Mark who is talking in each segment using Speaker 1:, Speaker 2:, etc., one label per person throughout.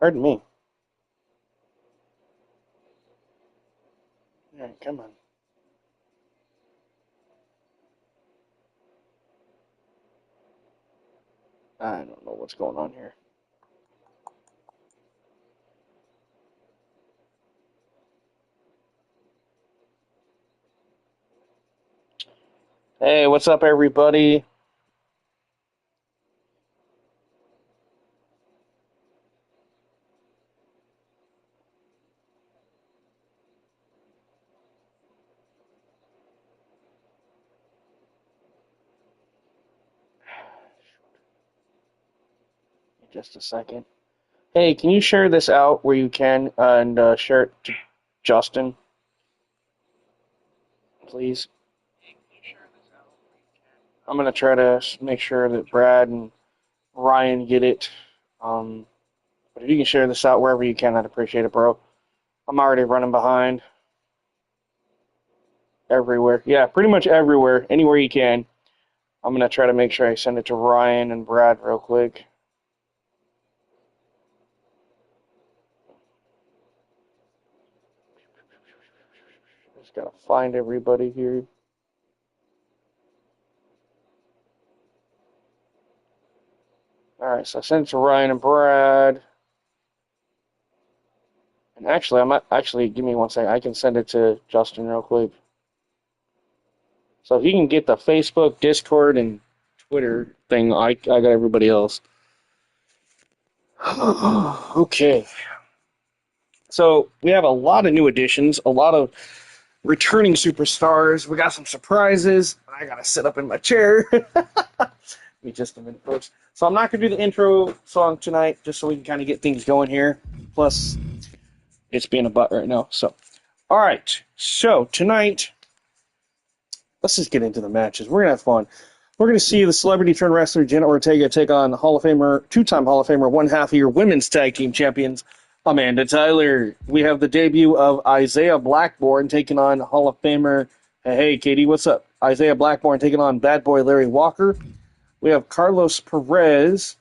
Speaker 1: Pardon me. All right, come on. I don't know what's going on here. Hey, what's up, everybody? Just a second. Hey, can you share this out where you can and share it to Justin, please? I'm gonna try to make sure that Brad and Ryan get it. But if you can share this out wherever you can, I'd appreciate it, bro. I'm already running behind everywhere. Yeah, pretty much everywhere, anywhere you can. I'm gonna try to make sure I send it to Ryan and Brad real quick. Just gotta find everybody here. Alright, so I sent it to Ryan and Brad. And actually, I might actually give me one second. I can send it to Justin real quick. So if you can get the Facebook, Discord, and Twitter thing, I got everybody else. Okay. So we have a lot of new additions, a lot of returning superstars. We got some surprises. I gotta sit up in my chair. Give me just a minute, folks. So I'm not gonna do the intro song tonight, just so we can kind of get things going here. Plus, it's being a butt right now. So, all right. So tonight, let's just get into the matches. We're gonna have fun. We're gonna see the celebrity-turned wrestler Jenna Ortega take on Hall of Famer, two-time Hall of Famer, one half-year women's tag team champions Amanda Tyler. We have the debut of Isaiah Blackburn taking on Hall of Famer. Hey, Katie, what's up? Isaiah Blackburn taking on Bad Boy Larry Walker. We have Carlos Perez.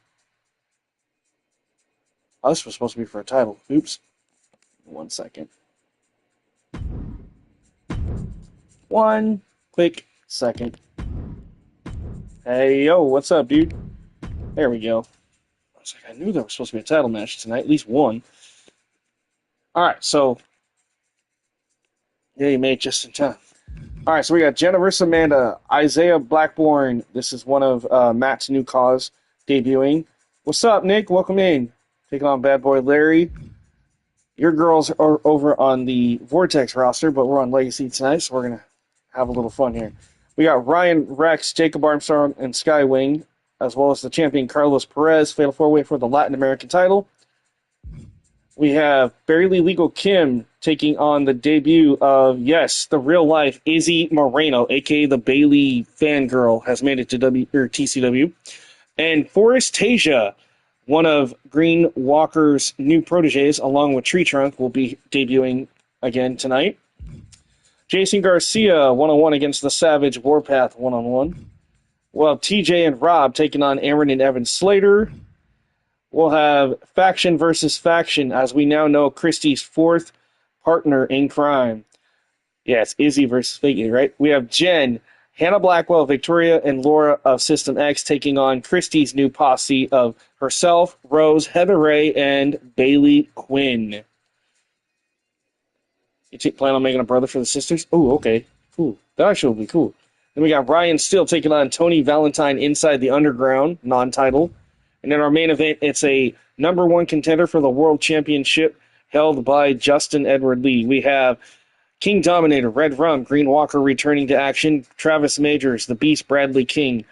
Speaker 1: Oh, this was supposed to be for a title. Oops. 1 second. 1 quick second. Hey, yo, what's up, dude? There we go. I was like, I knew there was supposed to be a title match tonight, at least one. All right, so yeah, you made it just in time. All right, so we got Jenna versus Amanda, Isaiah Blackburn. This is one of Matt's new cause debuting. What's up, Nick? Welcome in. Taking on Bad Boy Larry. Your girls are over on the Vortex roster, but we're on Legacy tonight, so we're going to have a little fun here. We got Ryan Rex, Jacob Armstrong, and Skywing, as well as the champion Carlos Perez, Fatal 4-Way for the Latin American title. We have Barely Legal Kim taking on the debut of, yes, the real-life Izzy Moreno, a.k.a. the Bailey fangirl, has made it to TCW. And Forrest Tasia, one of Green Walker's new proteges, along with Tree Trunk, will be debuting again tonight. Jason Garcia, one-on-one against the Savage Warpath, one-on-one. We'll have TJ and Rob taking on Aaron and Evan Slater. We'll have Faction versus Faction, as we now know Christie's fourth partner in crime. Yeah, it's Izzy versus Figgy, right? We have Jen, Hannah Blackwell, Victoria, and Laura of System X taking on Christie's new posse of herself, Rose, Heather Ray, and Bailey Quinn. You plan on making a brother for the sisters? Oh, okay. Cool. That actually will be cool. Then we got Ryan Steele taking on Tony Valentine inside the Underground, non-title. And in our main event, it's a number one contender for the World Championship held by Justin Edward Lee. We have King Dominator, Red Rum, Green Walker returning to action, Travis Majors, the Beast Bradley King,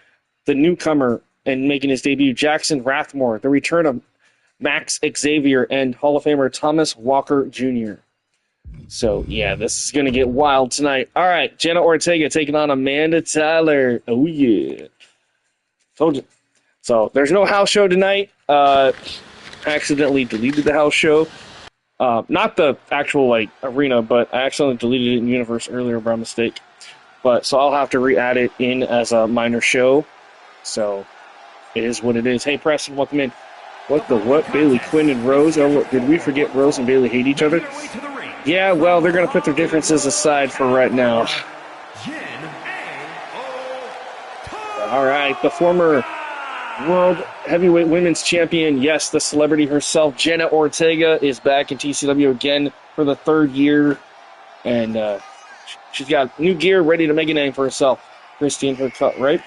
Speaker 1: the newcomer and making his debut, Jackson Rathmore, the return of Max Xavier, and Hall of Famer Thomas Walker Jr. So, yeah, this is going to get wild tonight. All right, Jenna Ortega taking on Amanda Tyler. Oh, yeah. Told you. So, there's no house show tonight. Accidentally deleted the house show. Not the actual, arena, but I accidentally deleted it in Universe earlier by mistake. So I'll have to re-add it in as a minor show. So, It is what it is. Hey, Preston, welcome in. What the what? Bailey, Quinn, and Rose? Oh, look, did we forget Rose and Bailey hate each other? Yeah, well, they're going to put their differences aside for right now. All right, the former World Heavyweight Women's Champion, yes, the celebrity herself, Jenna Ortega, is back in TCW again for the 3rd year. And she's got new gear ready to make a name for herself. Christine, her cut, right?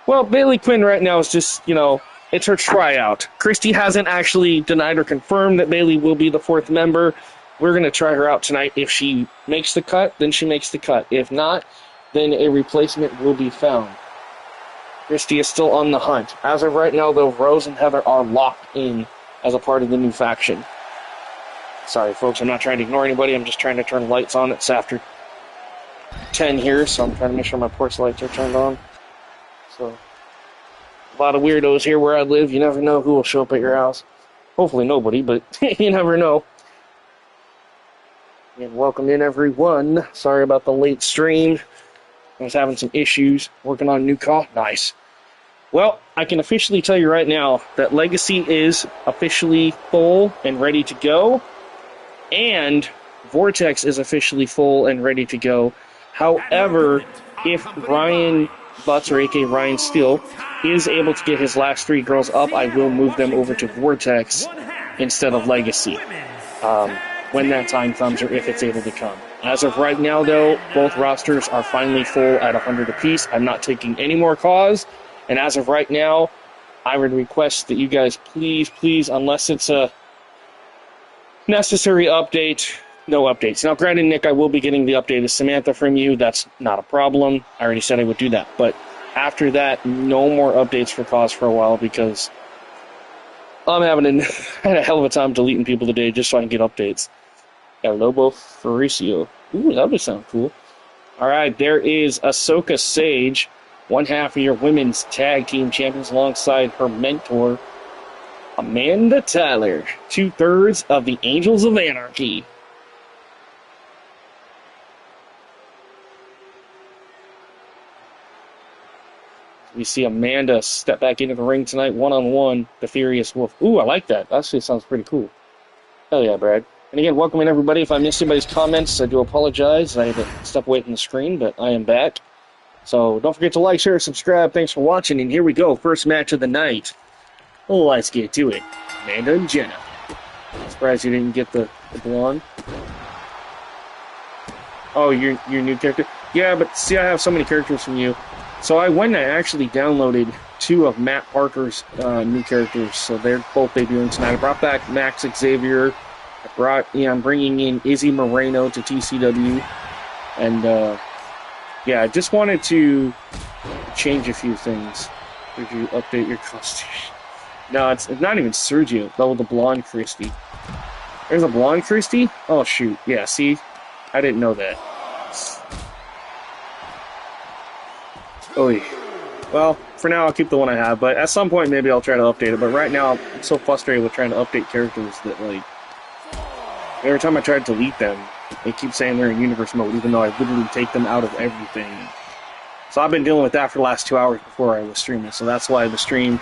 Speaker 1: Well, Bailey Quinn right now is just, it's her tryout. Christy hasn't actually denied or confirmed that Bailey will be the 4th member. We're going to try her out tonight. If she makes the cut, then she makes the cut. If not, then a replacement will be found. Christy is still on the hunt. As of right now, though, Rose and Heather are locked in as a part of the new faction. Sorry, folks, I'm not trying to ignore anybody. I'm just trying to turn lights on. It's after 10 here, so I'm trying to make sure my porch lights are turned on. So, a lot of weirdos here where I live. You never know who will show up at your house. Hopefully nobody, but you never know. And welcome in, everyone. Sorry about the late stream. I was having some issues working on a new car. Nice. Well, I can officially tell you right now that Legacy is officially full and ready to go. And Vortex is officially full and ready to go. However, if Ryan Butts, or a.k.a. Ryan Steele, is able to get his last 3 girls up, I will move them over to Vortex instead of Legacy. When that time comes, or if it's able to come. As of right now, though, both rosters are finally full at 100 apiece. I'm not taking any more calls, and as of right now, I would request that you guys please, unless it's a necessary update, no updates. Now, granted, Nick, I will be getting the update of Samantha from you. That's not a problem. I already said I would do that, but after that, no more updates for cause for a while, because I'm having had a hell of a time deleting people today just so I can get updates. El Lobo Faricio. Ooh, that would sound cool. All right, there is Ahsoka Sage, one half of your women's tag team champions, alongside her mentor, Amanda Tyler, 2/3 of the Angels of Anarchy. We see Amanda step back into the ring tonight, one-on-one, the Furious Wolf. Ooh, I like that. That actually sounds pretty cool. Hell yeah, Brad. And again, welcome in, everybody. If I missed anybody's comments, I do apologize. I had to step away from the screen, but I am back. So don't forget to like, share, subscribe. Thanks for watching, and here we go. First match of the night. Let's get to it. Amanda and Jenna. Surprised you didn't get the blonde. Oh, your new character? Yeah, but see, I have so many characters from you. So I went and I actually downloaded 2 of Matt Parker's new characters. So they're both debuting tonight. I brought back Max Xavier. I'm bringing in Izzy Moreno to TCW. And, yeah, I just wanted to change a few things. Did you update your costume? No, it's not even Sergio. That was the blonde Christy. There's a blonde Christy? Oh, shoot. Yeah, see? I didn't know that. Oy. Well, for now, I'll keep the one I have, but at some point, maybe I'll try to update it. But right now, I'm so frustrated with trying to update characters that, like, every time I try to delete them, they keep saying they're in universe mode, even though I literally take them out of everything. So I've been dealing with that for the last 2 hours before I was streaming. So that's why the stream,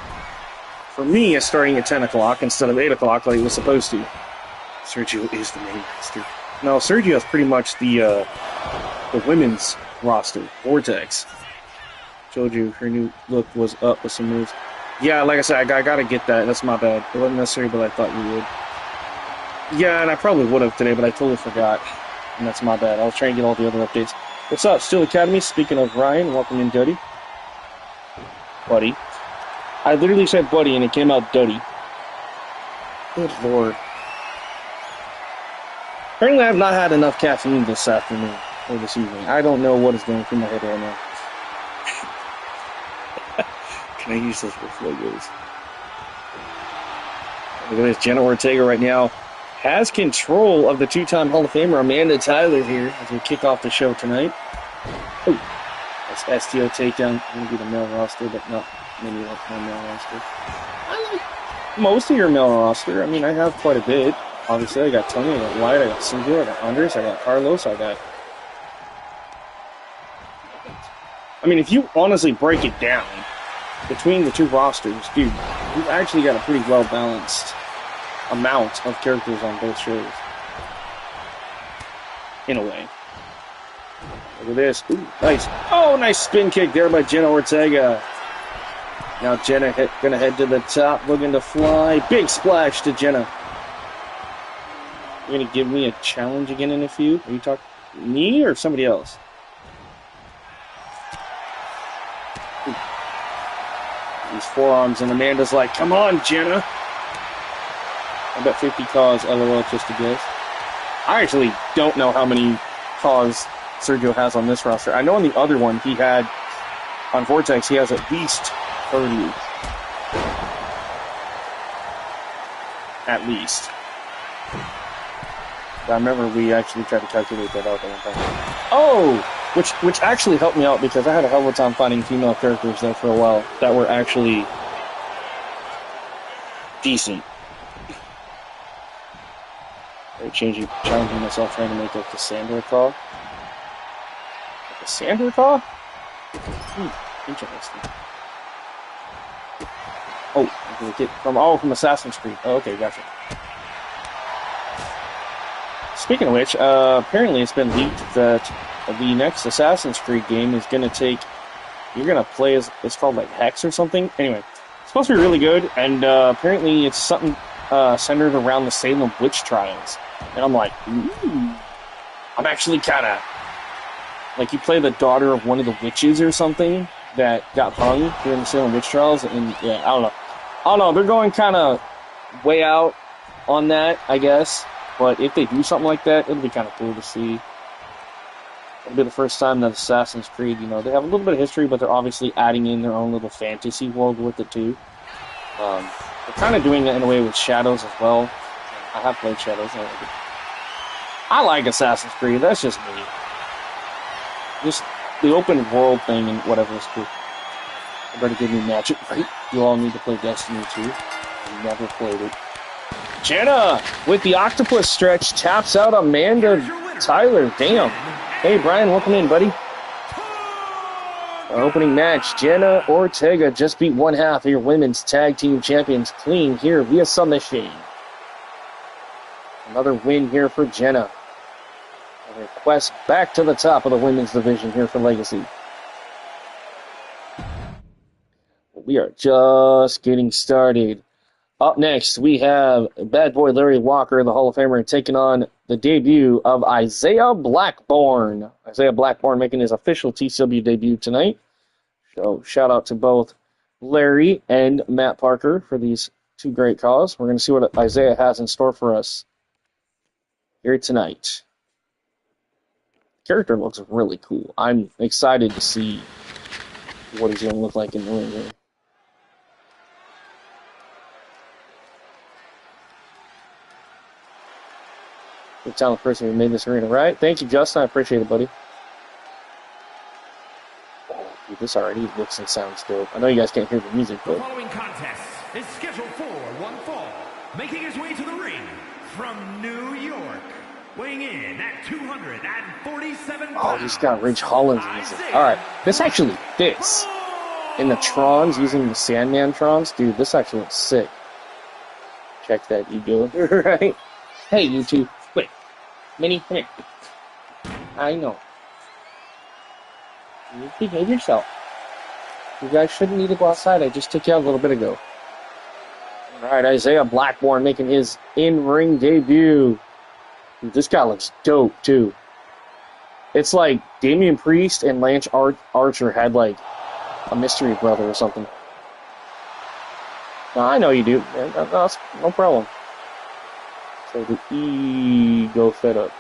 Speaker 1: for me, is starting at 10 o'clock instead of 8 o'clock like it was supposed to. Sergio is the main roster. No, Sergio is pretty much the women's roster, Vortex. Told you her new look was up with some moves. Yeah, like I said, I gotta get that. That's my bad. It wasn't necessary, but I thought you would. Yeah, and I probably would have today, but I totally forgot. And that's my bad. I was trying to get all the other updates. What's up, Steel Academy? Speaking of Ryan, welcome in, Duddy. Buddy. I literally said buddy, and it came out Duddy. Good lord. Apparently, I have not had enough caffeine this afternoon, or this evening. I don't know what is going through my head right now. Can I use those with logos? Look at this. Jenna Ortega right now has control of the 2-time Hall of Famer Amanda Tyler here as we kick off the show tonight. Oh, that's STO takedown. Going to be the male roster, but not maybe like my male roster. I like most of your male roster. I mean, I have quite a bit. Obviously, I got Tony, I got Wyatt, I got Cynthia, I got Andres, I got Carlos, I got... I mean, if you honestly break it down, between the two rosters, dude, we've actually got a pretty well-balanced amount of characters on both shows. In a way. Look at this. Ooh, nice. Oh, nice spin kick there by Jenna Ortega. Now Jenna gonna head to the top, looking to fly. Big splash to Jenna. You're gonna give me a challenge again in a few? Are you talking me or somebody else? Ooh. These forearms, and Amanda's like, come on, Jenna. I bet 50 calls, LOL, just a guess. I actually don't know how many calls Sergio has on this roster. I know on the other one he had, on Vortex, he has at least 30. At least. I remember we actually tried to calculate that out one time. Oh! Which actually helped me out because I had a hell of a time finding female characters there for a while that were actually decent. Challenging myself, trying to make a Cassandra call. A Cassandra call? Interesting. Oh, from Assassin's Creed. Oh, okay, gotcha. Speaking of which, apparently it's been leaked that the next Assassin's Creed game is going to take... You're going to play as... It's called, like, Hex or something. Anyway, it's supposed to be really good, and apparently it's something centered around the Salem witch trials. And I'm like, ooh. I'm actually kind of... Like, you play the daughter of one of the witches or something that got hung during the Salem witch trials, and, yeah, I don't know. They're going kind of way out on that, I guess. But if they do something like that, it'll be kind of cool to see. It'll be the first time that Assassin's Creed, you know, they have a little bit of history, but they're obviously adding in their own little fantasy world with it, too. They're kind of doing it in a way with Shadows as well. I have played Shadows. I like Assassin's Creed. That's just me. Just the open world thing and whatever is cool. I better give me Magic, right? You all need to play Destiny 2. I never played it. Jenna, with the octopus stretch, taps out Amanda Tyler. Damn. Hey, Brian, welcome in, buddy. Our opening match, Jenna Ortega just beat one half of your women's tag team champions clean here via submission. Another win here for Jenna. A request back to the top of the women's division here for Legacy. We are just getting started. Up next, we have Bad Boy Larry Walker, the Hall of Famer, taking on the debut of Isaiah Blackburn. Isaiah Blackburn making his official TCW debut tonight. So, shout out to both Larry and Matt Parker for these two great calls. We're going to see what Isaiah has in store for us here tonight. The character looks really cool. I'm excited to see what he's going to look like in the ring here. Good talented person who made this arena, right? Thank you, Justin. I appreciate it, buddy. Oh, dude, this already looks and sounds dope. I know you guys can't hear the music, but...
Speaker 2: The following contest is scheduled for one fall. Making his way to the ring from New York. Weighing in at 247 pounds.
Speaker 1: Oh, he's got Ridge Holland's music. Alright, this actually fits. In the Trons, using the Sandman Trons, dude, this actually looks sick. Check that, you do it. Right? Hey, you two. Wait. Minnie, come here. I know. You behave yourself. You guys shouldn't need to go outside. I just took you out a little bit ago. Alright, Isaiah Blackburn making his in-ring debut. Dude, this guy looks dope, too. It's like Damian Priest and Lance Archer had, like, a mystery brother or something. No, I know you do. That's no problem. So the ego fed up.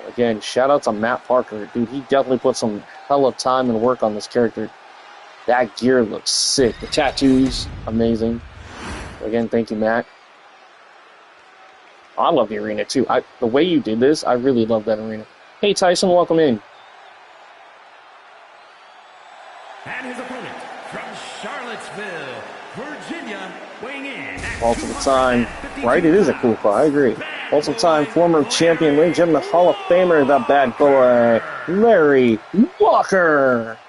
Speaker 1: Again, shout out to Matt Parker. Dude, he definitely put some hell of time and work on this character. That gear looks sick. The tattoos, amazing. Again, thank you, Matt. I love the arena, too. The way you did this, I really love that arena. Hey, Tyson, welcome in.
Speaker 2: And his opponent from Charlottesville, Virginia, weighing in at
Speaker 1: Ultimate Time. Right, it is a cool call, I agree. Ultimate Time, former champion, ladies and gentlemen, the Hall of Famer, the Bad Boy, Larry Walker.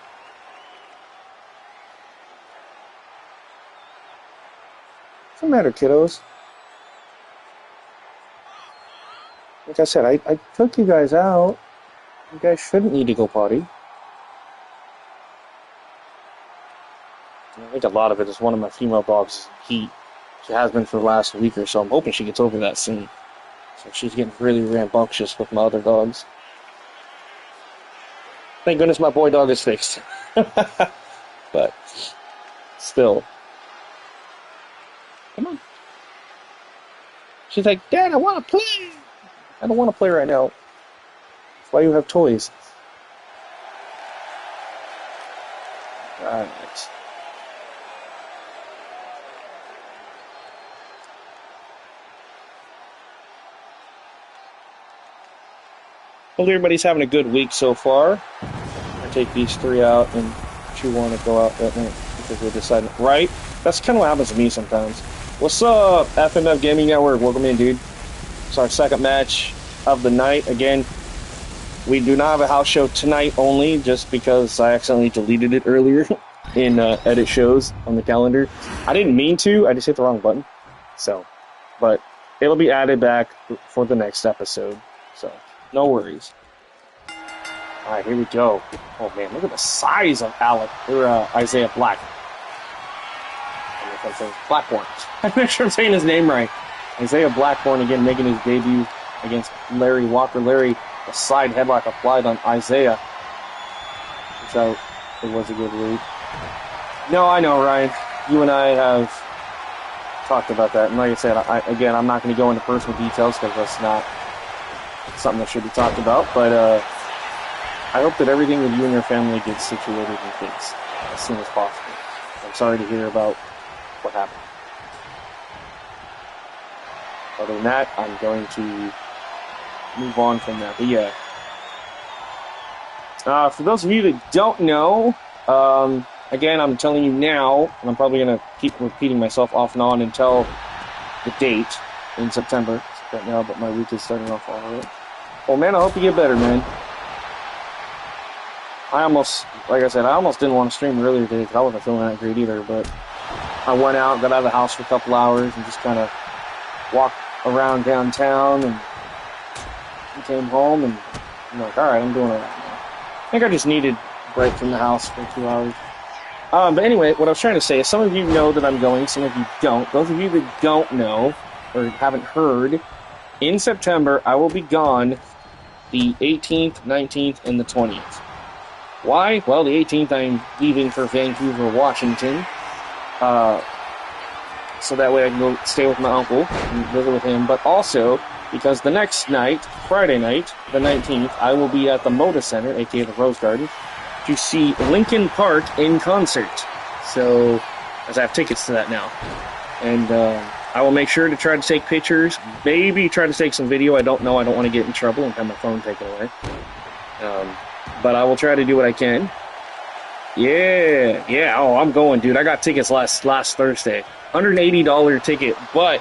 Speaker 1: What's the matter, kiddos? Like I said, I took you guys out. You guys shouldn't need to go potty. I think a lot of it is one of my female dogs' heat. She has been for the last week or so. I'm hoping she gets over that soon. So she's getting really rambunctious with my other dogs. Thank goodness my boy dog is fixed. But still. Come on. She's like, Dad, I want to play. I don't want to play right now. That's why you have toys. Alright. Hope everybody's having a good week so far. I take these three out and chew one to go out that night because we decided, right? That's kind of what happens to me sometimes. What's up, FMF Gaming Network? Welcome in, dude. It's our second match of the night. Again, we do not have a house show tonight only, just because I accidentally deleted it earlier in edit shows on the calendar. I didn't mean to, I just hit the wrong button. So, but it'll be added back for the next episode. So, no worries. Alright, here we go. Oh man, look at the size of Isaiah Black. I don't know if I'm saying Blackburn. I'm not sure I'm saying his name right. Isaiah Blackburn again making his debut against Larry Walker. Larry, a side headlock applied on Isaiah. So it was a good read. No, I know, Ryan. You and I have talked about that. And like I said, I'm not going to go into personal details because that's not something that should be talked about. But I hope that everything with you and your family gets situated and fixed as soon as possible. I'm sorry to hear about what happened. Other than that, I'm going to move on from that. But yeah. For those of you that don't know, again, I'm telling you now, and I'm probably going to keep repeating myself off and on until the date in September. Right now, but my week is starting off all right. Well, man, I hope you get better, man. Like I said, I almost didn't want to stream earlier today because I wasn't feeling that great either, but I went out, got out of the house for a couple hours, and just kind of walked around downtown, and came home, and I'm like, alright, I'm doing all right now. I think I just needed a break from the house for 2 hours. But anyway, what I was trying to say is some of you know that I'm going, some of you don't. Those of you that don't know, or haven't heard, in September, I will be gone the 18th, 19th, and the 20th. Why? Well, the 18th, I'm leaving for Vancouver, Washington. So that way I can go stay with my uncle and visit with him. But also, because the next night, Friday night, the 19th, I will be at the Moda Center, aka the Rose Garden, to see Linkin Park in concert. So, as I have tickets to that now. And, I will make sure to try to take pictures, maybe try to take some video. I don't know. I don't want to get in trouble and have my phone taken away. But I will try to do what I can. Yeah. Oh, I'm going, dude. I got tickets last Thursday. $180 ticket, but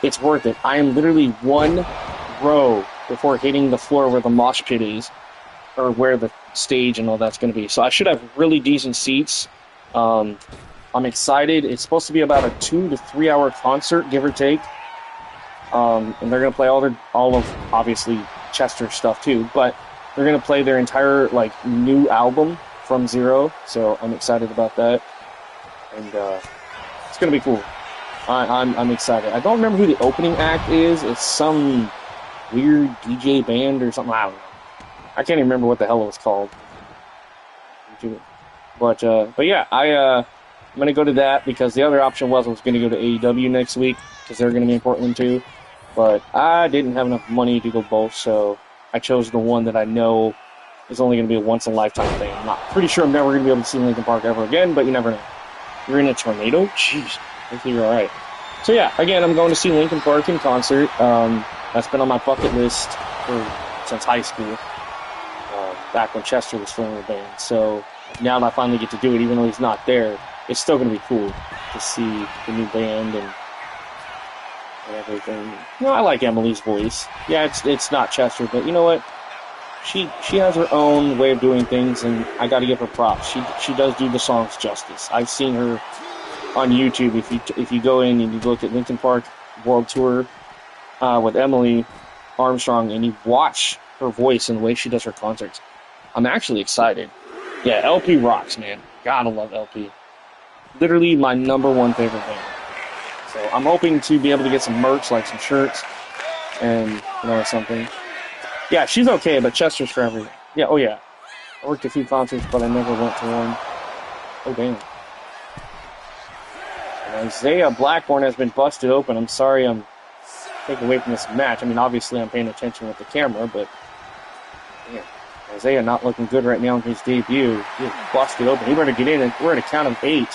Speaker 1: it's worth it. I am literally one row before hitting the floor where the mosh pit is, or where the stage and all that's going to be. So I should have really decent seats. I'm excited. It's supposed to be about a 2 to 3 hour concert, give or take. And they're going to play all of, obviously, Chester stuff too, but they're going to play their entire, new album from zero. So I'm excited about that. And, it's going to be cool. I'm excited. I don't remember who the opening act is. It's some weird DJ band or something. I don't know. I can't even remember what the hell it was called. But yeah, I'm going to go to that because the other option was I was going to go to AEW next week because they're going to be in Portland too. But I didn't have enough money to go both, so I chose the one that I know is only going to be a once-in-a-lifetime thing. I'm not pretty sure I'm never going to be able to see Linkin Park ever again, but you never know. You're in a tornado? Jeez, hopefully you're alright. So yeah, again, I'm going to see Linkin Park in concert. That's been on my bucket list since high school, back when Chester was still in the band. So now that I finally get to do it, even though he's not there, it's still going to be cool to see the new band and everything. I like Emily's voice. Yeah, it's not Chester, but you know what? She has her own way of doing things, and I got to give her props. She does do the songs justice. I've seen her on YouTube, if you go in and you look at Linkin Park World Tour with Emily Armstrong and you watch her voice and the way she does her concerts, I'm actually excited. Yeah, LP rocks, man. Gotta love LP. Literally my #1 favorite band. So I'm hoping to be able to get some merch, like some shirts and something. Yeah, she's okay, but Chester's for everything. Yeah, oh yeah. I worked a few concerts, but I never went to one. Oh, damn. And Isaiah Blackburn has been busted open. I'm sorry I'm taking away from this match. I mean, obviously I'm paying attention with the camera, but man, Isaiah not looking good right now in his debut. He's busted open. He better get in, and we're at a count of 8.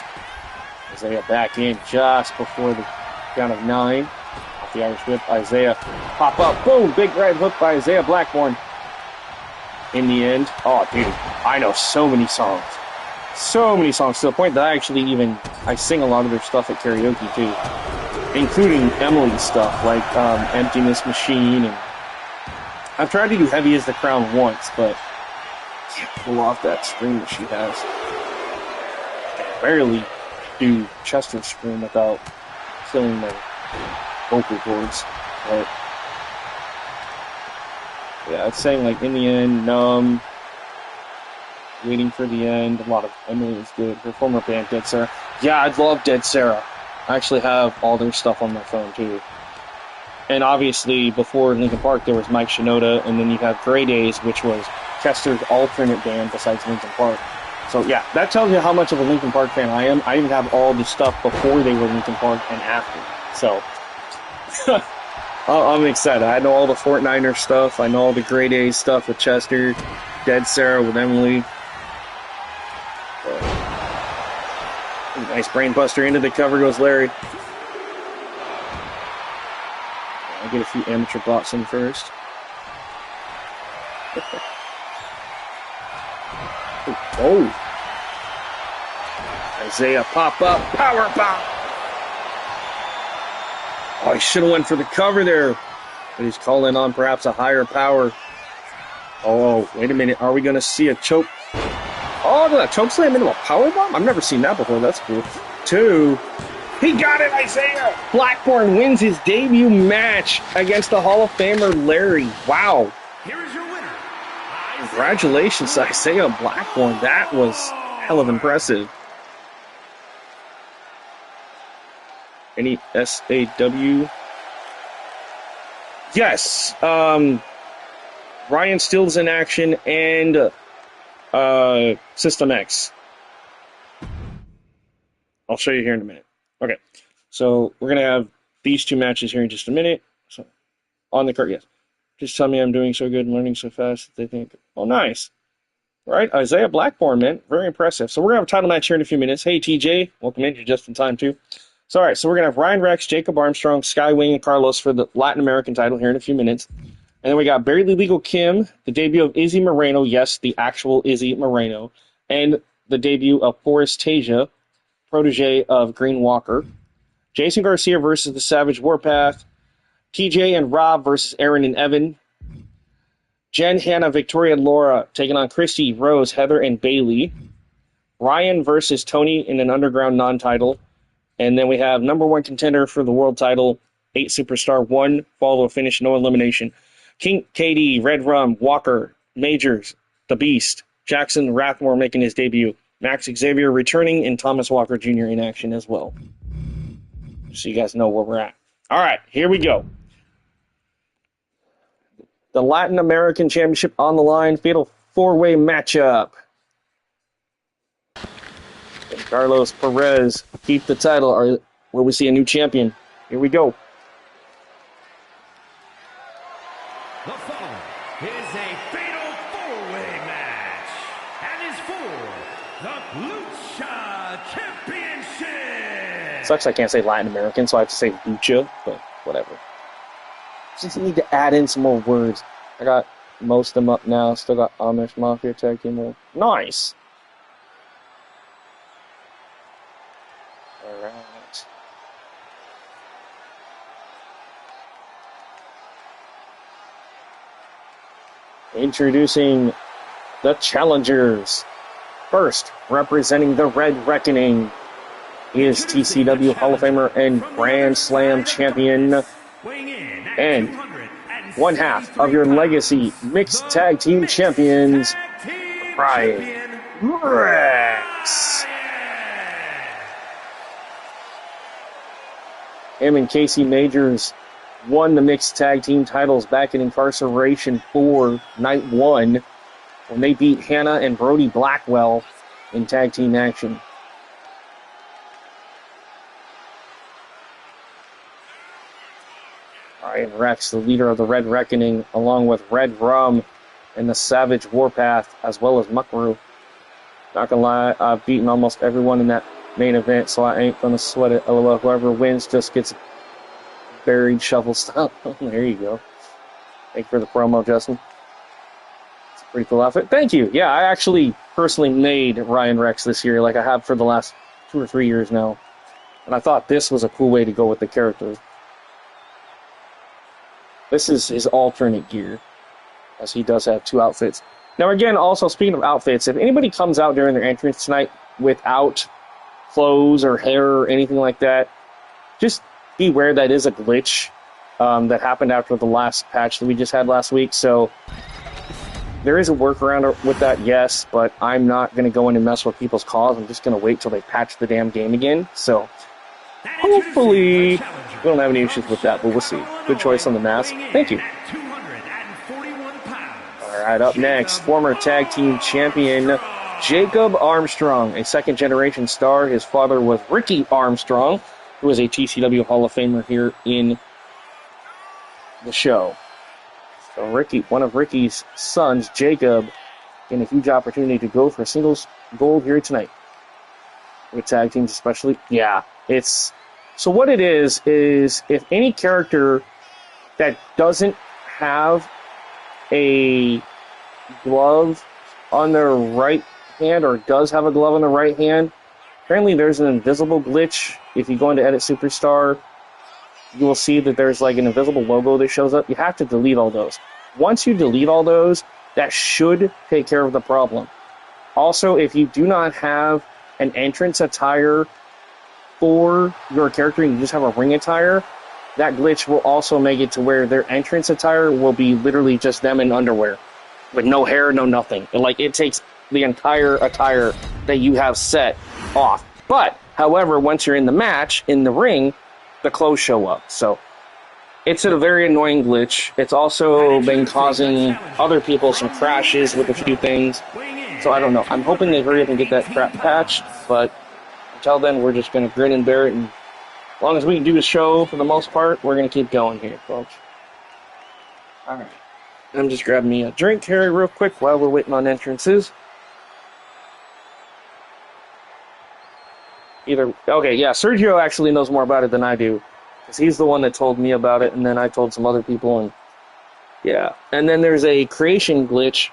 Speaker 1: Isaiah back in just before the count of 9. Off the Irish whip, Isaiah pop up. Boom! Big right hook by Isaiah Blackburn. In the end, oh, dude, I know so many songs. So many songs to the point that I sing a lot of their stuff at karaoke too, including Emily's stuff like Emptiness Machine, and I've tried to do Heavy as the Crown once, but I can't pull off that scream that she has. I can barely do Chester's scream without killing my vocal cords. But yeah, it's saying like in the end, Numb. Waiting for the end. A lot of Emily is good. Her former band, Dead Sarah. Yeah, I love Dead Sarah. I actually have all their stuff on my phone, too. And obviously, before Linkin Park, there was Mike Shinoda, and then you have Grey Days, which was Chester's alternate band besides Linkin Park. So, yeah, that tells you how much of a Linkin Park fan I am. I even have all the stuff before they were Linkin Park and after. So, I'm excited. I know all the Fort Niner stuff. I know all the Grey Days stuff with Chester. Dead Sarah with Emily. Nice brain buster into the cover goes Larry. I'll get a few amateur bots in first. Oh. Isaiah pop up, power pop. Oh, he should have went for the cover there. But he's calling on perhaps a higher power. Oh, wait a minute. Are we going to see a choke? Oh, did that choke slam into a powerbomb? I've never seen that before. That's cool. 2. He got it, Isaiah! Blackburn wins his debut match against the Hall of Famer Larry. Wow.
Speaker 2: Here is your winner.
Speaker 1: Congratulations, Isaiah Blackburn. That was hell of impressive. Any SAW? Yes. Ryan Steele's in action and System X. I'll show you here in a minute. Okay, so we're gonna have these 2 matches here in just a minute. So on the card, yes. Just tell me I'm doing so good and learning so fast that they think, oh, nice. All right, Isaiah Blackburn, man, very impressive. So we're gonna have a title match here in a few minutes. Hey, TJ, welcome in. You're just in time too. So all right, so we're gonna have Ryan Rex, Jacob Armstrong, Skywing, and Carlos for the Latin American title here in a few minutes. And then we got Barely Legal Kim, the debut of Izzy Moreno, yes, the actual Izzy Moreno, and the debut of Forrest Tasia, protege of Green Walker. Jason Garcia versus the Savage Warpath. TJ and Rob versus Aaron and Evan. Jen, Hannah, Victoria, and Laura taking on Christy, Rose, Heather, and Bailey. Ryan versus Tony in an underground non-title. And then we have #1 contender for the world title, 8 Superstar, 1 follow finish, no elimination. King KD, Red Rum, Walker, Majors, The Beast, Jackson Rathmore making his debut, Max Xavier returning, and Thomas Walker Jr. in action as well. So you guys know where we're at. All right, here we go. The Latin American Championship on the line, fatal 4-way matchup. Can Carlos Perez keep the title, or will we see a new champion? Here we go.
Speaker 2: The following is a fatal 4-way match and is for the Lucha Championship.
Speaker 1: Sucks I can't say Latin American, so I have to say Lucha, but whatever. Just need to add in some more words. I got most of them up now. Still got Amish Mafia Tag Team. Nice. All right. Introducing the challengers. First, representing the Red Reckoning, He is TCW Hall of Famer and Grand Slam champion. And one half of your Legacy Mixed Tag Team Champions, Ryan Rex. Him and Casey Majors won the Mixed Tag Team titles back in Incarceration 4, Night 1, when they beat Hannah and Brody Blackwell in tag team action. Ryan Rex, the leader of the Red Reckoning, along with Red Rum and the Savage Warpath, as well as Muckru. Not gonna lie, I've beaten almost everyone in that main event, so I ain't gonna sweat it. LOL, whoever wins just gets buried shovel style. There you go. Thank you for the promo, Justin. It's a pretty cool outfit. Thank you. Yeah, I actually personally made Ryan Rex this year, like I have for the last 2 or 3 years now. And I thought this was a cool way to go with the character. This is his alternate gear, as he does have 2 outfits. Now again, also speaking of outfits, if anybody comes out during their entrance tonight without clothes or hair or anything like that, just beware that is a glitch that happened after the last patch that we just had last week. So there is a workaround with that, yes, but I'm not going to go in and mess with people's calls. I'm just going to wait till they patch the damn game again. So hopefully we don't have any issues with that, but we'll see. Good choice on the mask. Thank you. All right, up next, former tag team champion Jacob Armstrong, a second-generation star. His father was Ricky Armstrong, who is a TCW Hall of Famer here in the show. So Ricky, one of Ricky's sons, Jacob, getting a huge opportunity to go for singles gold here tonight. With tag teams especially. Yeah, it's... So what it is if any character that doesn't have a glove on their right hand or does have a glove on the right hand, apparently there's an invisible glitch. If you go into Edit Superstar, you will see that there's like an invisible logo that shows up. You have to delete all those. Once you delete all those, that should take care of the problem. Also, if you do not have an entrance attire for your character and you just have a ring attire, that glitch will also make it to where their entrance attire will be literally just them in underwear with no hair, no nothing. Like, it takes the entire attire that you have set off. But, however, once you're in the match, in the ring, the clothes show up. So, it's a very annoying glitch. It's also been causing other people some crashes with a few things. So, I don't know. I'm hoping they hurry up and get that crap patched, but until then, we're just going to grin and bear it, and as long as we can do the show for the most part, we're going to keep going here, folks. All right. I'm just grabbing me a drink here real quick while we're waiting on entrances. Okay, yeah, Sergio actually knows more about it than I do, because he's the one that told me about it, and then I told some other people, and yeah. And then there's a creation glitch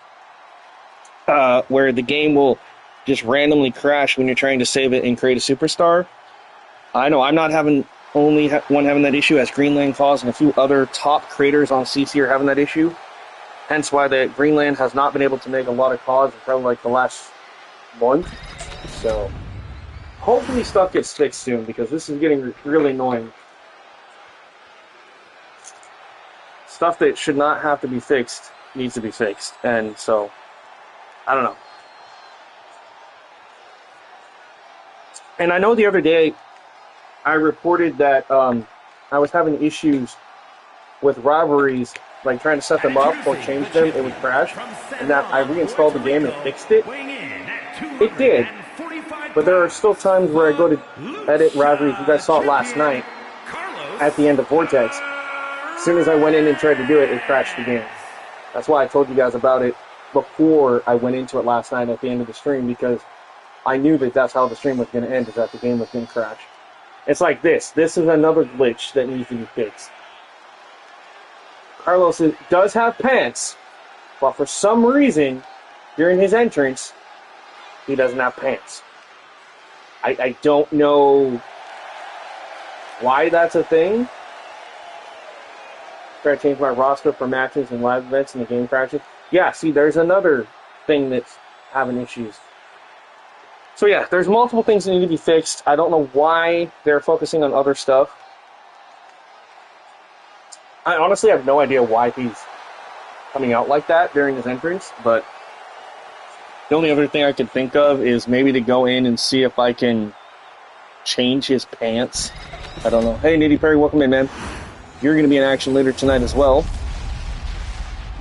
Speaker 1: where the game will just randomly crash when you're trying to save it and create a superstar. I know I'm not only one having that issue, as Greenland Claws and a few other top creators on CC are having that issue. Hence why the Greenland has not been able to make a lot of calls in probably like the last month. So hopefully stuff gets fixed soon, because this is getting really annoying. Stuff that should not have to be fixed needs to be fixed. And so, I don't know. And I know the other day I reported that I was having issues with rivalries, like trying to set them up or change them, it would crash, and that I reinstalled the game and fixed it. It did, but there are still times where I go to edit rivalries. You guys saw it last night at the end of Vortex. As soon as I went in and tried to do it, it crashed the game. That's why I told you guys about it before I went into it last night at the end of the stream, because I knew that that's how the stream was going to end, is that the game was going to crash. It's like this. This is another glitch that needs to be fixed. Carlos does have pants, but for some reason, during his entrance, he doesn't have pants. I don't know why that's a thing. Try to change my roster for matches and live events and the game crashes. Yeah, see, there's another thing that's having issues. So yeah, there's multiple things that need to be fixed. I don't know why they're focusing on other stuff. I honestly have no idea why he's coming out like that during his entrance, but the only other thing I can think of is maybe to go in and see if I can change his pants. I don't know. Hey, Nitty Perry, welcome in, man. You're going to be in action later tonight as well.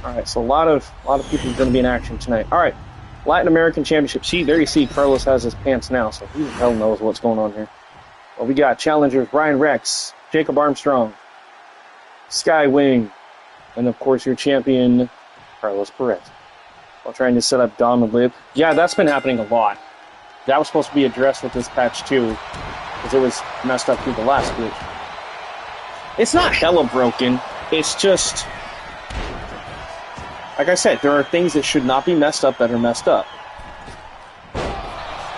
Speaker 1: All right, so a lot of people are going to be in action tonight. All right, Latin American Championship. See, there you see Carlos has his pants now, so who the hell knows what's going on here. Well, we got challengers Brian Rex, Jacob Armstrong, Skywing, and of course your champion, Carlos Perez. While trying to set up Don the Lip. Yeah, that's been happening a lot. That was supposed to be addressed with this patch too, because it was messed up through the last glitch. It's not hella broken, it's just... Like I said, there are things that should not be messed up that are messed up.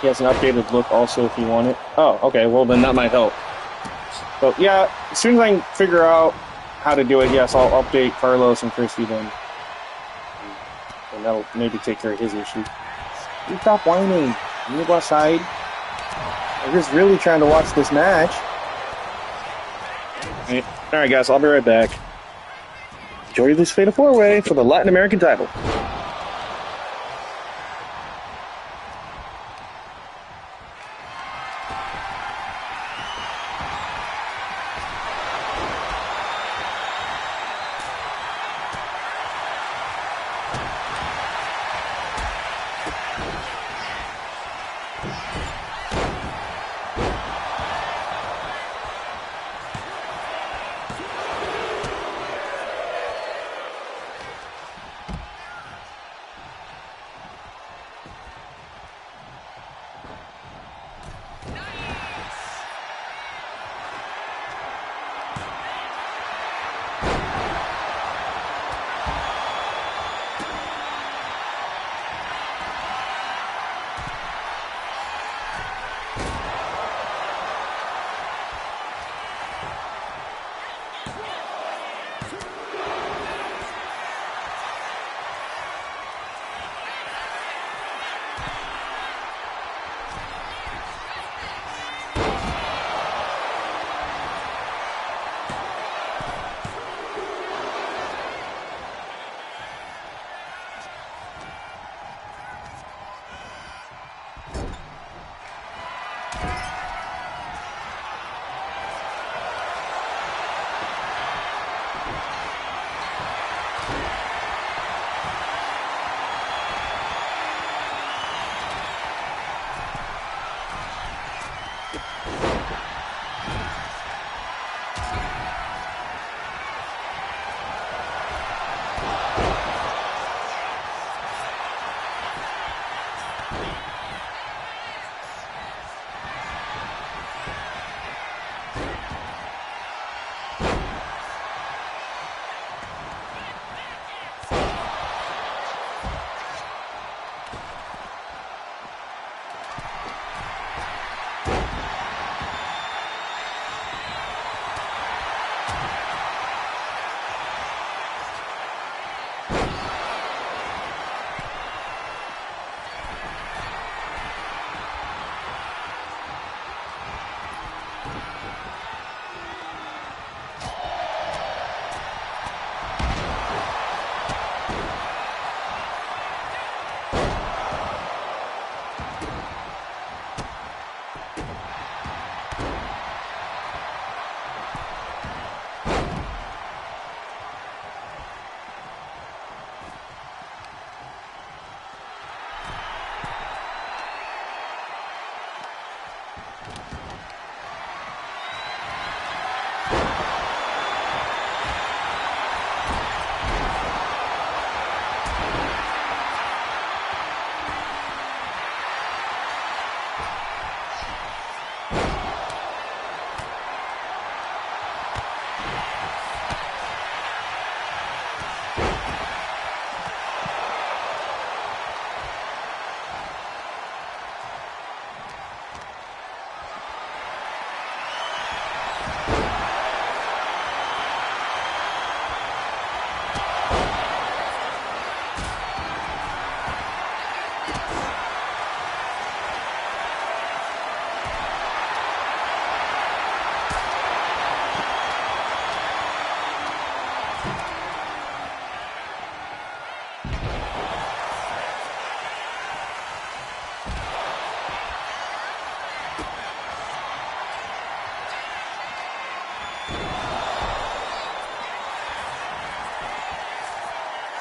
Speaker 1: He has an updated look also if you want it. Oh, okay, well then that might help. So yeah, as soon as I can figure out how to do it, yes, I'll update Carlos and Christy then. And that'll maybe take care of his issue. You stop whining. You need to go outside. I'm just really trying to watch this match. Alright guys, I'll be right back. Enjoy this Fatal 4-Way for the Latin American title.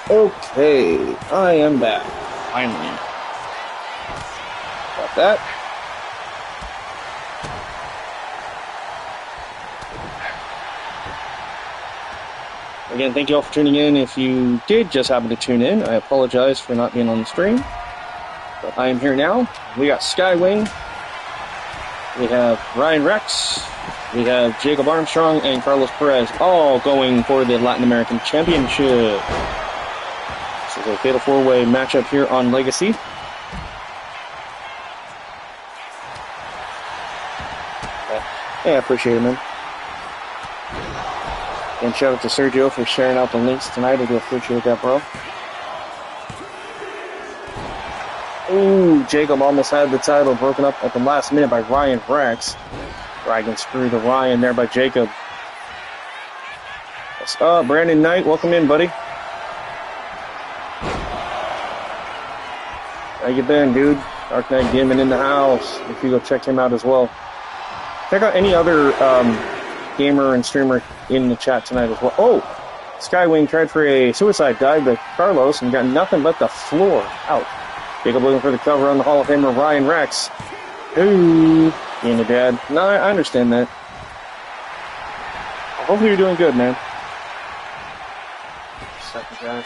Speaker 1: Okay, I am back. Finally. Got that. Again, thank you all for tuning in. If you did just happen to tune in, I apologize for not being on the stream. But I am here now. We got Skywing. We have Ryan Rex. We have Jacob Armstrong and Carlos Perez all going for the Latin American Championship. This is a fatal four-way matchup here on Legacy. Yeah, I appreciate it, man. And shout out to Sergio for sharing out the links tonight. I do appreciate that, bro. Ooh, Jacob almost had the title broken up at the last minute by Ryan Rex. Dragon screw the Ryan there by Jacob. What's up, Brandon Knight? Welcome in, buddy. How you been, dude? Dark Knight Gaming in the house. If you go check him out as well. Check out any other gamer and streamer in the chat tonight as well. Oh, Skywing tried for a suicide dive to Carlos and got nothing but the floor. Out. Jacob looking for the cover on the Hall of Famer Ryan Rex. Ooh, being a dad. No, I understand that. Well, hopefully you're doing good, man. Second, guys.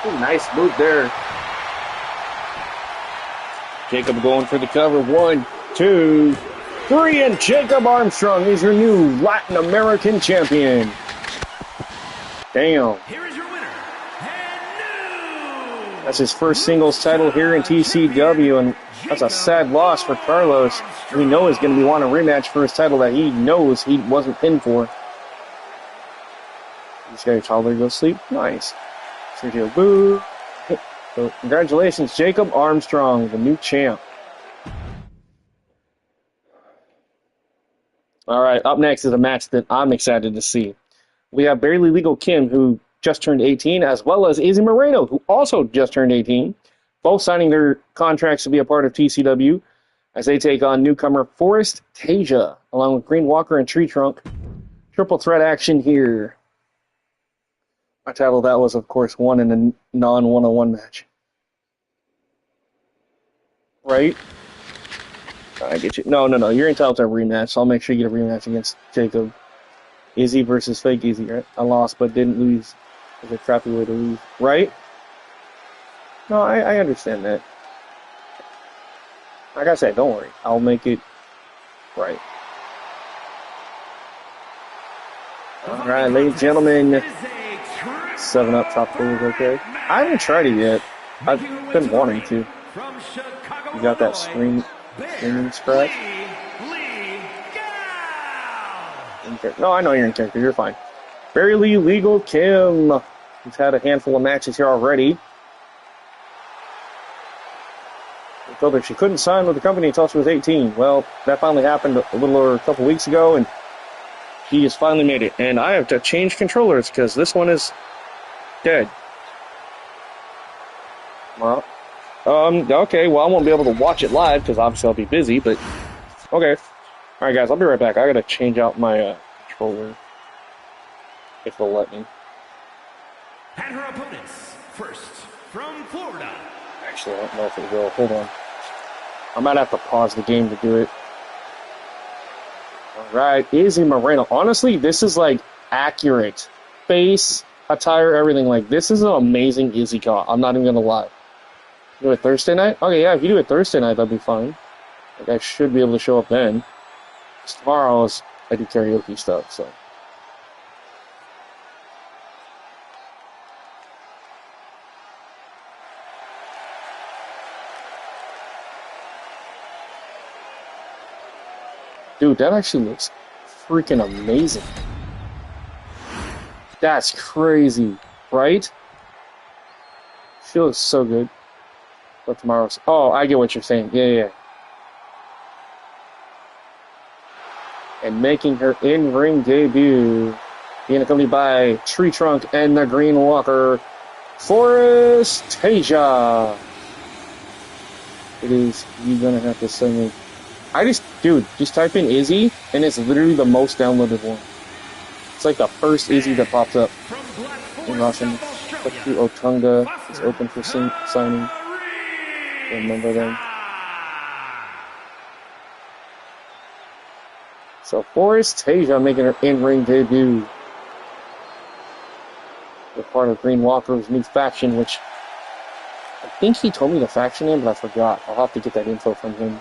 Speaker 1: Ooh, nice move there. Jacob going for the cover. 1, 2, 3, and Jacob Armstrong is your new Latin American champion. Damn.
Speaker 2: Here is your winner, and new.
Speaker 1: That's his first singles title here in TCW, and that's a sad loss for Carlos. We know he's going to be wanting a rematch for his title that he knows he wasn't pinned for. This guy toddler go sleep. Nice. Sergio boo. So congratulations, Jacob Armstrong, the new champ. All right, up next is a match that I'm excited to see. We have Barely Legal Kim, who just turned 18, as well as Izzy Moreno, who also just turned 18, both signing their contracts to be a part of TCW as they take on newcomer Forrest Tasia, along with Green Walker and Tree Trunk. Triple threat action here. My title that was, of course, won in a non-101 match. Right? I get you. No. You're entitled to a rematch, so I'll make sure you get a rematch against Jacob. Izzy versus fake Izzy, right? I lost but didn't lose. It's a crappy way to lose. Right? No, I understand that. Like I said, don't worry. I'll make it right. All right, ladies and gentlemen. 7-Up tropical is okay. I haven't tried it yet. I've been wanting to. You got that screaming scratch? No, I know you're in character. You're fine. Barely Legal Kim. He's had a handful of matches here already. I told her she couldn't sign with the company until she was 18. Well, that finally happened a little over a couple weeks ago, and she has finally made it. And I have to change controllers because this one is dead. Well, okay, well, I won't be able to watch it live because obviously I'll be busy, but okay. All right, guys, I'll be right back. I got to change out my controller if they'll let me.
Speaker 2: And her opponents, first, from Florida.
Speaker 1: Actually, I don't know if it will. Hold on. I might have to pause the game to do it. All right, Izzy Moreno. Honestly, this is like accurate. Face, attire, everything. Like, this is an amazing Izzy car. I'm not even going to lie. Do it Thursday night? Okay, yeah, if you do it Thursday night, that'd be fine. Like, I should be able to show up then. Tomorrow I do karaoke stuff, so. Dude, that actually looks freaking amazing. That's crazy, right? She looks so good. But tomorrow's... Oh, I get what you're saying. Yeah. And making her in-ring debut, being accompanied by Tree Trunk and the Green Walker, Forrest Tasia. It is, you're gonna have to send me. Dude, just type in Izzy, and it's literally the most downloaded one. It's like the first Izzy that pops up
Speaker 2: From Black
Speaker 1: in
Speaker 2: Forest,
Speaker 1: Russian.
Speaker 2: South
Speaker 1: Look
Speaker 2: Australia,
Speaker 1: through Otunga is
Speaker 2: Buster
Speaker 1: open for signing. Remember them. So Forrest Tasia making her in-ring debut. They're part of Green Walker's new faction, which I think he told me the faction name, but I forgot. I'll have to get that info from him.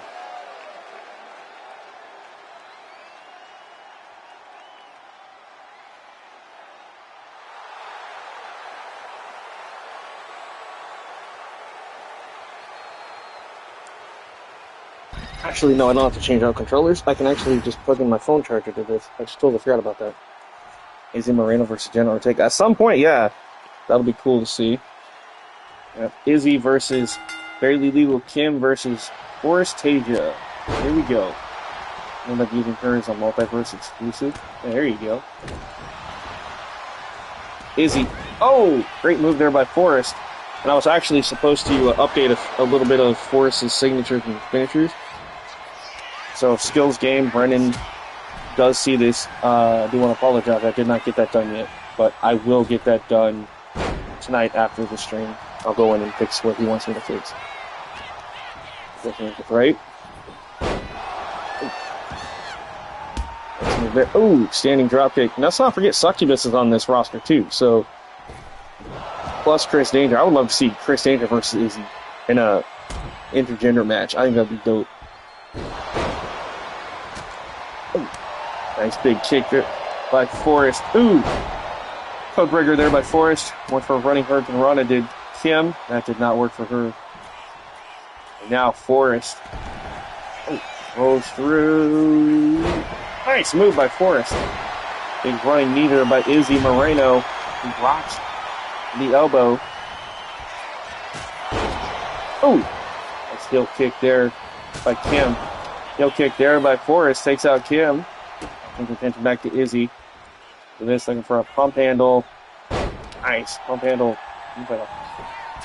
Speaker 1: Actually, no, I don't have to change out controllers. I can actually just plug in my phone charger to this. I just totally forgot about that. Izzy Moreno versus Jenna Ortega. At some point, yeah, that'll be cool to see. Izzy versus Barely Legal Kim versus Forrest Tasia. Here we go. End up using her as a multiverse exclusive. There you go. Izzy. Oh, great move there by Forrest. And I was actually supposed to update a little bit of Forrest's signatures and finishers. So, skills game, Brennan does see this. I do want to apologize. I did not get that done yet. But I will get that done tonight after the stream. I'll go in and fix what he wants me to fix. Right? Ooh, standing dropkick. And let's not forget Succubus is on this roster too. So, plus Chris Danger. I would love to see Chris Danger versus Izzy in a intergender match. I think that'd be dope. Ooh, nice big kick there by Forrest. Ooh, codebreaker there by Forrest. Went for a running Hurricane Rana. Did Kim. That did not work for her. And now Forrest. Ooh, rolls through. Nice move by Forrest. Big running knee there by Izzy Moreno. He blocks the elbow. Oh, nice heel kick there by Kim. Heel kick there by Forrest. Takes out Kim. Brings attention back to Izzy. So this looking for a pump handle. Nice pump handle.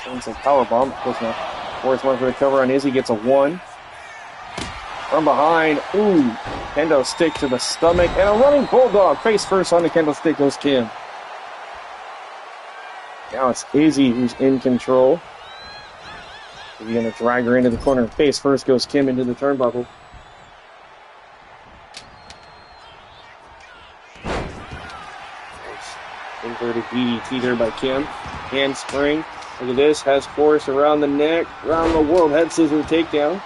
Speaker 1: Turns a power bomb. Close enough. Forrest wants for the cover on Izzy. Gets a 1. From behind, ooh, kendo stick to the stomach, and a running bulldog. Face first on the kendo stick goes Kim. Now it's Izzy who's in control. He's going to drag her into the corner. Face first goes Kim into the turnbuckle. Inverted DDT there by Kim. Handspring. Look at this. Has Forrest around the neck. Around the world. Head scissor takedown.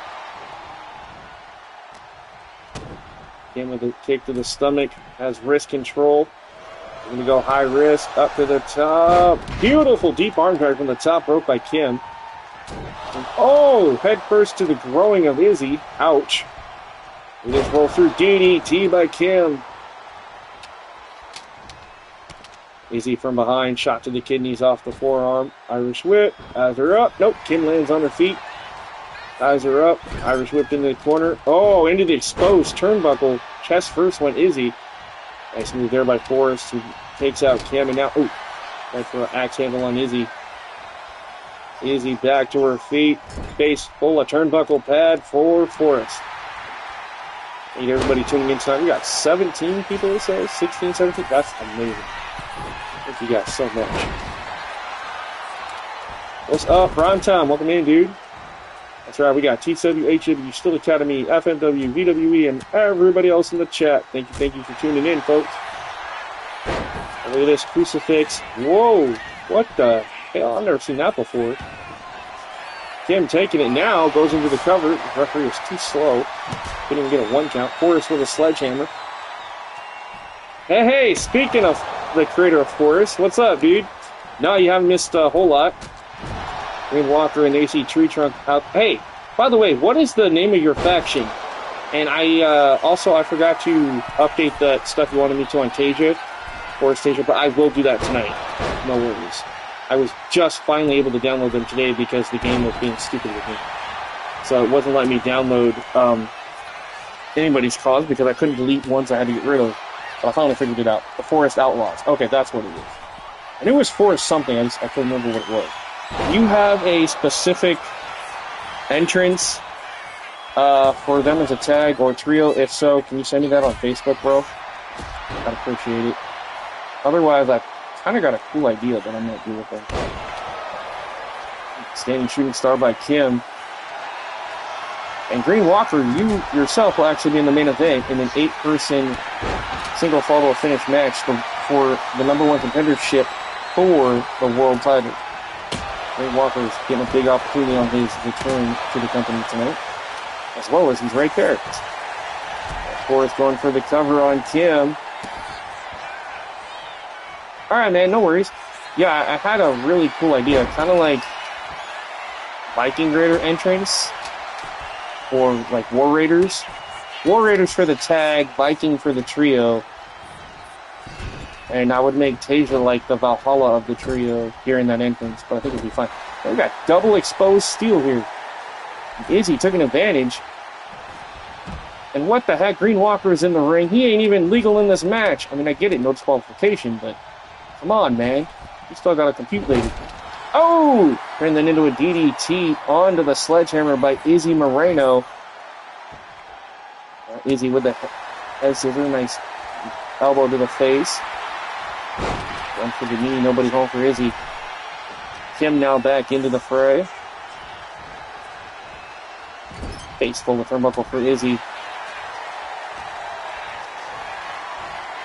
Speaker 1: Kim with a kick to the stomach, has wrist control. We're going to go high risk, up to the top. Beautiful deep arm drag from the top rope by Kim. And oh, head first to the growing of Izzy. Ouch. We just roll through DDT by Kim. Izzy from behind, shot to the kidneys off the forearm. Irish whip, eyes her up. Nope, Kim lands on her feet. Eyes are up. Irish whipped into the corner. Oh, into the exposed turnbuckle. Chest first went Izzy. Nice move there by Forrest, who takes out Kim. And now, oh, right for an axe handle on Izzy. Izzy back to her feet. Face full of turnbuckle pad for Forrest. Need everybody tuning in tonight. We got 17 people, it says. 16, 17. That's amazing. Thank you guys so much. What's up, Prime Time? Welcome in, dude. That's right, we got TCW, HW, Still Academy, FMW, VWE, and everybody else in the chat. Thank you for tuning in, folks. And look at this crucifix. Whoa, what the hell? I've never seen that before. Kim taking it now, goes into the cover. The referee was too slow. Couldn't even get a 1 count. Forrest with a sledgehammer. Hey, speaking of the creator of Forrest, what's up, dude? No, you haven't missed a whole lot. Green Walker and AC Tree Trunk out. Hey, by the way, what is the name of your faction? And I forgot to update that stuff you wanted me to on Tasia, Forrest Tasia, but I will do that tonight. No worries. I was just finally able to download them today because the game was being stupid with me. So it wasn't letting me download anybody's cause because I couldn't delete ones I had to get rid of. But I finally figured it out. The Forest Outlaws. Okay, that's what it is. I knew it was Forest something, I couldn't remember what it was. You have a specific entrance for them as a tag or trio? If so, can you send me that on Facebook, bro? I'd appreciate it. Otherwise, I kind of got a cool idea, but I'm not good with it. Standing shooting star by Kim. And Green Walker, you yourself will actually be in the main event in an 8-person single fall to finish match for the #1 contendership for the world title. Green Walker is getting a big opportunity on his return to the company tonight, as well as he's right there. Forrest going for the cover on Kim. Alright, man, no worries. Yeah, I had a really cool idea, kind of like Viking Raider entrance, or like War Raiders. War Raiders for the tag, Viking for the trio. And I would make Tasia like the Valhalla of the trio here in that entrance, but I think it'll be fine. We got double exposed steel here. Izzy took an advantage. And what the heck? Green Walker is in the ring. He ain't even legal in this match. I mean, I get it, no disqualification, but come on, man. You still got to compute later. Oh! Turned that into a DDT onto the sledgehammer by Izzy Moreno. Izzy with the head scissor. Nice elbow to the face. One for the knee. Nobody home for Izzy. Kim now back into the fray. Face full of turnbuckle for Izzy.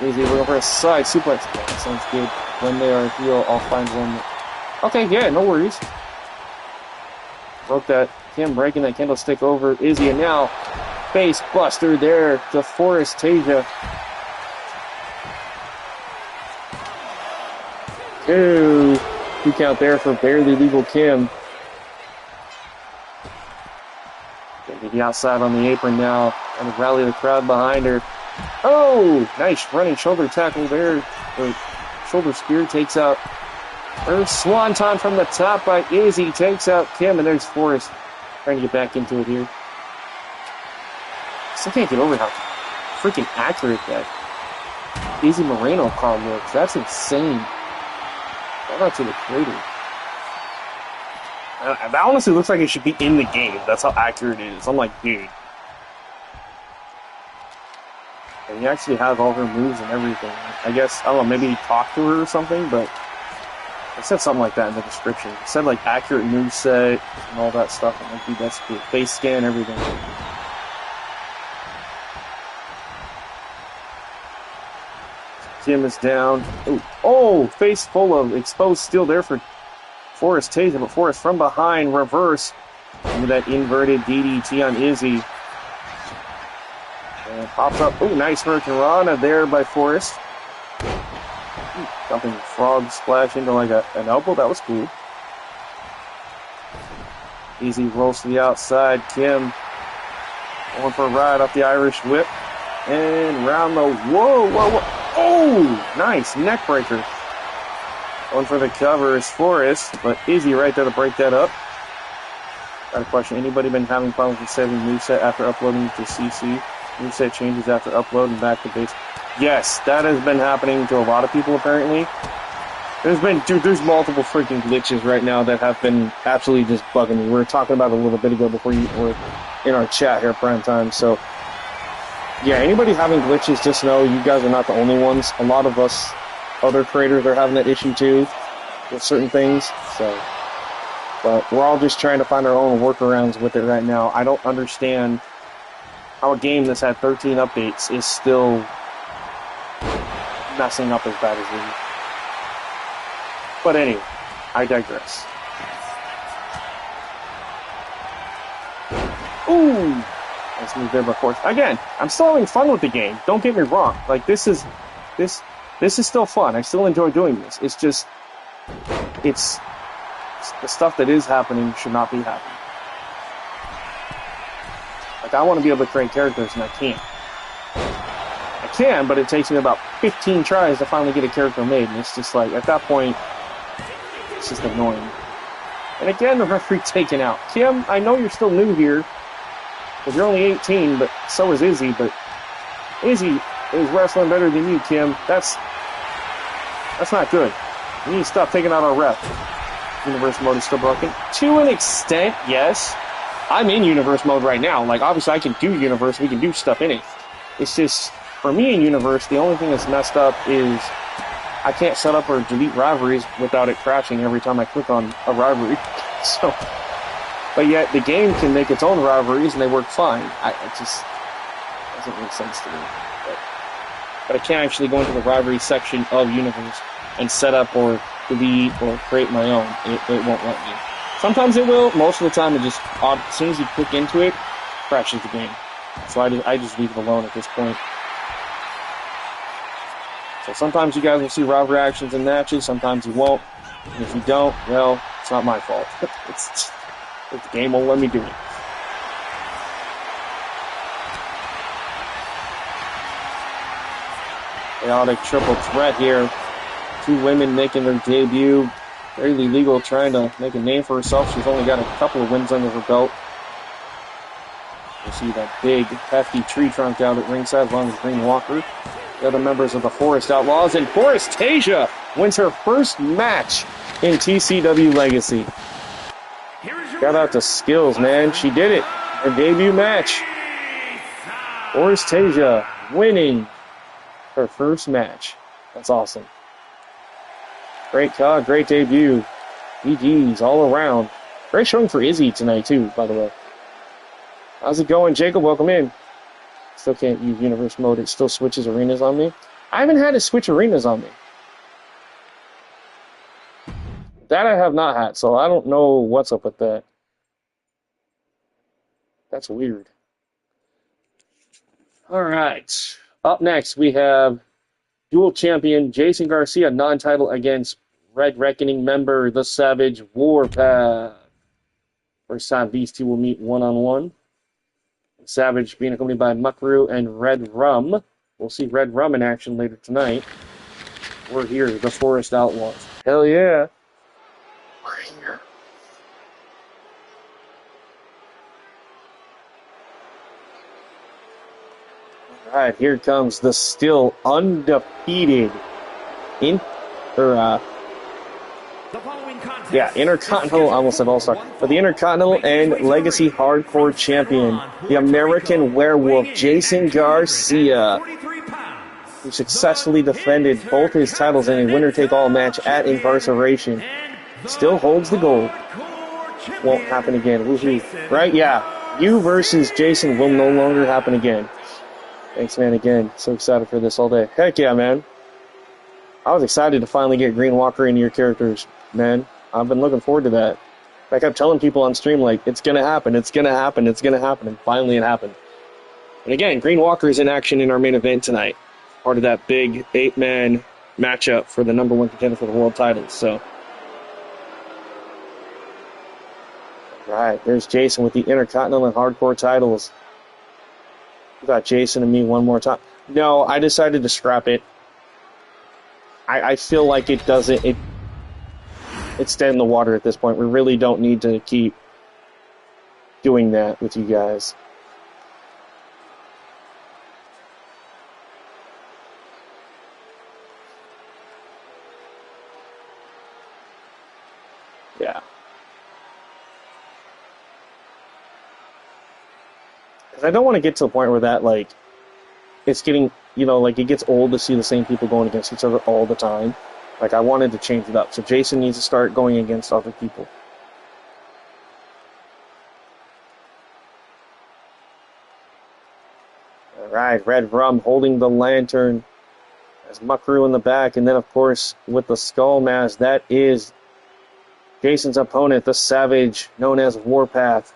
Speaker 1: Izzy looking for a side suplex. That sounds good. When they are heel, I'll find one. Okay, yeah, no worries. Broke that. Kim breaking that candlestick over Izzy, and now face buster there to Forrest Tasia. Two count there for barely legal Kim. Gonna get the outside on the apron now and rally the crowd behind her. Oh, nice running shoulder tackle there. The shoulder spear takes out her swanton from the top by Izzy. Takes out Kim, and there's Forrest trying to get back into it here. Still can't get over how freaking accurate that Izzy Moreno card looks. That's insane. Shout out to the creator. That honestly looks like it should be in the game. That's how accurate it is. I'm like, dude. And he actually has all her moves and everything. I guess, I don't know, maybe he talked to her or something, but it said something like that in the description. It said, like, accurate moveset and all that stuff. I'm like, dude, that's cool. Face scan, everything. Kim is down. Ooh. Oh, face full of exposed steel there for Forrest Tasia, but Forrest from behind, reverse into that inverted DDT on Izzy. And pops up. Oh, nice Hurricane Rana there by Forrest. Jumping frog splash into like an elbow. That was cool. Izzy rolls to the outside. Kim going for a ride off the Irish whip. And round the... Whoa, whoa, whoa. Oh, nice neck breaker. Going for the cover is Forrest, but Izzy right there to break that up. Got a question. Anybody been having problems with saving moveset after uploading to CC? Moveset changes after upload and back to base. Yes, that has been happening to a lot of people apparently. There's multiple freaking glitches right now that have been absolutely just bugging me. We were talking about it a little bit ago before you were in our chat here at Prime Time. So, yeah, anybody having glitches, just know you guys are not the only ones. A lot of us other creators are having that issue too with certain things. So, but we're all just trying to find our own workarounds with it right now. I don't understand how a game that's had 13 updates is still messing up as bad as it is. But anyway, I digress. Ooh! Nice move there by Forrest. Again, I'm still having fun with the game. Don't get me wrong. Like, this is still fun. I still enjoy doing this. It's just, it's the stuff that is happening should not be happening. Like, I want to be able to create characters, and I can't. I can, but it takes me about 15 tries to finally get a character made, and it's just like, at that point, it's just annoying. And again, the referee taken out. Kim, I know you're still new here, because you're only 18, but so is Izzy, but Izzy is wrestling better than you, Kim. That's not good. You need to stop taking out our ref. Universe mode is still broken. To an extent, yes. I'm in universe mode right now. Like, obviously I can do universe, we can do stuff in it. It's just, for me in universe, the only thing that's messed up is I can't set up or delete rivalries without it crashing every time I click on a rivalry. So, but yet the game can make its own rivalries and they work fine. It just doesn't make sense to me. But I can't actually go into the rivalry section of Universe and set up or delete or create my own. It won't let me. Sometimes it will. Most of the time, it just, as soon as you click into it, crashes the game. So I just leave it alone at this point. So sometimes you guys will see rivalry actions in matches. Sometimes you won't. And if you don't, well, it's not my fault. The game won't let me do it. Chaotic triple threat here. Two women making their debut. Fairly legal, trying to make a name for herself. She's only got a couple of wins under her belt. You see that big, hefty tree trunk out at ringside, along with Green Walker. The other members of the Forest Outlaws, and Forestation wins her first match in TCW Legacy. Shout out to Skills, man. She did it. Her debut match. Forestation winning her first match. That's awesome. Great card, great debut. GG's all around. Great showing for Izzy tonight, too, by the way. How's it going, Jacob? Welcome in. Still can't use Universe mode. It still switches arenas on me. I haven't had it switch arenas on me. That I have not had, so I don't know what's up with that. That's weird. All right. Up next, we have dual champion Jason Garcia, non-title against Red Reckoning member, The Savage Warpath. First time these two will meet one-on-one. Savage being accompanied by Muckru and Red Rum. We'll see Red Rum in action later tonight. We're here, the Forest Outlaws. Hell yeah. We're here. Alright, here comes the still undefeated Intercontinental, I almost said All-Star, but the Intercontinental and Legacy Hardcore Champion, the American Werewolf, Jason Garcia, who successfully defended both his titles in a winner-take-all match at Incarceration, still holds the gold. Won't happen again. Woohoo. Right? Yeah. You versus Jason will no longer happen again. Thanks, man, again. So excited for this all day. Heck yeah, man. I was excited to finally get Green Walker into your characters, man. I've been looking forward to that. I kept telling people on stream, like, it's going to happen, it's going to happen, it's going to happen, and finally it happened. And again, Green Walker is in action in our main event tonight. Part of that big 8-man matchup for the number one contender for the world titles, so. Right, there's Jason with the Intercontinental and Hardcore titles. You got Jason and me one more time. No, I decided to scrap it. I feel like it doesn't... It's dead in the water at this point. We really don't need to keep doing that with you guys. Yeah. Because I don't want to get to the point where that, like, it's getting, you know, like, it gets old to see the same people going against each other all the time. Like, I wanted to change it up. So Jason needs to start going against other people. All right, Red Rum holding the lantern. There's Muckru in the back. And then, of course, with the skull mask, that is Jason's opponent, the Savage, known as Warpath.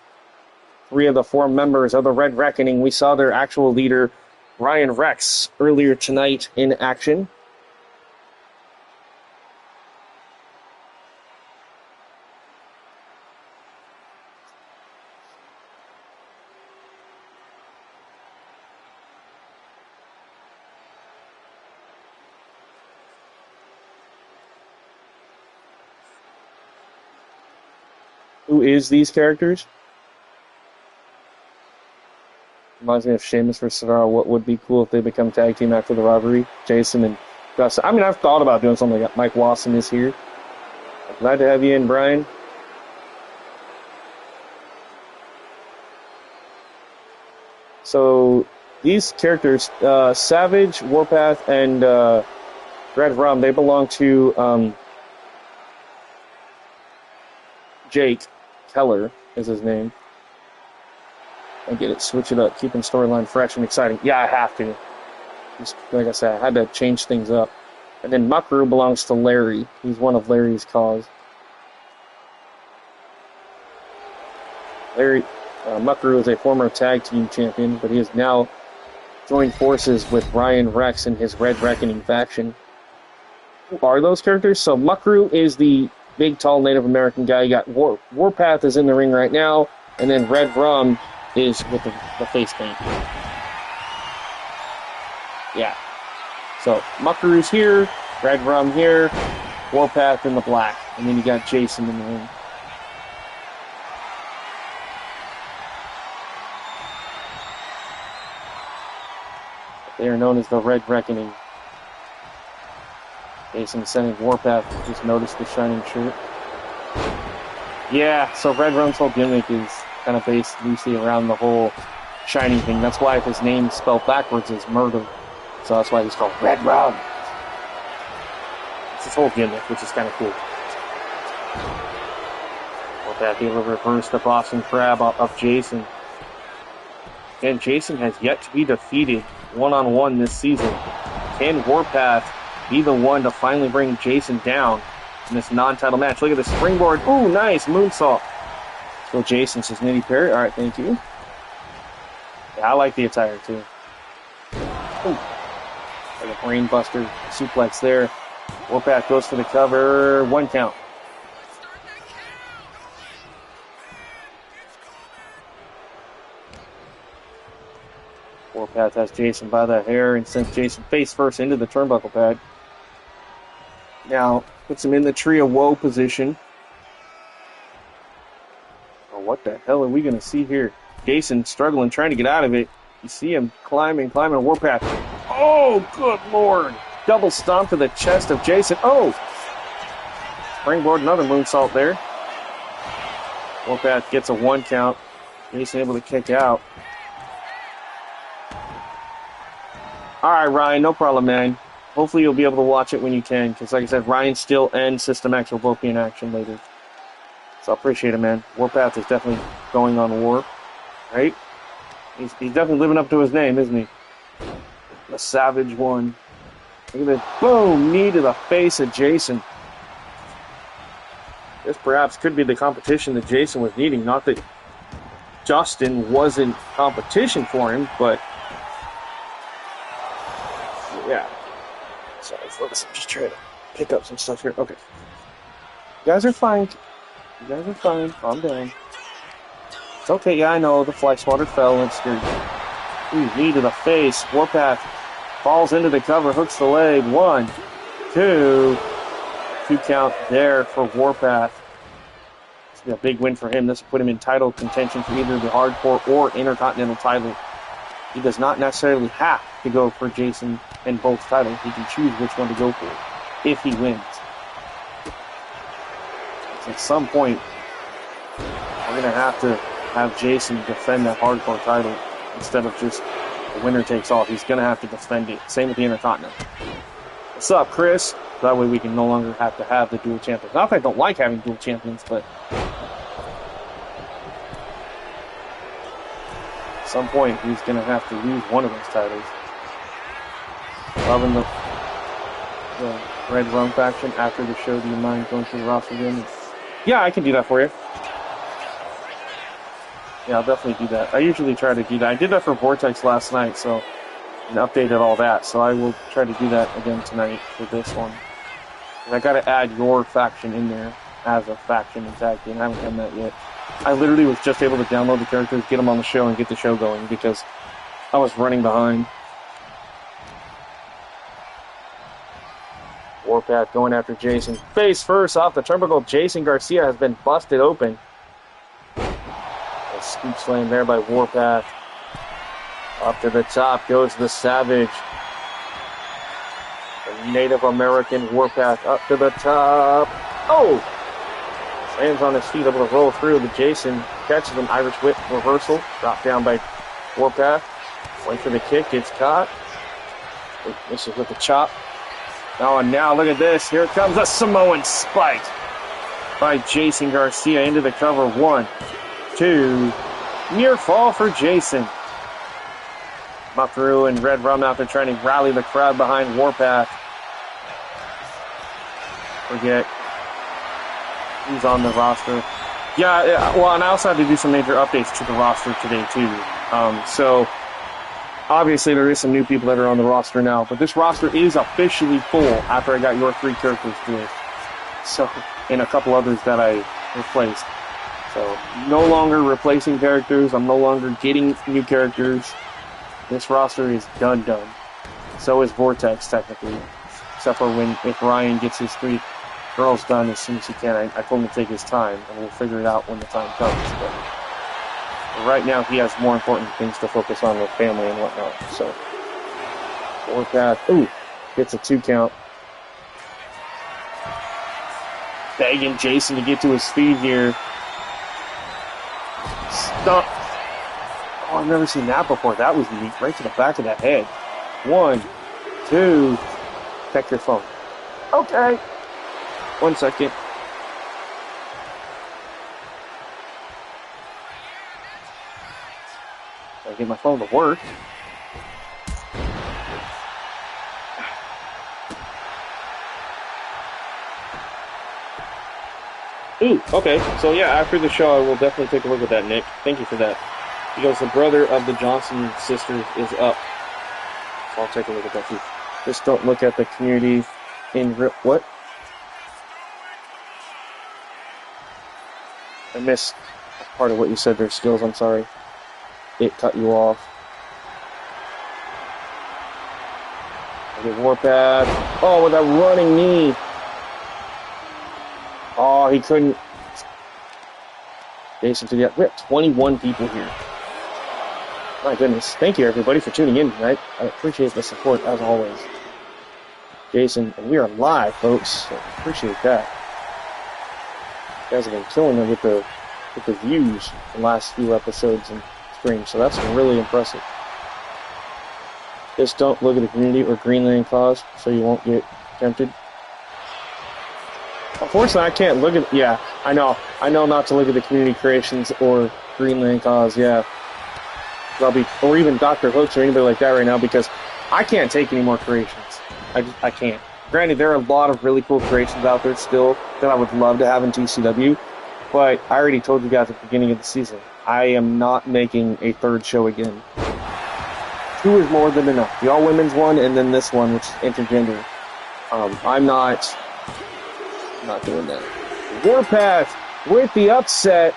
Speaker 1: 3 of the 4 members of the Red Reckoning. We saw their actual leader, Ryan Rex, earlier tonight in action. Who is these characters? Reminds me of Sheamus versus Cesaro. What would be cool if they become tag team after the rivalry? Jason and Gus. I mean, I've thought about doing something like that. Mike Wasson is here. Glad to have you in, Brian. So, these characters, Savage, Warpath, and Red Rum, they belong to Jake Keller is his name. I get it, switch it up, keeping storyline fresh and exciting. Yeah, I have to. Just, like I said, I had to change things up. And then Muckaroo belongs to Larry. He's one of Larry's cause. Muckaroo is a former tag team champion, but he has now joined forces with Ryan Rex and his Red Reckoning faction. Who are those characters? So Muckaroo is the big, tall Native American guy. You got Warpath is in the ring right now, and then Red Rum is with the face paint. Yeah. So Muckaroo's here, Red Rum here, Warpath in the black, and then you got Jason in the ring. They are known as the Red Reckoning. Jason sending Warpath, just noticed the shining shirt. Yeah, so Red Rum's whole gimmick is kind of based loosely around the whole shining thing. That's why his name spelled backwards is murder. So that's why he's called Red Rum. It's his whole gimmick, which is kind of cool. Warpath able to reverse the Boston Crab of Jason. And Jason has yet to be defeated one-on-one this season. Can Warpath be the one to finally bring Jason down in this non-title match? Look at the springboard. Ooh, nice. Moonsault. So Jason says Nitty Perry. All right, thank you. Yeah, I like the attire, too. Ooh. Like a brain buster. Suplex there. Warpath goes for the cover. 1 count. Warpath has Jason by the hair and sends Jason face first into the turnbuckle pad. Now, puts him in the Tree of Woe position. Oh, what the hell are we going to see here? Jason struggling, trying to get out of it. You see him climbing Warpath. Oh, good lord. Double stomp to the chest of Jason. Oh! Springboard, another moonsault there. Warpath gets a 1 count. Jason able to kick out. Alright, Ryan, no problem, man. Hopefully you'll be able to watch it when you can, because like I said, Ryan Still and System X will both be in action later. So I appreciate it, man. Warpath is definitely going on war, right? He's definitely living up to his name, isn't he? The Savage One. Look at this. Boom! Knee to the face of Jason. This perhaps could be the competition that Jason was needing. Not that Justin wasn't competition for him, but yeah. So I'm just trying to pick up some stuff here. Okay. You guys are fine. You guys are fine. Calm down. It's okay. Yeah, I know. The fly swatter fell and scared you. Ooh, knee to the face. Warpath falls into the cover, hooks the leg. 1, 2. 2 count there for Warpath. This will be a big win for him. This will put him in title contention for either the Hardcore or Intercontinental title. He does not necessarily have to go for Jason in both titles. He can choose which one to go for if he wins. So at some point, we're going to have Jason defend that Hardcore title instead of just the winner takes all. He's going to have to defend it. Same with the Intercontinental. What's up, Chris? That way we can no longer have to have the dual champions. Not that I don't like having dual champions, but at some point he's going to have to lose one of those titles. Loving the Red Rum faction after the show. Do you mind going through the roster again? Yeah, I can do that for you. Yeah, I'll definitely do that. I usually try to do that. I did that for Vortex last night, so and updated all that. So I will try to do that again tonight for this one. And I got to add your faction in there as a faction and tag team. I haven't done that yet. I literally was just able to download the characters, get them on the show, and get the show going because I was running behind. Warpath going after Jason. Face first off the turnbuckle. Jason Garcia has been busted open. A scoop slam there by Warpath. Up to the top goes the Savage. The Native American Warpath up to the top. Oh! Lands on his feet, able to roll through. The Jason catches an Irish whip reversal. Dropped down by Warpath. Wait for the kick, gets caught. Misses with the chop. Oh, and now look at this. Here comes a Samoan spike by Jason Garcia into the cover. 1, 2. Near fall for Jason. Buckaroo and Red Rum out there trying to rally the crowd behind Warpath. Forget who's on the roster. Yeah, well, and I also had to do some major updates to the roster today, too. So, obviously, there is some new people that are on the roster now, but this roster is officially full after I got your 3 characters to it. So, and a couple others that I replaced. So, no longer replacing characters. I'm no longer getting new characters. This roster is done. So is Vortex, technically. Except for if Ryan gets his 3 girls done as soon as he can. I told him to take his time, and we'll figure it out when the time comes. But right now, he has more important things to focus on with family and whatnot. So, Warpath, gets a 2 count. Begging Jason to get to his feet here. Stop. Oh, I've never seen that before. That was neat. Right to the back of the head. 1, 2. Check your phone. Okay. 1 second. Gotta get my phone to work. Ooh, okay. So yeah, after the show, I will definitely take a look at that, Nick. Thank you for that. Because the brother of the Johnson sisters is up. So I'll take a look at that too. Just don't look at the community in real... What? I missed part of what you said there, Skills. I'm sorry. It cut you off. Okay, Warpath. Oh, with a running knee. Oh, he couldn't. Jason to the... We have 21 people here. My goodness. Thank you, everybody, for tuning in tonight. I appreciate the support, as always. Jason, and we are live, folks. So appreciate that. You guys have been killing it with the views the last few episodes and streams, so that's really impressive. Just don't look at the community or Greenland cause, so you won't get tempted. Unfortunately, I can't look at... Yeah, I know not to look at the community creations or Greenland cause, yeah. Or even Dr. Hooks or anybody like that right now, because I can't take any more creations. I can't. Granted, there are a lot of really cool creations out there still that I would love to have in TCW, but I already told you guys at the beginning of the season, I am not making a 3rd show again. 2 is more than enough. The all-women's one, and then this one, which is intergender. I'm not doing that. Warpath with the upset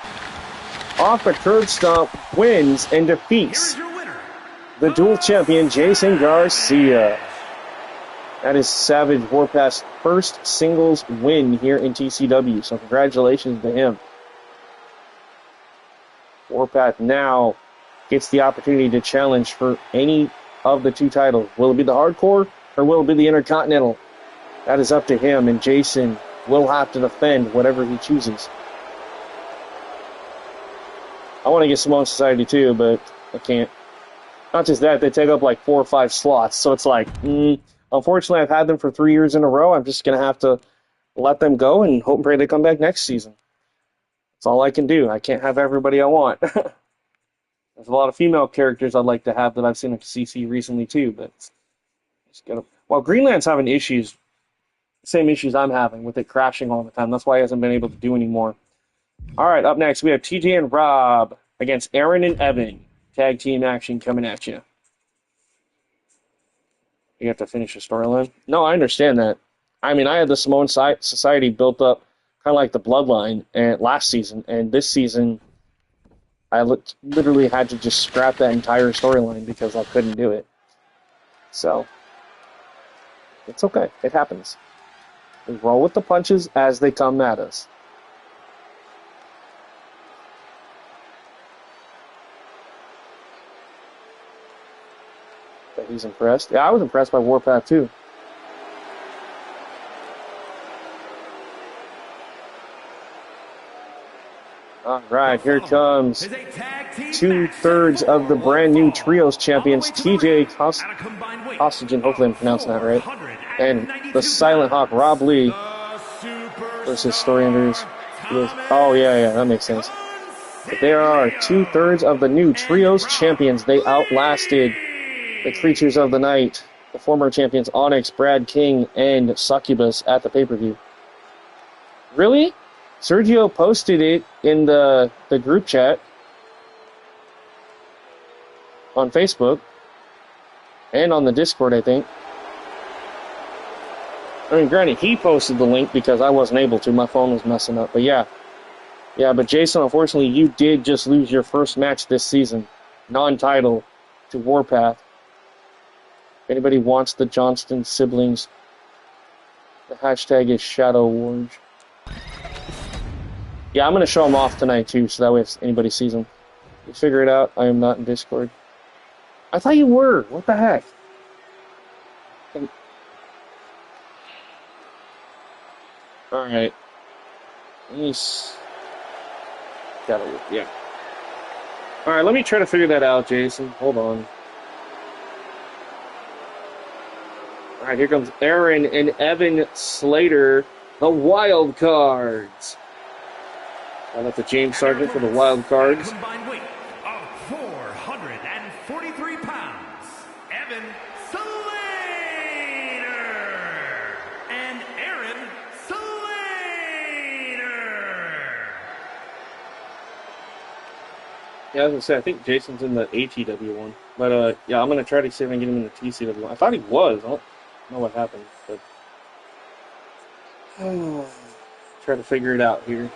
Speaker 1: off a curb stomp wins and defeats the dual champion Jason Garcia. That is Savage Warpath's first singles win here in TCW, so congratulations to him. Warpath now gets the opportunity to challenge for any of the 2 titles. Will it be the Hardcore or will it be the Intercontinental? That is up to him, and Jason will have to defend whatever he chooses. I want to get Samoan Society too, but I can't. Not just that, they take up like 4 or 5 slots, so it's like, unfortunately, I've had them for 3 years in a row. I'm just going to have to let them go and hope and pray they come back next season. That's all I can do. I can't have everybody I want. There's a lot of female characters I'd like to have that I've seen at CC recently too, but just gotta... Well, Greenland's having issues, same issues I'm having with it crashing all the time. That's why he hasn't been able to do anymore. All right, up next we have TJ and Rob against Aaron and Evan. Tag team action coming at you. You have to finish the storyline? No, I understand that. I mean, I had the Samoan Society built up kind of like the Bloodline last season, and this season I literally had to just scrap that entire storyline because I couldn't do it. So, it's okay. It happens. We roll with the punches as they come at us. But he's impressed. Yeah, I was impressed by Warpath too. All right, here comes
Speaker 2: is a tag team
Speaker 1: two-thirds
Speaker 2: match
Speaker 1: of the
Speaker 2: for
Speaker 1: brand new
Speaker 2: one
Speaker 1: trios
Speaker 2: fall. All the way
Speaker 1: champions,
Speaker 2: to the
Speaker 1: TJ
Speaker 2: ring at a combined weight
Speaker 1: Costigan, hopefully I'm
Speaker 2: of
Speaker 1: pronouncing that right, and the
Speaker 2: 492
Speaker 1: Silent Hawk, Rob
Speaker 2: pounds,
Speaker 1: Lee,
Speaker 2: the
Speaker 1: versus Story Andrews.
Speaker 2: superstar
Speaker 1: Oh,
Speaker 2: Thomas
Speaker 1: yeah, that makes sense. But they are two-thirds of the new
Speaker 2: Consiglio
Speaker 1: trios
Speaker 2: and
Speaker 1: champions. They outlasted the
Speaker 2: Rob
Speaker 1: Creatures of the Night, the former champions Onyx, Brad King, and Succubus at the pay-per-view. Really? Sergio posted it in the group chat on Facebook and on the Discord, I think. I mean, granted, he posted the link because I wasn't able to. My phone was messing up. But yeah. Yeah, but Jason, unfortunately, you did just lose your first match this season. Non-title to Warpath. If anybody wants the Johnston siblings, the hashtag is Shadow Orange. Yeah, I'm going to show them off tonight, too, so that way if anybody sees them. You figure it out. I am not in Discord. I thought you were. What the heck? Alright. Got it. Yeah. Alright, let me try to figure that out, Jason. Hold on. Alright, here comes Aaron and Evan Slater, the wild cards. I left the James Sargent for the wild cards.
Speaker 2: Combined weight of 443 pounds, Evan Slater and Aaron Slater.
Speaker 1: Yeah, I was gonna say, I think Jason's in the ATW one. But yeah, I'm gonna try to see if I can get him in the TCW one. I thought he was. I don't know what happened, but try to figure it out here.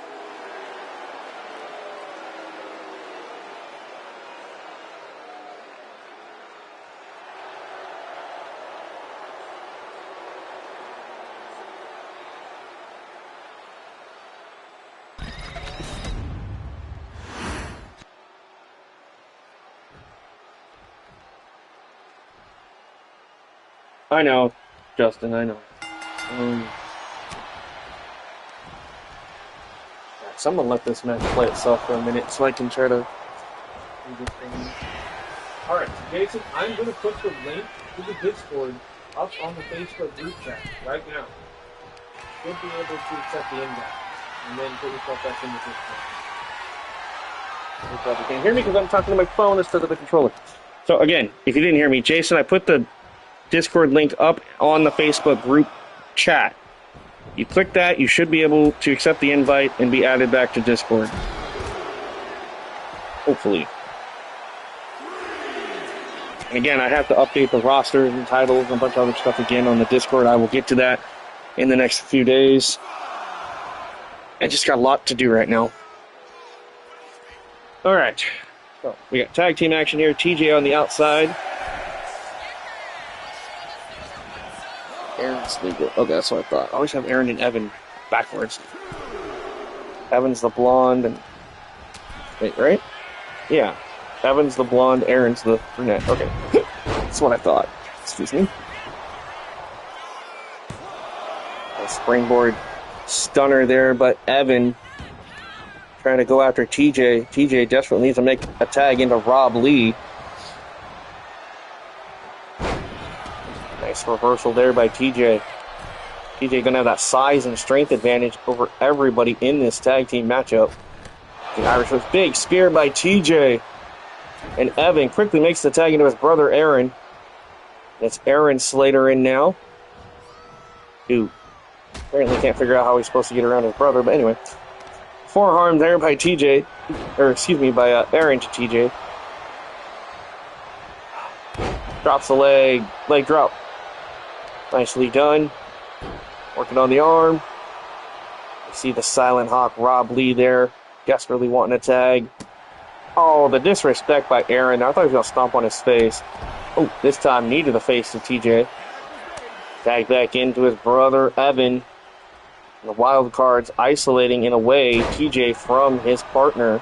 Speaker 1: I know, Justin, I know. Someone let this match play itself for a minute so I can try to do this thing. Alright, Jason, I'm going to put the link to the Discord up on the Facebook group chat right now. You'll be able to accept the invite and then put yourself back in the Discord. You probably can't hear me because I'm talking to my phone instead of the controller. So again, if you didn't hear me, Jason, I put the Discord link up on the Facebook group chat. You click that, you should be able to accept the invite and be added back to Discord. Hopefully. And again, I have to update the rosters and titles and a bunch of other stuff again on the Discord. I will get to that in the next few days. I just got a lot to do right now. Alright. So, we got tag team action here. TJ on the outside. Aaron's legal. Okay, that's what I thought. I always have Aaron and Evan backwards. Evan's the blonde and... Wait, right? Yeah. Evan's the blonde, Aaron's the brunette. Okay. That's what I thought. Excuse me. A springboard stunner there, but Evan trying to go after TJ. TJ desperately needs to make a tag into Rob Lee. Nice reversal there by TJ. TJ gonna have that size and strength advantage over everybody in this tag team matchup. The Irish was big spear by TJ. And Evan quickly makes the tag into his brother Aaron. That's Aaron Slater in now. Who apparently can't figure out how he's supposed to get around his brother, but anyway. Forearm there by TJ. Or excuse me, by Aaron to TJ. Drops the leg. Leg drop. Nicely done. Working on the arm. You see the Silent Hawk Rob Lee there. Desperately wanting a tag. Oh, the disrespect by Aaron. I thought he was going to stomp on his face. Oh, this time knee to the face to TJ. Tag back into his brother, Evan. The wild cards isolating, in a way, TJ from his partner.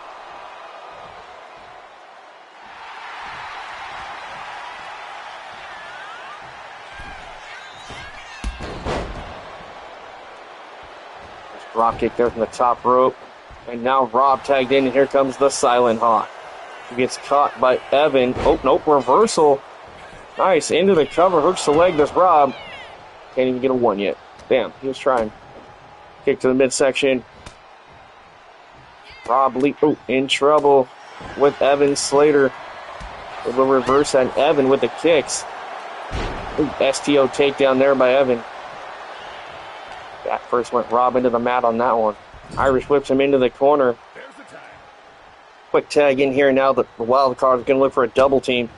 Speaker 1: Drop kick there from the top rope. And now Rob tagged in, and here comes the Silent Hawk. He gets caught by Evan. Oh, nope, reversal. Nice, into the cover, hooks the leg, does Rob. Can't even get a one yet. Damn, he was trying. Kick to the midsection. Rob Lee, in trouble with Evan Slater. A little reverse and Evan with the kicks. STO takedown there by Evan. That first went Rob into the mat on that one. Irish whips him into the corner. Quick tag in here now. The wild card is going to look for a double team.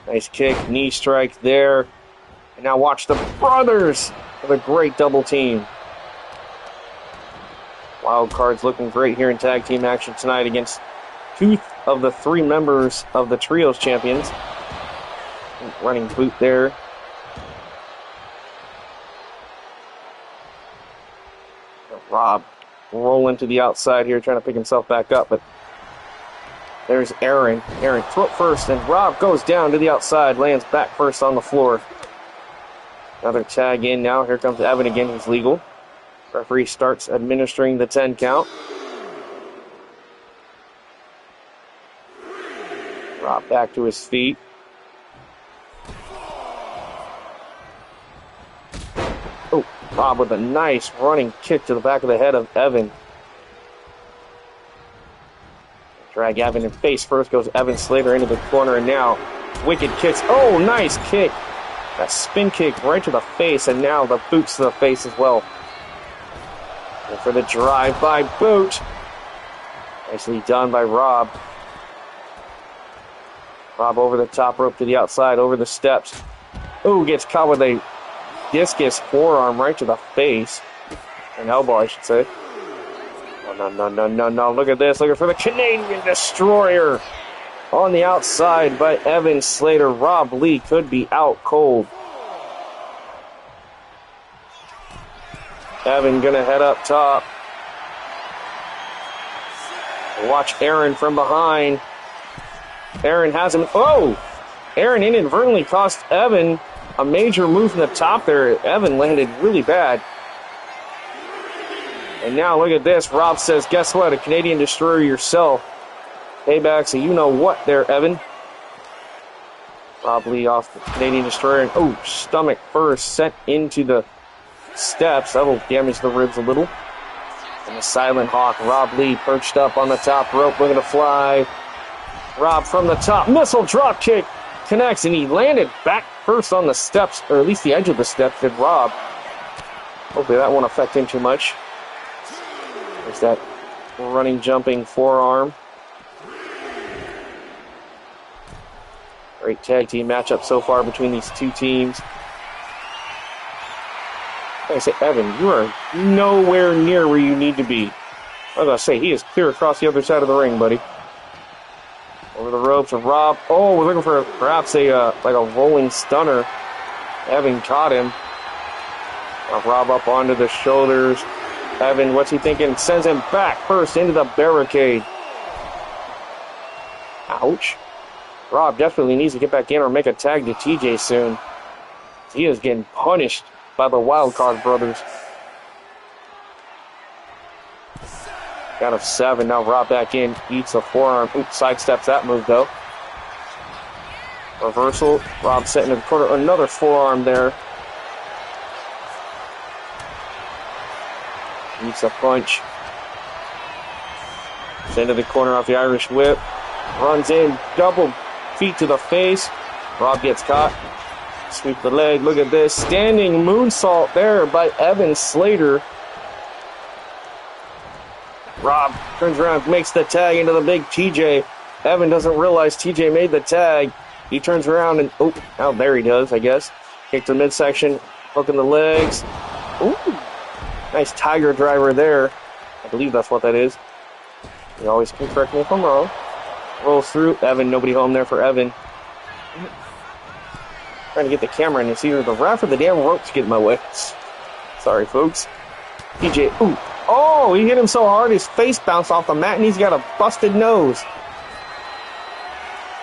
Speaker 1: Nice kick, knee strike there. And now watch the brothers with a great double team. Wild card's looking great here in tag team action tonight against two of the three members of the Trios champions. Running boot there. Rob rolling to the outside here, trying to pick himself back up, but there's Aaron. Aaron foot first, and Rob goes down to the outside, lands back first on the floor. Another tag in now. Here comes Evan again. He's legal. Referee starts administering the 10 count. Rob back to his feet. Oh, Rob with a nice running kick to the back of the head of Evan. Drag Evan in face first, goes Evan Slater into the corner, and now wicked kicks. Oh, nice kick. That spin kick right to the face, and now the boots to the face as well. And for the drive-by boot. Nicely done by Rob. Rob over the top rope to the outside, over the steps. Oh, gets caught with a discus forearm right to the face. An elbow, I should say. No. Look at this. Looking for the Canadian Destroyer. On the outside by Evan Slater. Rob Lee could be out cold. Evan gonna head up top. Watch Aaron from behind. Aaron has him. Oh! Aaron inadvertently cost Evan a major move from the top there. Evan landed really bad. And now look at this. Rob says, guess what? A Canadian Destroyer yourself. Payback, so you know what there, Evan. Rob Lee off the Canadian Destroyer. And, oh, stomach first. Sent into the steps. That will damage the ribs a little. And the Silent Hawk. Rob Lee perched up on the top rope. Looking to fly. Rob from the top. Missile drop kick. Connects, and he landed back first on the steps. Or at least the edge of the steps did Rob. Hopefully that won't affect him too much. There's that running, jumping forearm. Great tag team matchup so far between these two teams. Like I say, Evan, you are nowhere near where you need to be. I was going to say, he is clear across the other side of the ring, buddy. Over the ropes of Rob. Oh, we're looking for perhaps like a rolling stunner. Evan caught him. Rob up onto the shoulders. Evan, what's he thinking? Sends him back first into the barricade. Ouch. Rob definitely needs to get back in or make a tag to TJ soon. He is getting punished by the Wildcard brothers. Count of 7. Now Rob back in. Eats a forearm. Oops, sidesteps that move though. Reversal. Rob setting in the corner. Another forearm there. Eats a punch. Into the corner off the Irish whip. Runs in. Double feet to the face. Rob gets caught. Sweep the leg. Look at this. Standing moonsault there by Evan Slater. Rob turns around, makes the tag into the big TJ. Evan doesn't realize TJ made the tag. He turns around and, oh, there he does, I guess. Kick to the midsection. Hooking the legs. Ooh. Nice tiger driver there. I believe that's what that is. You always can correct me if I'm wrong. Rolls through. Evan, nobody home there for Evan. Trying to get the camera in. It's either the ref or the damn ropes get in my way. Sorry, folks. TJ, ooh. Oh, he hit him so hard his face bounced off the mat and he's got a busted nose.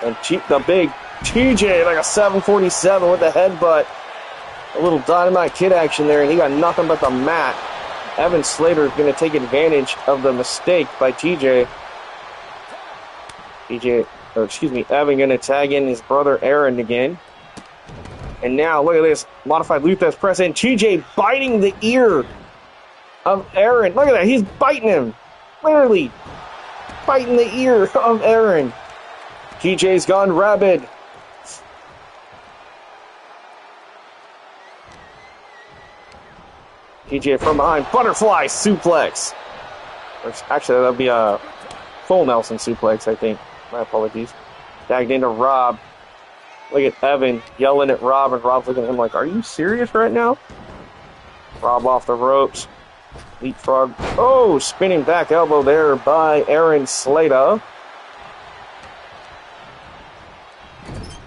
Speaker 1: And the big TJ like a 747 with a headbutt. A little Dynamite Kid action there, and he got nothing but the mat. Evan Slater is going to take advantage of the mistake by TJ. Evan going to tag in his brother Aaron again. And now, look at this. Modified Luthez press in. TJ biting the ear of Aaron. Look at that. He's biting him. Literally biting the ear of Aaron. TJ's gone rabid. TJ from behind. Butterfly suplex. Actually, that would be a full Nelson suplex, I think. My apologies. Tagged into Rob. Look at Evan yelling at Rob, and Rob's looking at him like, are you serious right now? Rob off the ropes. Leapfrog. Oh, spinning back elbow there by Aaron Slater.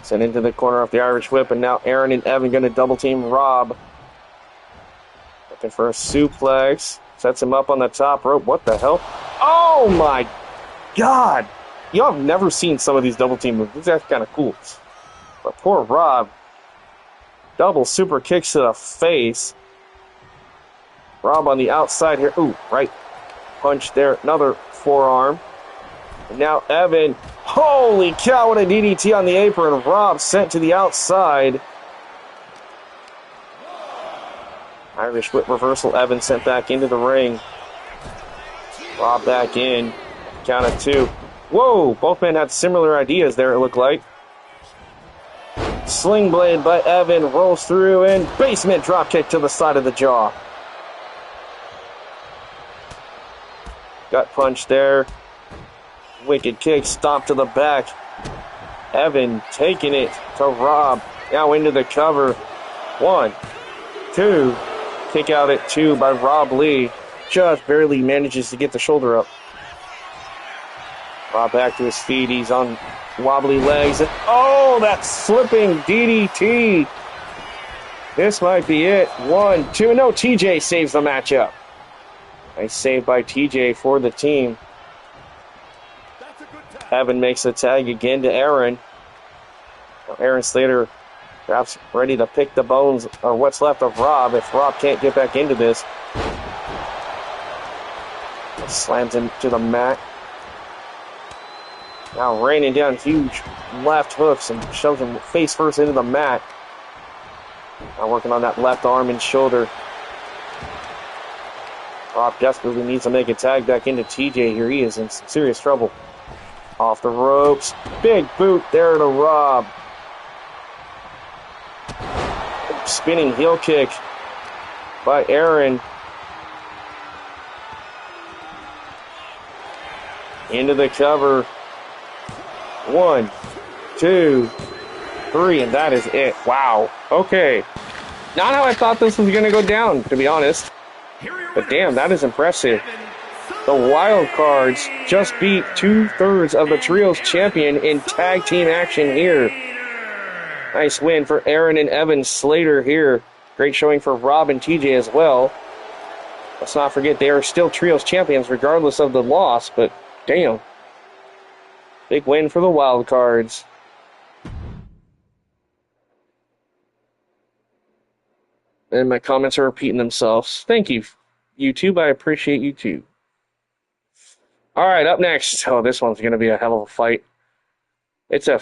Speaker 1: Sent into the corner off the Irish whip, and now Aaron and Evan going to double team Rob. Looking for a suplex. Sets him up on the top rope. What the hell? Oh my God! Y'all have never seen some of these double team moves. This is actually kind of cool. But poor Rob. Double super kicks to the face. Rob on the outside here. Ooh, right punch there. Another forearm. And now Evan. Holy cow, what a DDT on the apron. Rob sent to the outside. Irish whip reversal. Evan sent back into the ring. Rob back in. Count of two. Whoa, both men had similar ideas there, it looked like. Sling blade by Evan rolls through and basement dropkick to the side of the jaw. Gut punch there. Wicked kick, stomp to the back. Evan taking it to Rob. Now into the cover. 1, 2. Kick out at 2 by Rob Lee. Just barely manages to get the shoulder up. Rob back to his feet. He's on wobbly legs. And oh, that slipping DDT. This might be it. 1, 2. No, TJ saves the matchup. Nice save by TJ for the team. Evan makes a tag again to Aaron. Now Aaron Slater perhaps ready to pick the bones or what's left of Rob if Rob can't get back into this. Slams him to the mat. Now raining down huge left hooks and shoves him face first into the mat. Now working on that left arm and shoulder. Rob desperately needs to make a tag back into TJ here. He is in some serious trouble. Off the ropes. Big boot there to Rob. Spinning heel kick by Aaron. Into the cover. 1, 2, 3, and that is it. Wow. Okay. Not how I thought this was going to go down, to be honest. But damn, that is impressive. The Wild Cards just beat 2/3 of the Trios champion in tag team action here. Nice win for Aaron and Evan Slater here. Great showing for Rob and TJ as well. Let's not forget they are still Trios champions regardless of the loss, but damn. Big win for the Wild Cards. And my comments are repeating themselves. Thank you, YouTube. I appreciate you too. All right, up next. Oh, this one's going to be a hell of a fight. It's a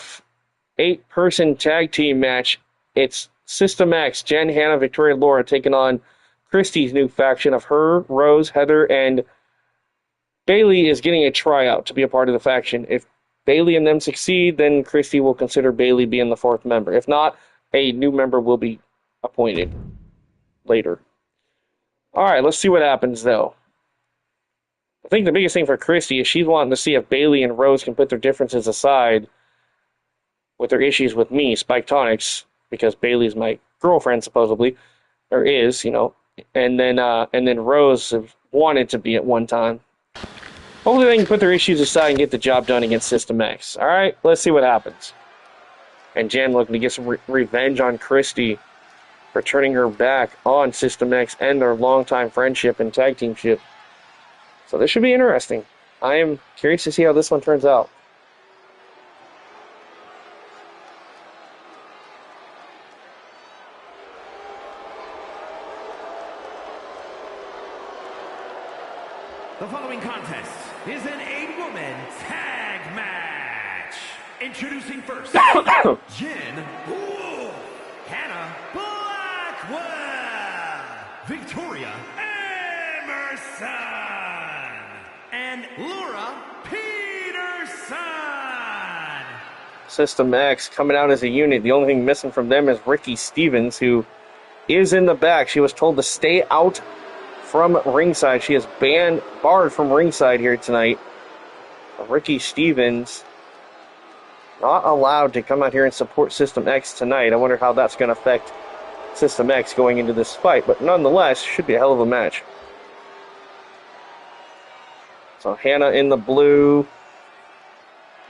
Speaker 1: 8-person tag team match. It's System X, Jen, Hannah, Victoria, Laura taking on Christy's new faction of her, Rose, Heather, and Bailey is getting a tryout to be a part of the faction. If Bailey and them succeed, then Christy will consider Bailey being the 4th member. If not, a new member will be appointed later. All right, let's see what happens, though. I think the biggest thing for Christy is she's wanting to see if Bailey and Rose can put their differences aside with their issues with me, Spike Tonics, because Bailey's my girlfriend, supposedly, or is, and then Rose wanted to be at one time. Hopefully they can put their issues aside and get the job done against System X. All right, let's see what happens. And Jen looking to get some revenge on Christy for turning her back on System X and their longtime friendship and tag teamship. So this should be interesting. I am curious to see how this one turns out.
Speaker 2: is an 8-woman tag match. Introducing first, Jen Wolf, Hannah Blackwell, Victoria Emerson, and Laura Peterson.
Speaker 1: System X coming out as a unit. The only thing missing from them is Ricky Stevens, who is in the back. She was told to stay out from ringside. She is barred from ringside here tonight. Ricky Stevens not allowed to come out here and support System X tonight. I wonder how that's going to affect System X going into this fight, but nonetheless, should be a hell of a match. So Hannah in the blue,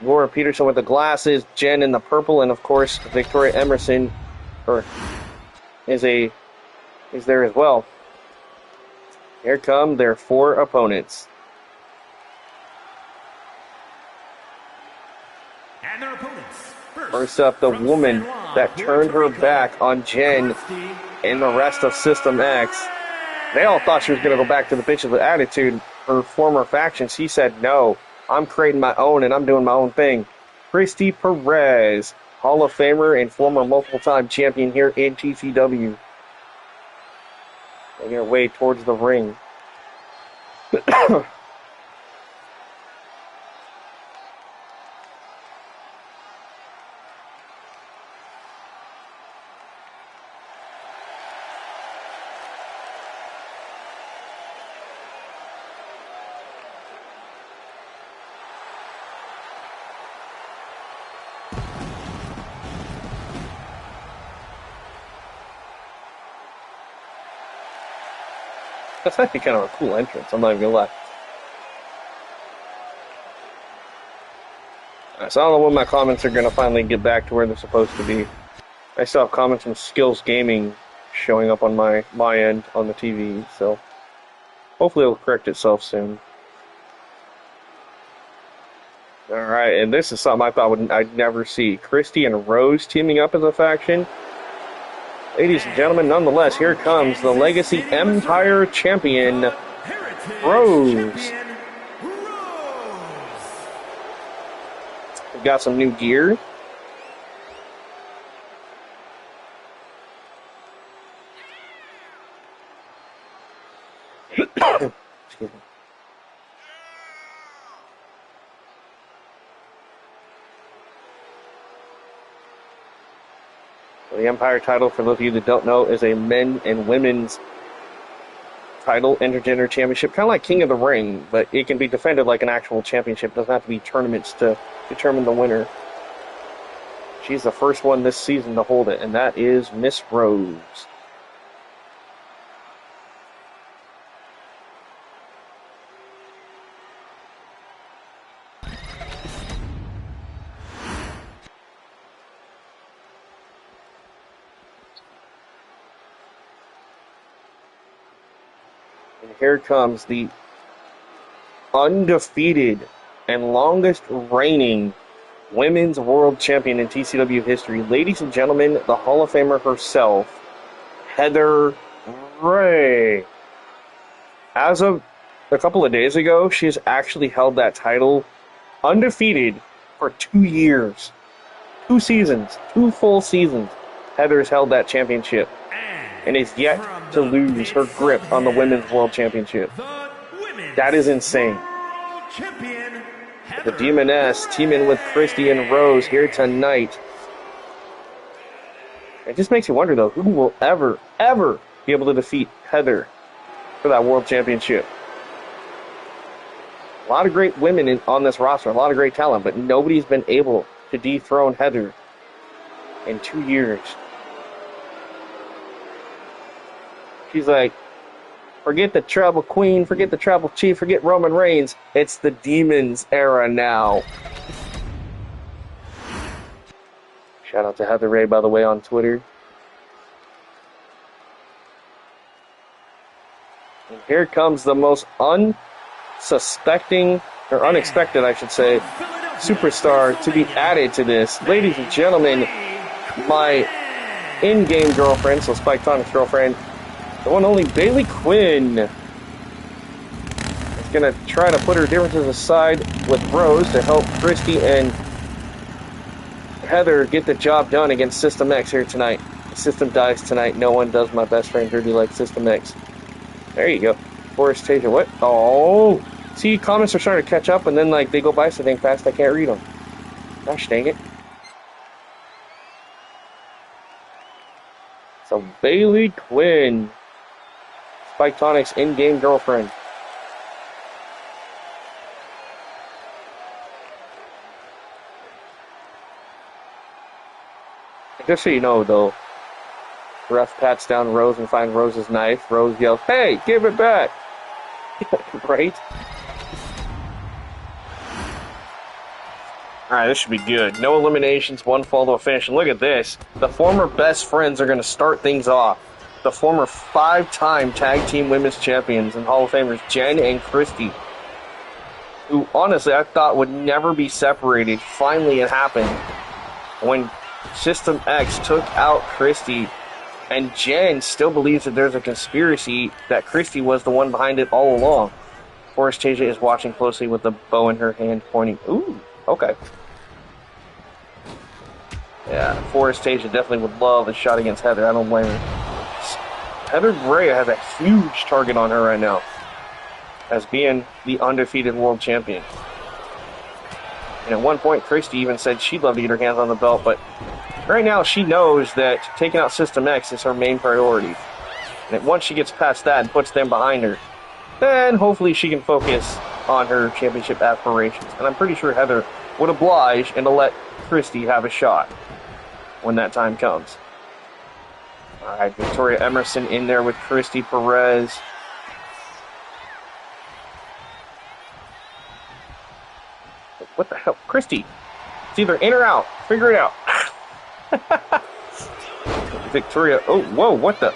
Speaker 1: Laura Peterson with the glasses, Jen in the purple, and of course Victoria Emerson is there as well. Here come their 4 opponents.
Speaker 2: And their opponents.
Speaker 1: First up, the woman that turned her back on Jen and the rest of System X. They all thought she was going to go back to the bitch with attitude, her former faction. She said, no, I'm creating my own and I'm doing my own thing. Christy Perez, Hall of Famer and former multiple-time champion here in TCW. Making her way towards the ring. That's actually kind of a cool entrance, I'm not even gonna lie. Alright, so I don't know when my comments are gonna finally get back to where they're supposed to be. I still have comments from Skills Gaming showing up on my end on the TV, so hopefully it'll correct itself soon. Alright, and this is something I thought I'd never see. Christy and Rose teaming up as a faction. Ladies and gentlemen, nonetheless, here comes the Legacy Empire Champion, Rose. We've got some new gear. Excuse me. The Empire title, for those of you that don't know, is a men and women's title, intergender championship, kind of like King of the Ring, but it can be defended like an actual championship. It doesn't have to be tournaments to determine the winner. She's the first one this season to hold it, and that is Miss Rose. And here comes the undefeated and longest reigning women's world champion in TCW history. Ladies and gentlemen, the Hall of Famer herself, Heather Ray. As of a couple of days ago, she has actually held that title undefeated for 2 years. 2 seasons. 2 full seasons. Heather's held that championship and is yet to lose her grip on the Women's World Championship. That is insane. The Demoness teaming with Christy and Rose here tonight. It just makes you wonder, though, who will ever be able to defeat Heather for that World Championship? A lot of great women on this roster, a lot of great talent, but nobody's been able to dethrone Heather in 2 years. She's like, forget the Tribal Queen, forget the Tribal Chief, forget Roman Reigns. It's the Demons era now. Shout out to Heather Ray, by the way, on Twitter. And here comes the most unexpected, I should say, superstar to be added to this. Ladies and gentlemen, my in-game girlfriend, so Spike Tonic's girlfriend, the one and only Bailey Quinn, is gonna try to put her differences aside with Rose to help Christy and Heather get the job done against System X here tonight. The system dies tonight. No one does my best friend Ruby like System X. There you go. Forest Tasia, what? Oh! See, comments are starting to catch up, and then, like, they go by so dang fast I can't read them. Gosh dang it. So, Bailey Quinn. Spike Tonic's in-game girlfriend. Just so you know, though, ref pats down Rose and finds Rose's knife. Rose yells, "Hey, give it back!" Right? Alright, this should be good. No eliminations, one fall to a finish. And look at this. The former best friends are going to start things off. The former 5-time Tag Team Women's Champions and Hall of Famers, Jen and Christy, who, honestly, I thought would never be separated. Finally, it happened. When System X took out Christy, and Jen still believes that there's a conspiracy that Christy was the one behind it all along. Forrest Tasia is watching closely with the bow in her hand, pointing. Ooh, okay. Yeah, Forrest Tasia definitely would love a shot against Heather. I don't blame her. Heather Gray has a huge target on her right now as being the undefeated world champion. And at one point, Christy even said she'd love to get her hands on the belt, but right now she knows that taking out System X is her main priority. And that once she gets past that and puts them behind her, then hopefully she can focus on her championship aspirations. And I'm pretty sure Heather would oblige and to let Christy have a shot when that time comes. Alright, Victoria Emerson in there with Christy Perez. What the hell? Christy! It's either in or out. Figure it out. Victoria. Oh, whoa, what the?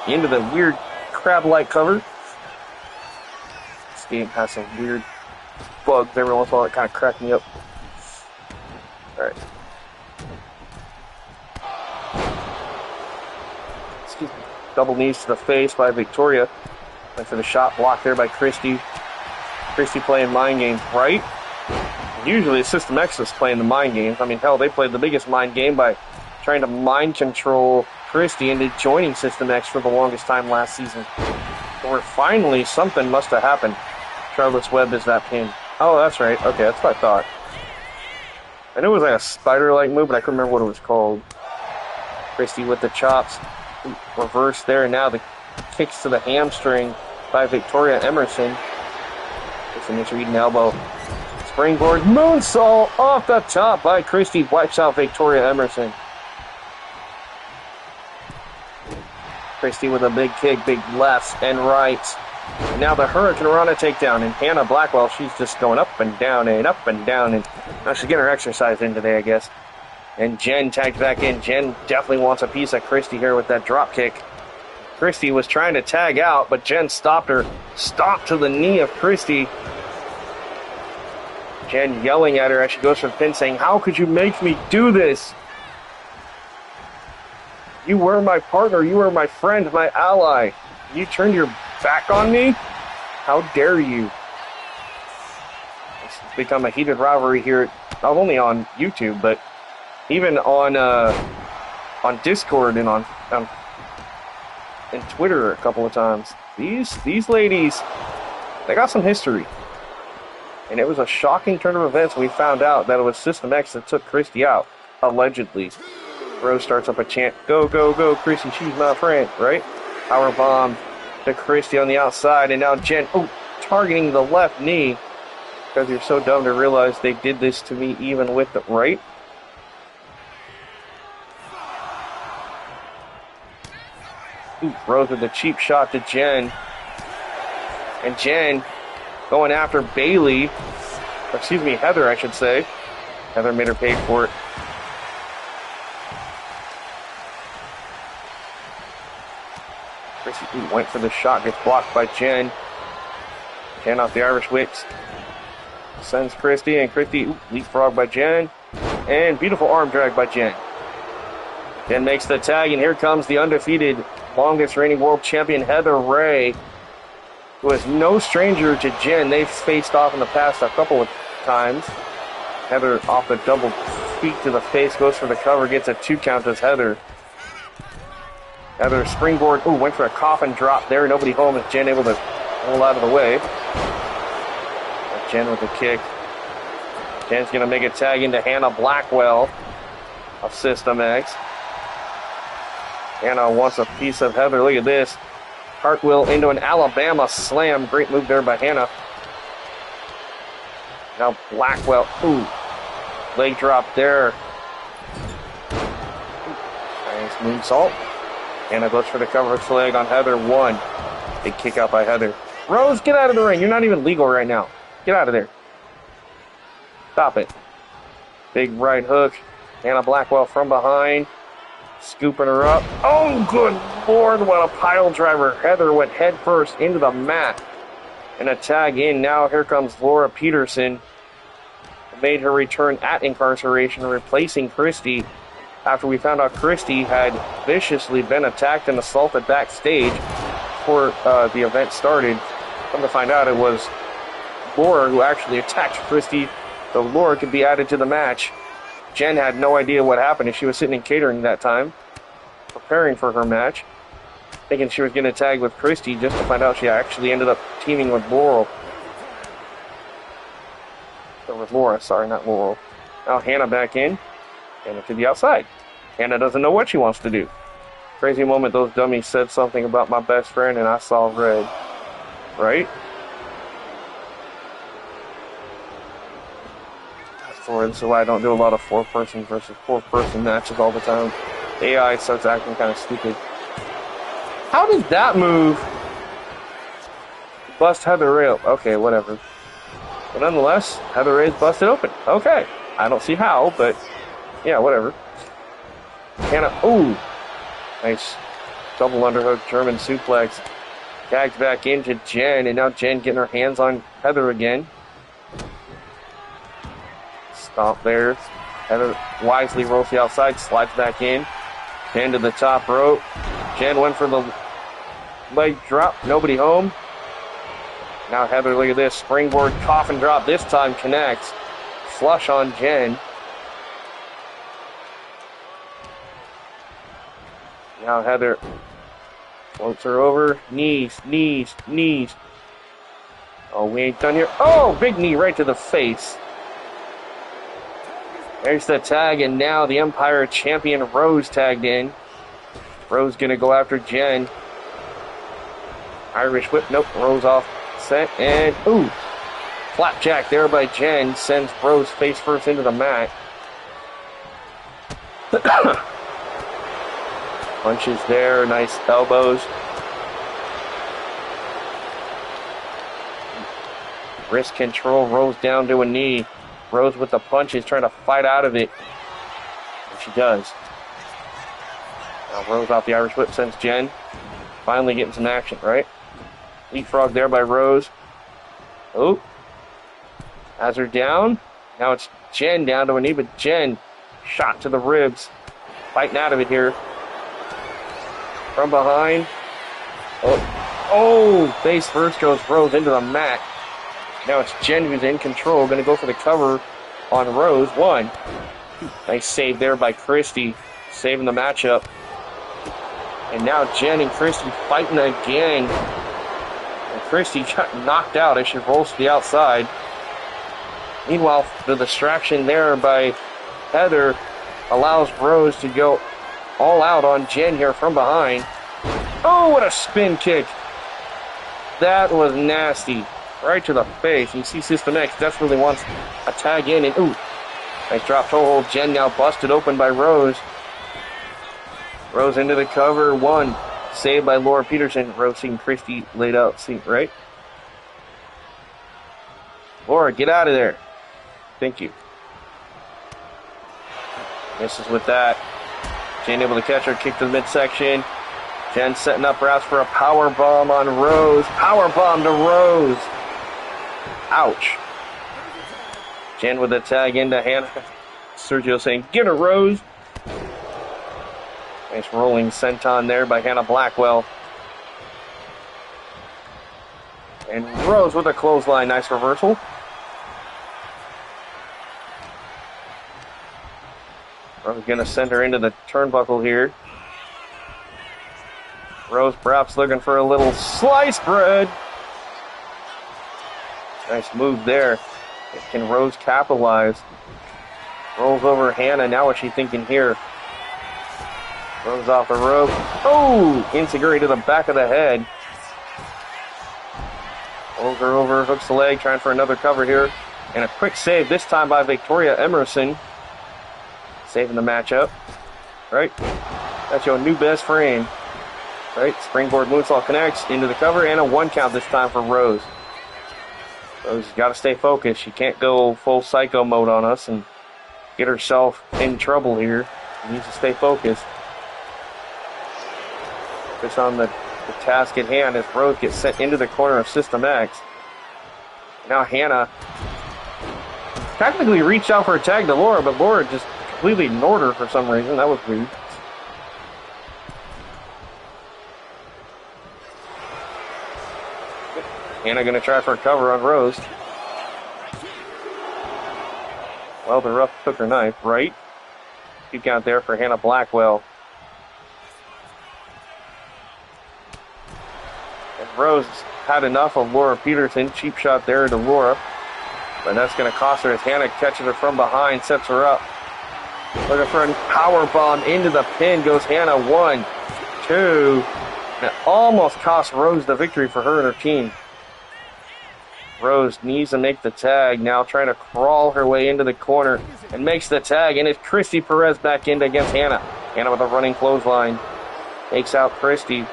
Speaker 1: Into the weird crab-like cover. This game has some weird bugs every once in a while that kind of crack me up. Alright. Excuse me. Double knees to the face by Victoria. Went for the shot blocked there by Christy. Christy playing mind games, right? Usually System X is playing the mind games. I mean, hell, they played the biggest mind game by trying to mind control Christy into joining System X for the longest time last season. Or finally, something must have happened. Charlotte's Web is that pin. Oh, that's right. Okay, that's what I thought. I knew it was like a spider-like move, but I couldn't remember what it was called. Christy with the chops. Reverse there, and now the kicks to the hamstring by Victoria Emerson. It's an inch-reading elbow. Springboard moonsault off the top by Christy. Wipes out Victoria Emerson. Christy with a big kick, big lefts and rights. And now the Hurricane Rana takedown. And Hannah Blackwell, she's just going up and down and up and down. And now she's getting her exercise in today, I guess. And Jen tagged back in. Jen definitely wants a piece of Christy here with that drop kick. Christy was trying to tag out, but Jen stopped her. Stomped to the knee of Christy. Jen yelling at her as she goes for the pin, saying, "How could you make me do this? You were my partner, you were my friend, my ally. You turned your back on me? How dare you?" It's become a heated rivalry here, not only on YouTube, but even on Discord and on Twitter a couple of times. These ladies, they got some history. And it was a shocking turn of events when we found out that it was System X that took Christy out, allegedly. Rose starts up a chant, "Go, go, go, Christy, she's my friend," right? Powerbomb to Christy on the outside, and now Jen, targeting the left knee, because you're so dumb to realize they did this to me even with the right. Rose with a cheap shot to Jen. And Jen going after Bailey. Excuse me, Heather, I should say. Heather made her pay for it. Christy went for the shot, gets blocked by Jen. Jen off the Irish Whips. Sends Christy, and Christy leapfrog by Jen. And beautiful arm drag by Jen. Jen makes the tag, and here comes the undefeated, longest reigning world champion, Heather Ray. who is no stranger to Jen. They've faced off in the past a couple of times. Heather off the double feet to the face, goes for the cover, gets a 2 count as Heather. Heather springboard, went for a coffin drop there. Nobody home as Jen able to roll out of the way. Jen with the kick. Jen's going to make a tag into Hannah Blackwell of System X. Hannah wants a piece of Heather. Look at this. Cartwheel into an Alabama slam. Great move there by Hannah. Now Blackwell. Leg drop there. Nice moonsault. Hannah goes for the cover hook leg on Heather. 1. Big kick out by Heather. Rose, get out of the ring. You're not even legal right now. Get out of there. Stop it. Big right hook. Hannah Blackwell from behind. Scooping her up. Oh, good Lord. What a pile driver. Heather went head first into the mat. And a tag in. Now here comes Laura Peterson. Made her return at Incarceration, replacing Christy after we found out Christy had viciously been attacked and assaulted backstage before the event started. Come to find out it was Laura who actually attacked Christy, so Laura could be added to the match. Jen had no idea what happened, and she was sitting in catering that time, preparing for her match, thinking she was going to tag with Christy, just to find out she actually ended up teaming with Laurel. Or with Laura, sorry, not Laurel. Now Hannah back in. Hannah to the outside. Hannah doesn't know what she wants to do. Crazy moment, those dummies said something about my best friend and I saw red. Right? This is why I don't do a lot of 4-person versus 4-person matches all the time. AI starts acting kind of stupid. How did that move bust Heather Ray up? Okay, whatever. But nonetheless, Heather Ray's busted open. Okay. I don't see how, but yeah, whatever. Hannah, nice double underhook German suplex. Tagged back into Jen, and now Jen getting her hands on Heather again. Stomp there. Heather wisely rolls the outside, slides back in. Jen to the top rope. Jen went for the leg drop. Nobody home. Now Heather, look at this. Springboard coffin drop. This time connects. Flush on Jen. Now Heather floats her over. Knees, knees, knees. Oh, we ain't done here. Oh, big knee right to the face. There's the tag, and now the Empire champion Rose tagged in. Rose gonna go after Jen. Irish whip, nope, Rose off set, and flapjack there by Jen sends Rose face first into the mat. Punches there, nice elbows. Wrist control, Rose down to a knee. Rose with the punches, trying to fight out of it. And she does. Now Rose off the Irish whip sends Jen. Finally getting some action, right? Leapfrog there by Rose. Has her down. Now it's Jen down to a knee, but Jen shot to the ribs. Fighting out of it here. From behind. Face first goes Rose into the mat. Now it's Jen who's in control. Going to go for the cover on Rose. 1. Nice save there by Christy. Saving the matchup. And now Jen and Christy fighting again. And Christy got knocked out as she rolls to the outside. Meanwhile, the distraction there by Heather allows Rose to go all out on Jen here from behind. Oh, what a spin kick. That was nasty. Right to the face. You see System X desperately wants a tag in, and nice drop toe hold. Jen now busted open by Rose. Rose into the cover. 1. Saved by Laura Peterson. Rose seeing Christy laid out. See, right? Laura, get out of there. Thank you. Misses with that. Jen able to catch her, kick to the midsection. Jen setting up perhaps for a power bomb on Rose. Power bomb to Rose. Ouch. Jen with a tag into Hannah. Sergio saying, get her, Rose. Nice rolling senton there by Hannah Blackwell. And Rose with a clothesline. Nice reversal. Rose going to send her into the turnbuckle here. Rose perhaps looking for a little sliced bread. Nice move there. Can Rose capitalize? Rolls over Hannah. Now what's she thinking here? Rose off the rope. Oh! Enziguri to the back of the head. Rolls her over, hooks the leg, trying for another cover here. And a quick save, this time by Victoria Emerson. Saving the matchup. Right? That's your new best friend. Right? Springboard moonsault connects into the cover, and a 1 count this time for Rose. Rose has got to stay focused. She can't go full psycho mode on us and get herself in trouble here. She needs to stay focused. Focus on the task at hand as Rose gets sent into the corner of System X. Now Hannah technically reached out for a tag to Laura, but Laura just completely ignored her for some reason. That was weird. Hannah going to try for a cover on Rose. Well, the ref took her knife, right? 2 count there for Hannah Blackwell. And Rose had enough of Laura Peterson. Cheap shot there to Laura. But that's going to cost her as Hannah catches her from behind, sets her up. Looking for a power bomb into the pin. Goes Hannah. 1, 2. And it almost cost Rose the victory for her and her team. Rose needs to make the tag. Now trying to crawl her way into the corner and makes the tag. And it's Christy Perez back in against Hannah. Hannah with a running clothesline. Takes out Christy.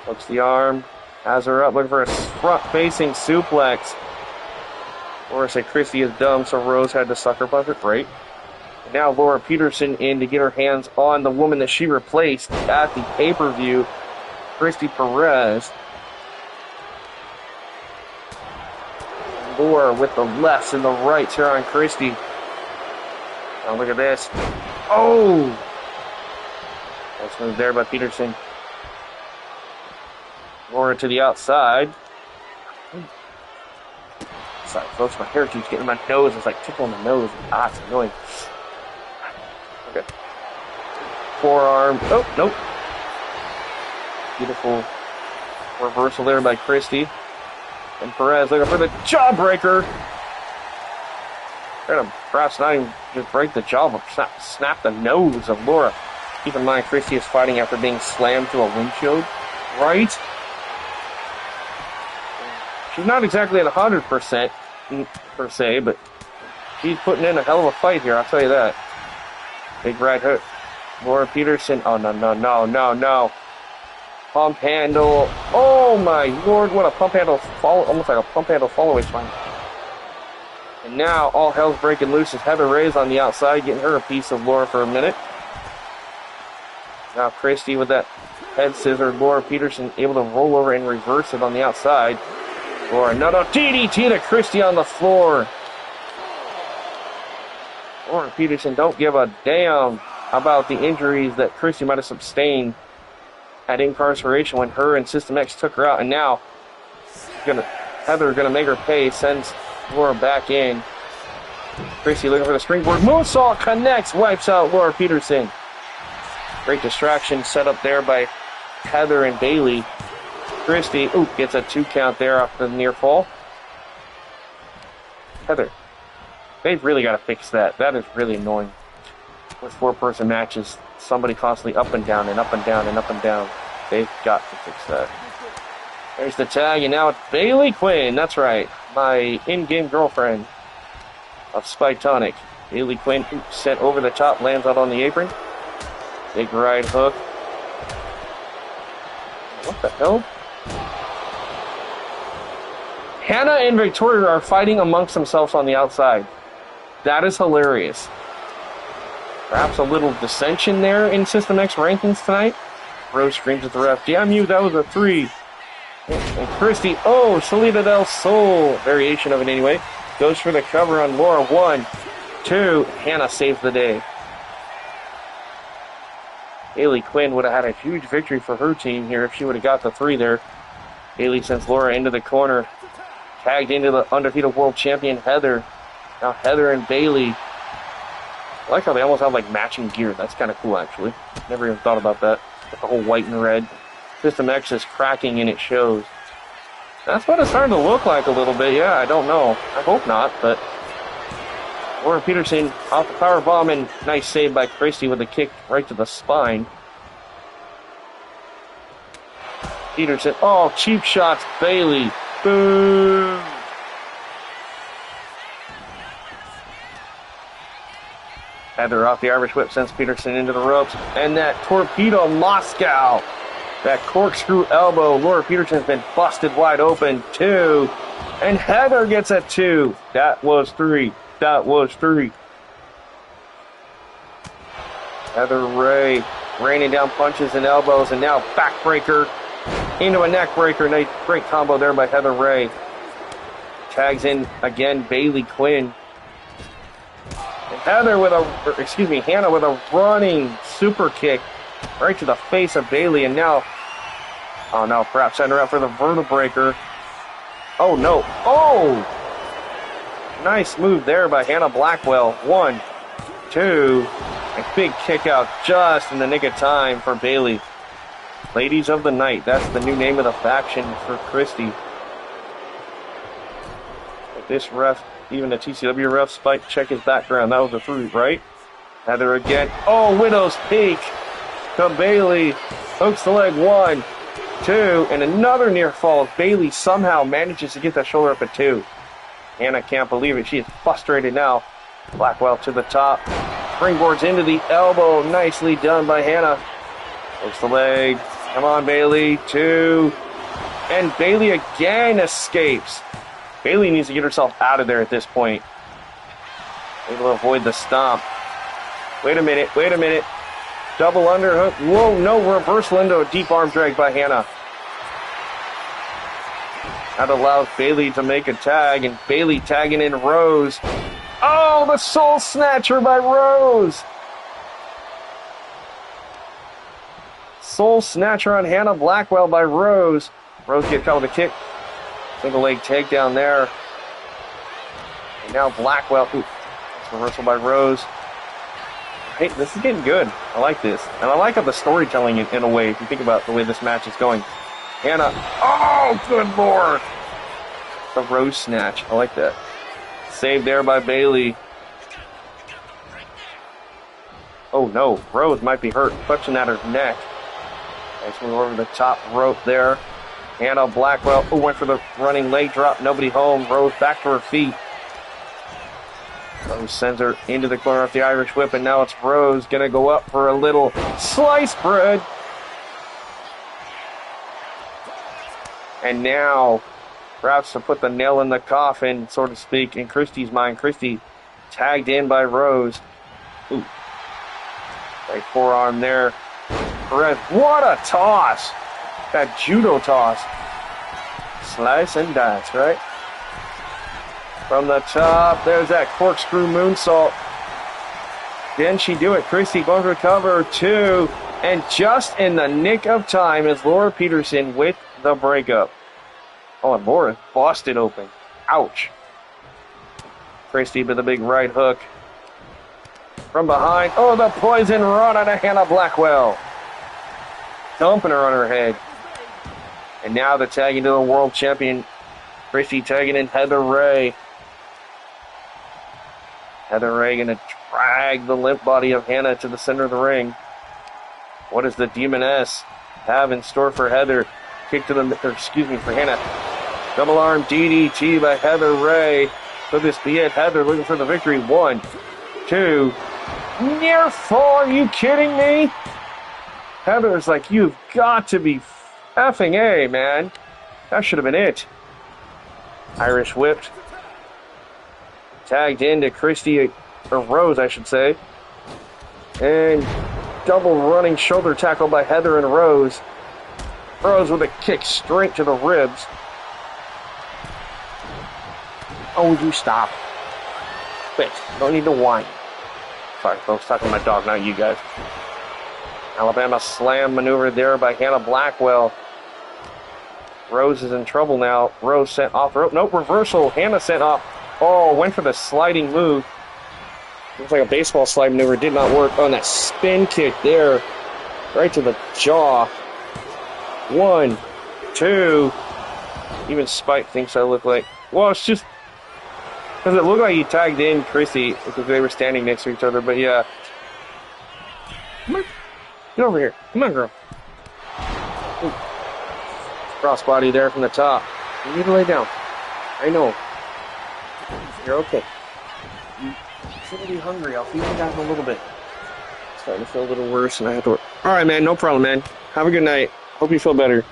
Speaker 1: Hooks the arm. Has her up looking for a front-facing suplex. Laura said Christy is dumb, so Rose had to sucker punch it. Right. And now Laura Peterson in to get her hands on the woman that she replaced at the pay-per-view, Christy Perez. Laura with the lefts and the rights here on Christy. Now look at this. Oh! Nice move there by Peterson. Laura to the outside. Sorry, folks, my hair keeps getting in my nose. It's like tickling my nose. Ah, it's annoying. Okay. Forearm. Oh, nope. Beautiful reversal there by Christy. And Perez looking for the jawbreaker. Trying to perhaps not even just break the jaw, but snap the nose of Laura. Keep in mind, Christy is fighting after being slammed to a windshield. Right? She's not exactly at 100% per se, but she's putting in a hell of a fight here, I'll tell you that. Big right hook. Laura Peterson. Oh, no. Pump handle. Oh my lord, what a pump handle follow, almost like a pump handle follow-away slam. And now all hell's breaking loose as Heather Ray's on the outside, getting her a piece of Laura for a minute. Now Christy with that head scissor. Laura Peterson able to roll over and reverse it on the outside. Laura, no, DDT to Christy on the floor. Laura Peterson don't give a damn about the injuries that Christy might have sustained at incarceration when her and System X took her out. And now Heather gonna make her pay, sends Laura back in. Christy looking for the springboard moonsault, connects, wipes out Laura Peterson. Great distraction set up there by Heather and Bailey. Christy, gets a 2 count there off the near fall. Heather, they've really got to fix that. That is really annoying. With 4-person matches, somebody constantly up and down and up and down and up and down. They've got to fix that. There's the tag, and now it's Bailey Quinn. That's right, my in-game girlfriend of Spike Tonic. Bailey Quinn sent over the top, lands out on the apron. Big right hook. What the hell? Hannah and Victoria are fighting amongst themselves on the outside. That is hilarious. Perhaps a little dissension there in System X rankings tonight. Rose screams at the ref, "Damn you, that was a 3. And Christy, Salida del Sol, variation of it anyway, goes for the cover on Laura. 1, 2, Hannah saves the day. Bailey Quinn would have had a huge victory for her team here if she would have got the 3 there. Bailey sends Laura into the corner. Tagged into the undefeated world champion Heather. Now Heather and Bailey. I like how they almost have like matching gear. That's kind of cool, actually. Never even thought about that. With the whole white and red. System X is cracking and it shows. That's what it's starting to look like a little bit. Yeah, I don't know. I hope not, but Laura Peterson off the power bomb, and nice save by Christy with a kick right to the spine. Peterson, oh, cheap shots, Bailey. Boom. Heather off the Irish whip sends Peterson into the ropes, and that torpedo Moscow. That corkscrew elbow. Laura Peterson's been busted wide open. 2. And Heather gets a 2. That was 3. That was 3. Heather Ray raining down punches and elbows, and now backbreaker into a neck breaker. Nice, great combo there by Heather Ray. Tags in again Bailey Quinn. And Hannah with a running super kick right to the face of Bailey, and now, oh no, perhaps send her out for the vertebreaker. Oh no, oh! Nice move there by Hannah Blackwell. 1, 2, a big kick out just in the nick of time for Bailey. Ladies of the Night, that's the new name of the faction for Christy. But this ref, even the TCW ref, Spike, check his background. That was a 3, right? Heather again. Oh, Widow's Peak to Bailey. Hooks the leg. 1, 2, and another near fall. Bailey somehow manages to get that shoulder up at 2. Hannah can't believe it. She is frustrated now. Blackwell to the top. Springboards into the elbow. Nicely done by Hannah. Hooks the leg. Come on, Bailey. 2. And Bailey again escapes. Bailey needs to get herself out of there at this point. Able to avoid the stomp. Wait a minute. Wait a minute. Double underhook. Whoa, no, reversal into a deep arm drag by Hannah. That allows Bailey to make a tag, and Bailey tagging in Rose. Oh, the Soul Snatcher by Rose. Soul Snatcher on Hannah Blackwell by Rose. Rose gets caught with a kick. Single leg takedown there. And now Blackwell. Ooh, that's reversal by Rose. Hey, this is getting good. I like this. And I like how the storytelling in a way, if you think about the way this match is going. Hannah. Oh, good lord. The Rose snatch. I like that. Saved there by Bailey. Oh no, Rose might be hurt. Clutching at her neck. Nice move over the top rope there. Hannah Blackwell. Oh, went for the running leg drop. Nobody home. Rose back to her feet. Rose sends her into the corner of the Irish whip, and now it's Rose going to go up for a little sliced bread. And now, perhaps to put the nail in the coffin, so to speak, in Christy's mind, Christy tagged in by Rose. Ooh. Right forearm there. Perez, what a toss! That judo toss. Slice and dice, right? From the top, there's that corkscrew moonsault. Didn't she do it? Christy going to recover 2. And just in the nick of time is Laura Peterson with the breakup. Oh, and Laura busted open. Ouch. Christy with a big right hook. From behind. Oh, the poison run out of Hannah Blackwell. Dumping her on her head. And now the tag into the world champion. Christy tagging in Heather Ray. Heather Ray going to drag the limp body of Hannah to the center of the ring. What does the Demoness have in store for Heather? Kick to the, for Hannah. Double arm DDT by Heather Ray. Could this be it? Heather looking for the victory. 1, 2. Near fall. Are you kidding me? Heather's like, you've got to be effing A, man. That should have been it. Irish whipped. Tagged into Christy, or Rose, I should say. And double running shoulder tackle by Heather and Rose. Rose with a kick straight to the ribs. Oh, would you stop? Quit. Don't need to whine. Sorry, folks, talking to my dog, not you guys. Alabama slam maneuver there by Hannah Blackwell. Rose is in trouble now. Rose sent off the rope. Nope, reversal. Hannah sent off. Oh, went for the sliding move. Looks like a baseball slide maneuver. Did not work. Oh, and that spin kick there. Right to the jaw. 1, 2. Even Spike thinks I look like... Well, it's just... Because it looked like he tagged in Chrissy because they were standing next to each other. But yeah. Come on. Get over here. Come on, girl. Ooh. Crossbody there from the top. You need to lay down. I know. You're okay. You shouldn't be hungry. I'll feed you guys in a little bit. It's starting to feel a little worse and I have to work. Alright, man. No problem, man. Have a good night. Hope you feel better.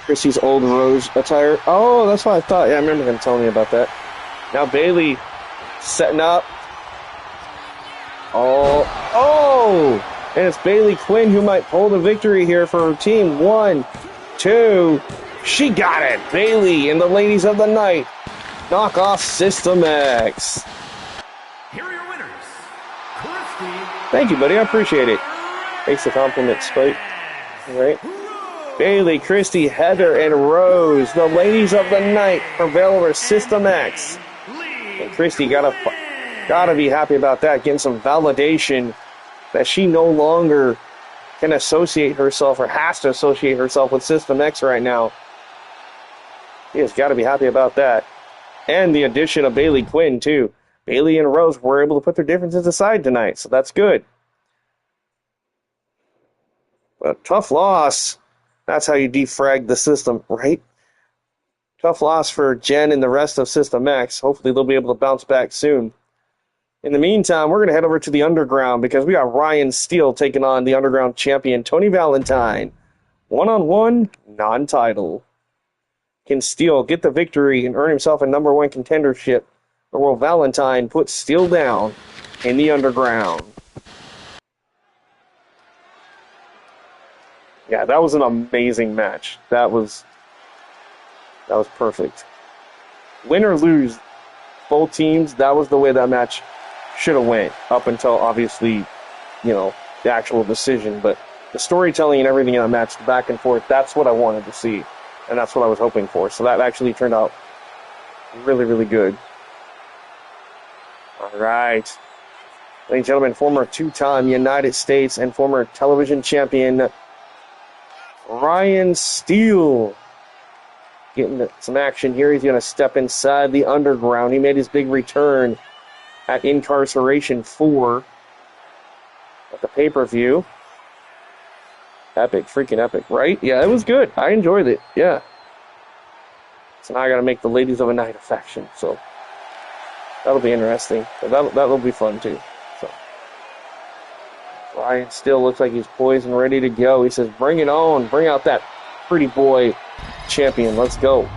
Speaker 1: Chrissy's old Rose attire. Oh, that's what I thought. Yeah, I remember him telling me about that. Now Bailey setting up. Oh! And it's Bailey Quinn who might pull the victory here for her team. 1, 2. She got it. Bailey and the ladies of the night knock off System X.
Speaker 2: Here are your winners, Christy.
Speaker 1: Thank you, buddy. I appreciate it. Thanks for the compliment, Spike. All right. Bailey, Christy, Heather, and Rose, the ladies of the night, prevail over System X. And Christy gotta be happy about that, getting some validation that she no longer can associate herself or has to associate herself with System X right now. She has got to be happy about that. And the addition of Bailey Quinn, too. Bailey and Rose were able to put their differences aside tonight, so that's good. But tough loss. That's how you defrag the system, right? Tough loss for Jen and the rest of System X. Hopefully they'll be able to bounce back soon. In the meantime, we're going to head over to the Underground because we got Ryan Steele taking on the Underground champion, Tony Valentine. One-on-one, non-title. Can Steele get the victory and earn himself a number 1 contendership, or will Valentine put Steele down in the Underground? Yeah, that was an amazing match. That was perfect. Win or lose, both teams, that was the way that match should have went, up until, obviously, the actual decision. But the storytelling and everything in that match, the back and forth, that's what I wanted to see. And that's what I was hoping for. So that actually turned out really, really good. All right. Ladies and gentlemen, former 2-time United States and former television champion Ryan Steele getting some action here. He's going to step inside the Underground. He made his big return at Incarceration 4 at the pay-per-view. Epic, freaking epic, right? Yeah, it was good. I enjoyed it, yeah. So now I got to make the Ladies of the Night a faction, so that'll be interesting. That'll be fun, too. So Ryan still looks like he's poised and ready to go. He says, bring it on. Bring out that pretty boy champion. Let's go.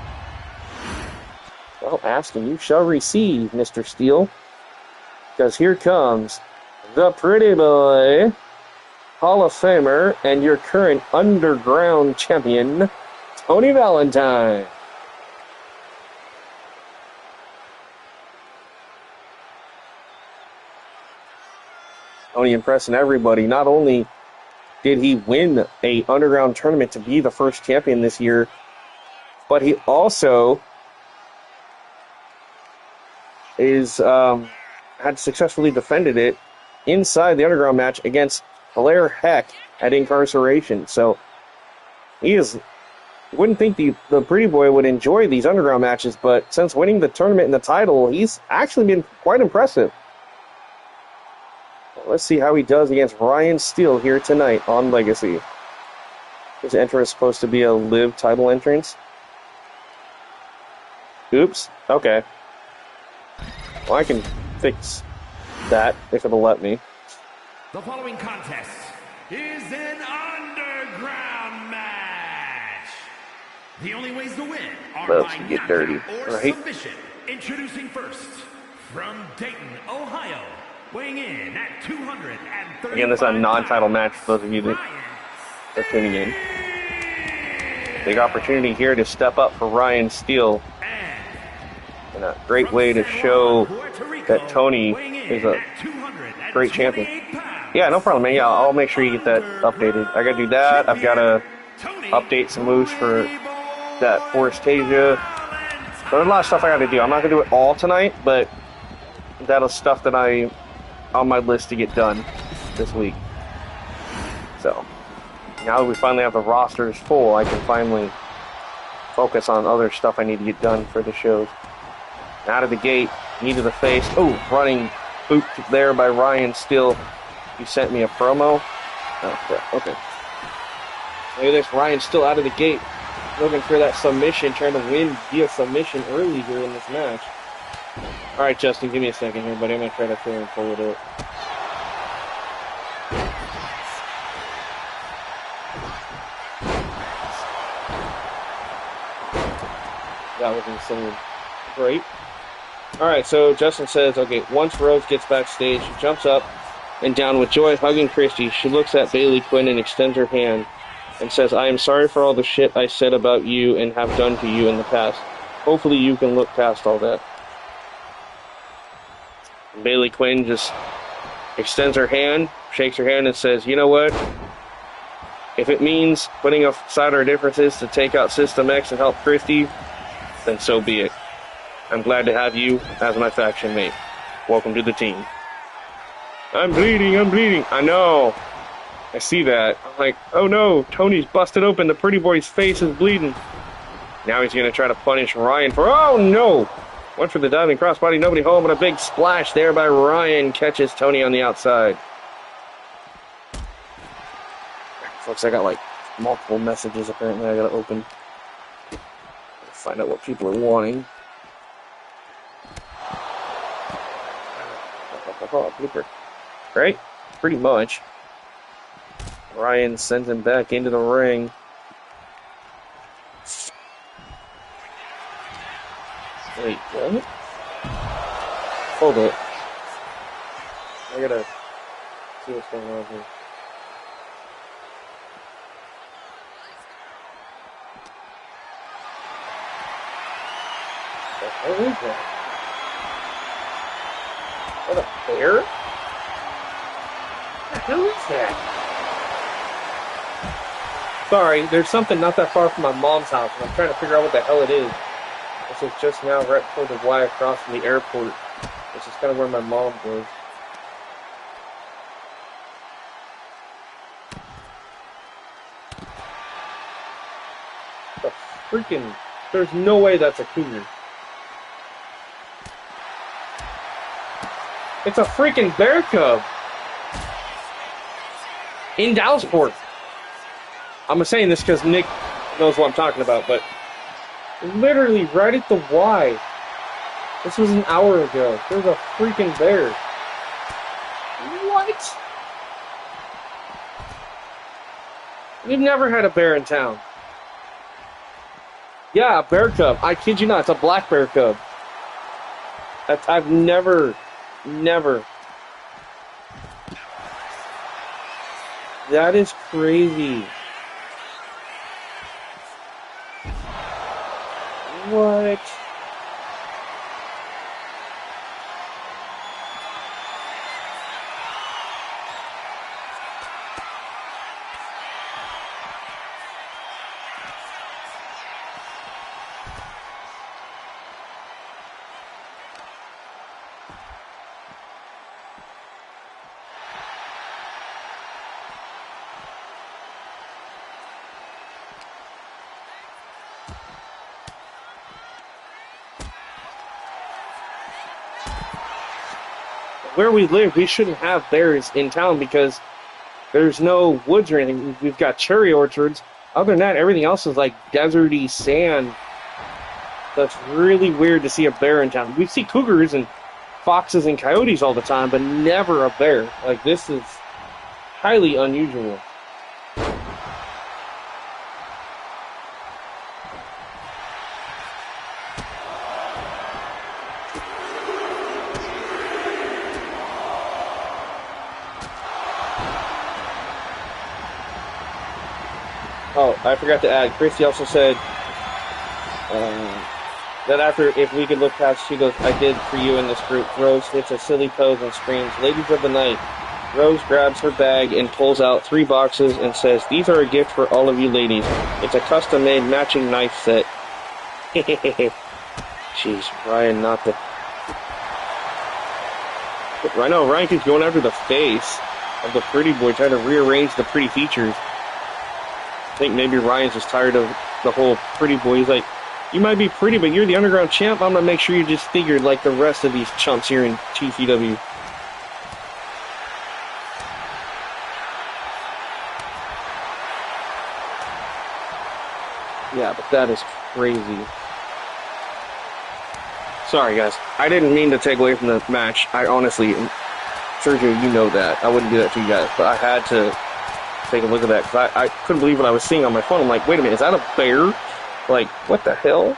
Speaker 1: Well, ask and you shall receive, Mr. Steele. Because here comes the pretty boy, Hall of Famer, and your current Underground champion, Tony Valentine. Tony impressing everybody. Not only did he win a Underground tournament to be the first champion this year, but he also had successfully defended it inside the Underground match against Blair Heck at Incarceration. So wouldn't think the pretty boy would enjoy these Underground matches, but since winning the tournament and the title, he's actually been quite impressive. Let's see how he does against Ryan Steele here tonight on Legacy. His entrance is supposed to be a live title entrance. Oops. Okay. Well, I can fix that if it'll let me.
Speaker 2: The following contest is an Underground match. The only ways to win are
Speaker 1: Let's
Speaker 2: by
Speaker 1: get dirty,
Speaker 2: knockout or
Speaker 1: right?
Speaker 2: submission. Introducing first, from Dayton, Ohio, weighing in at 230.
Speaker 1: Again, this is a non-title match for those of you that are tuning in. Big opportunity here to step up for Ryan Steele. And a great way to show that Tony is a great champion. Yeah, no problem, man. Yeah, I'll make sure you get that updated. I gotta do that. I've gotta update some moves for that Forestasia. So there's a lot of stuff I got to do. I'm not going to do it all tonight, but that's stuff that I on my list to get done this week. So now that we finally have the rosters full, I can finally focus on other stuff I need to get done for the shows. Out of the gate, knee to the face. Oh, running boot there by Ryan Still. You sent me a promo. Oh, crap. Okay. Look at this. Ryan Still out of the gate, looking for that submission, trying to win via submission early here in this match. All right, Justin, give me a second here, buddy. I'm going to try to try and pull it up. That was insane. Great. Alright, so Justin says, okay, once Rose gets backstage, she jumps up and down with joy, hugging Christy. She looks at Bailey Quinn and extends her hand and says, I am sorry for all the shit I said about you and have done to you in the past. Hopefully you can look past all that. And Bailey Quinn just extends her hand, shakes her hand, and says, you know what? If it means putting aside our differences to take out System X and help Christy, then so be it. I'm glad to have you as my faction mate. Welcome to the team. I'm bleeding. I know. I see that. I'm like, oh no, Tony's busted open. The pretty boy's face is bleeding. Now he's going to try to punish Ryan for, oh no! Went for the diving crossbody, nobody home, but a big splash there by Ryan catches Tony on the outside. Folks, I got like multiple messages apparently I got to open. Find out what people are wanting. Blooper. Right? Pretty much. Ryan sends him back into the ring. Wait, what? Hold it. I gotta see what's going on here. What is that? What, a bear? What the hell is that? Sorry, there's something not that far from my mom's house, and I'm trying to figure out what the hell it is. This is just now right before the Y across from the airport. This is kind of where my mom goes. The freaking... There's no way that's a cougar. It's a freaking bear cub. In Dallasport. I'm saying this because Nick knows what I'm talking about, but literally right at the Y. This was an hour ago. There's a freaking bear. What? We've never had a bear in town. Yeah, a bear cub. I kid you not, it's a black bear cub. I've never... That is crazy. What? Where we live, we shouldn't have bears in town because there's no woods or anything. We've got cherry orchards. Other than that, everything else is like deserty sand. That's really weird to see a bear in town. We see cougars and foxes and coyotes all the time, but never a bear. Like, this is highly unusual. Oh, I forgot to add, Christy also said that after, if we could look past, she goes, I did for you in this group. Rose hits a silly pose and screams, ladies of the night, Rose grabs her bag and pulls out 3 boxes and says, "These are a gift for all of you ladies. It's a custom-made matching knife set." Jeez, Ryan, not the... I know, Ryan keeps going after the face of the pretty boy, trying to rearrange the pretty features. I think maybe Ryan's just tired of the whole pretty boy. He's like, "You might be pretty, but you're the underground champ. I'm going to make sure you're just figured like the rest of these chumps here in TCW." Yeah, but that is crazy. Sorry, guys. I didn't mean to take away from the match. I honestly, Sergio, you know that. I wouldn't do that to you guys, but I had to take a look at that because I couldn't believe what I was seeing on my phone. I'm like, wait a minute, is that a bear? Like, what the hell?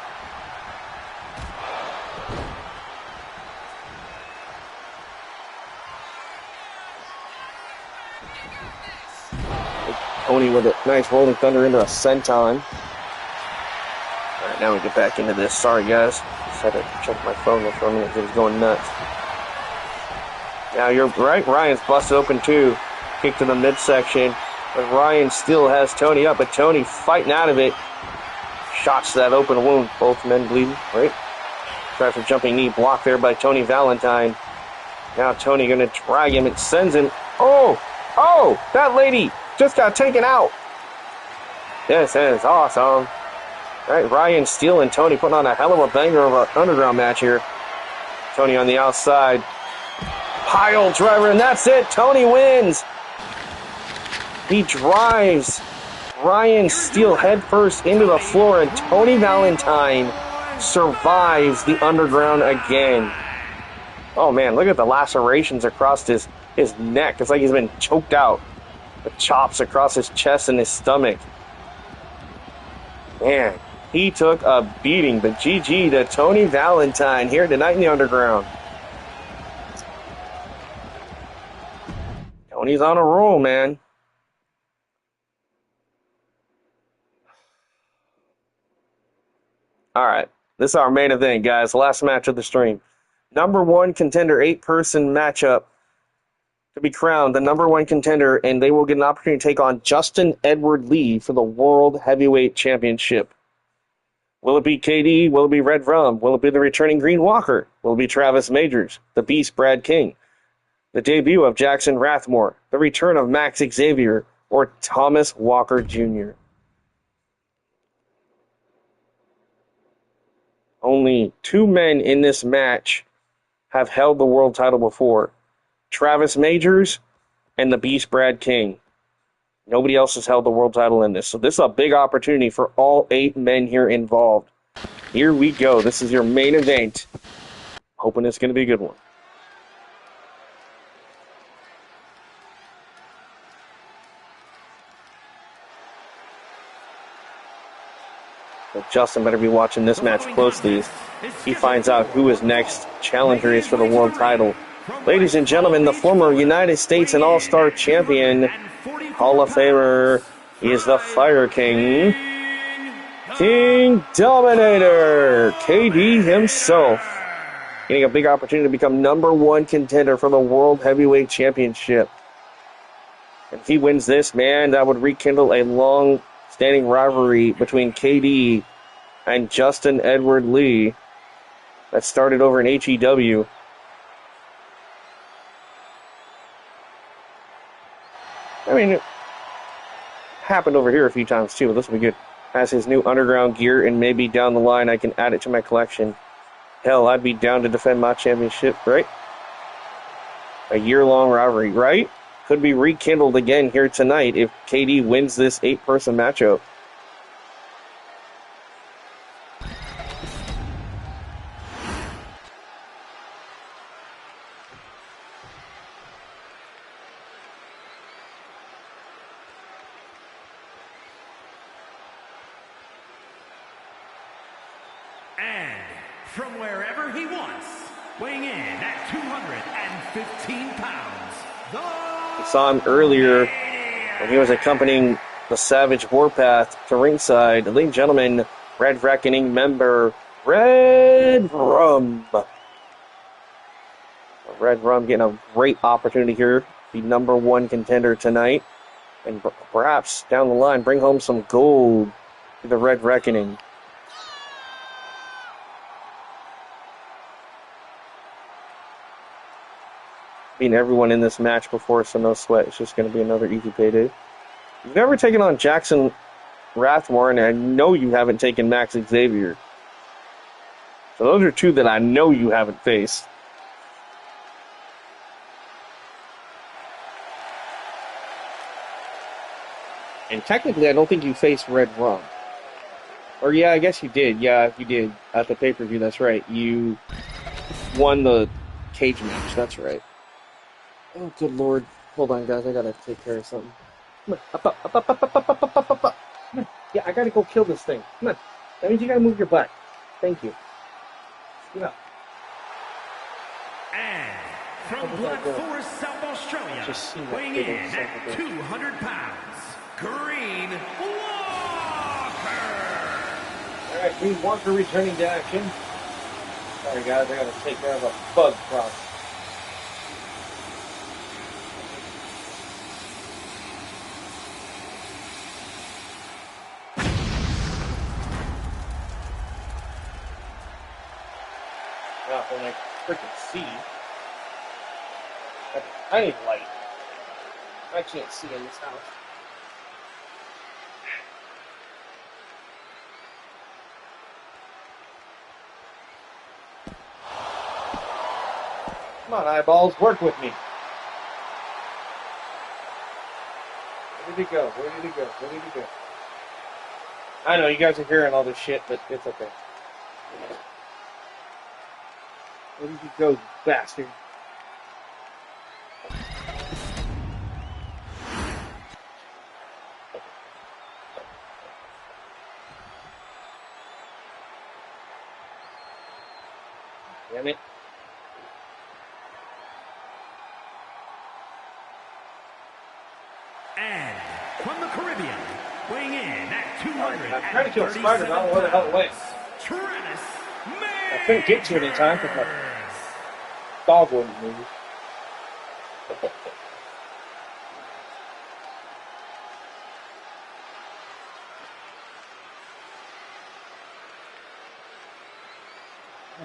Speaker 1: Tony with a nice rolling thunder into a senton. Alright, now we get back into this. Sorry, guys. Just had to check my phone there for a minute because it was going nuts. Now, you're right. Ryan's busted open, too. Kick to the midsection. But Ryan still has Tony up, but Tony fighting out of it. Shots to that open wound. Both men bleeding, right? Try for jumping knee. Blocked there by Tony Valentine. Now Tony going to drag him. It sends him. Oh! Oh! That lady just got taken out. This is awesome. All right, Ryan Steele and Tony putting on a hell of a banger of an underground match here. Tony on the outside. Pile driver, and that's it. Tony wins. He drives Ryan Steele headfirst into the floor, and Tony Valentine survives the underground again. Oh, man, look at the lacerations across his neck. It's like he's been choked out. The chops across his chest and his stomach. Man, he took a beating, but GG to Tony Valentine here tonight in the underground. Tony's on a roll, man. All right, this is our main event, guys. Last match of the stream. Number 1 contender, 8-person matchup to be crowned the number 1 contender, and they will get an opportunity to take on Justin Edward Lee for the World Heavyweight Championship. Will it be KD? Will it be Red Rum? Will it be the returning Green Walker? Will it be Travis Majors, the Beast Brad King, the debut of Jackson Rathmore, the return of Max Xavier, or Thomas Walker Jr.? Only 2 men in this match have held the world title before. Travis Majors and the Beast Brad King. Nobody else has held the world title in this. So this is a big opportunity for all 8 men here involved. Here we go. This is your main event. Hoping it's going to be a good one. But Justin better be watching this match closely as he finds out who his next challenger is for the world title. Ladies and gentlemen, the former United States and All-Star Champion, Hall of Famer, he is the Fire King, King Dominator, KD himself, getting a big opportunity to become number 1 contender for the World Heavyweight Championship. If he wins this, man, that would rekindle a long-standing rivalry between KD and Justin Edward Lee that started over in HEW. I mean, it happened over here a few times too, but this will be good. Has his new underground gear, and maybe down the line I can add it to my collection. Hell, I'd be down to defend my championship, right? A year-long rivalry, right? Could be rekindled again here tonight if KD wins this 8-person matchup.
Speaker 2: And from wherever he wants, weighing in at 215 pounds,
Speaker 1: We saw him earlier when he was accompanying the Savage Warpath to ringside. Ladies and gentlemen, Red Reckoning member Red Rum. Red Rum getting a great opportunity here the #1 contender tonight, and perhaps down the line bring home some gold to the Red Reckoning. Beating everyone in this match before, so no sweat. It's just going to be another easy payday. You've never taken on Jackson Rathmore, and I know you haven't taken Max Xavier. So those are two that I know you haven't faced. And technically, I don't think you faced Red Rum. Or yeah, I guess you did. Yeah, you did. At the pay-per-view, that's right. You won the cage match, that's right. Oh, good lord. Hold on, guys. I gotta take care of something. Come on. Up. Come on. Yeah, I gotta go kill this thing. Come on. That means you gotta move your butt. Thank you. Yeah.
Speaker 2: And from Black Forest, South Australia, weighing in at 200 pounds, Green Walker.
Speaker 1: All right, Green Walker returning to action. Sorry, guys. I gotta take care of a bug problem. When I freaking see that's a tiny light. I can't see in this house. Come on, eyeballs, work with me. Where did he go? Where did he go? Where did he go? I know you guys are hearing all this shit, but it's okay. Where did you go, you bastard? Damn it.
Speaker 2: And from the Caribbean, weighing in at 200.
Speaker 1: I'm trying to kill Spider, but I don't know where the hell it went. I couldn't get to it in time because my dog wouldn't move.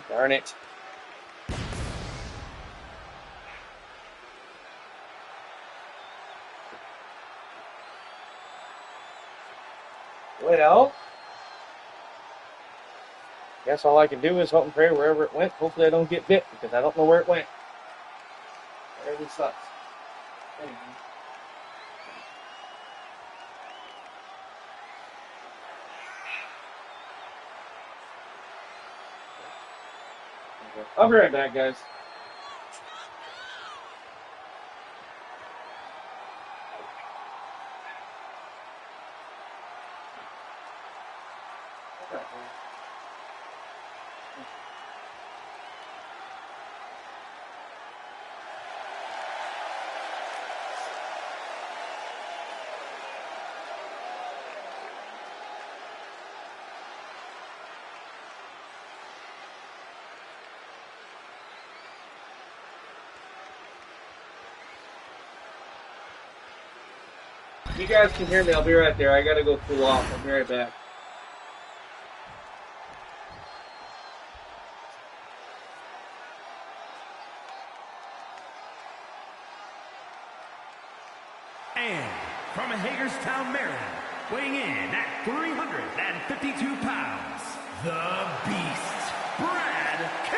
Speaker 1: Darn it. Well, guess all I can do is hope and pray wherever it went. Hopefully I don't get bit because I don't know where it went. That really sucks. Anyway. I'll be right back, guys. You guys can hear me. I'll be right there. I gotta go cool off. I'll be right back.
Speaker 2: And from Hagerstown, Maryland, weighing in at 352 pounds, the Beast, Brad King.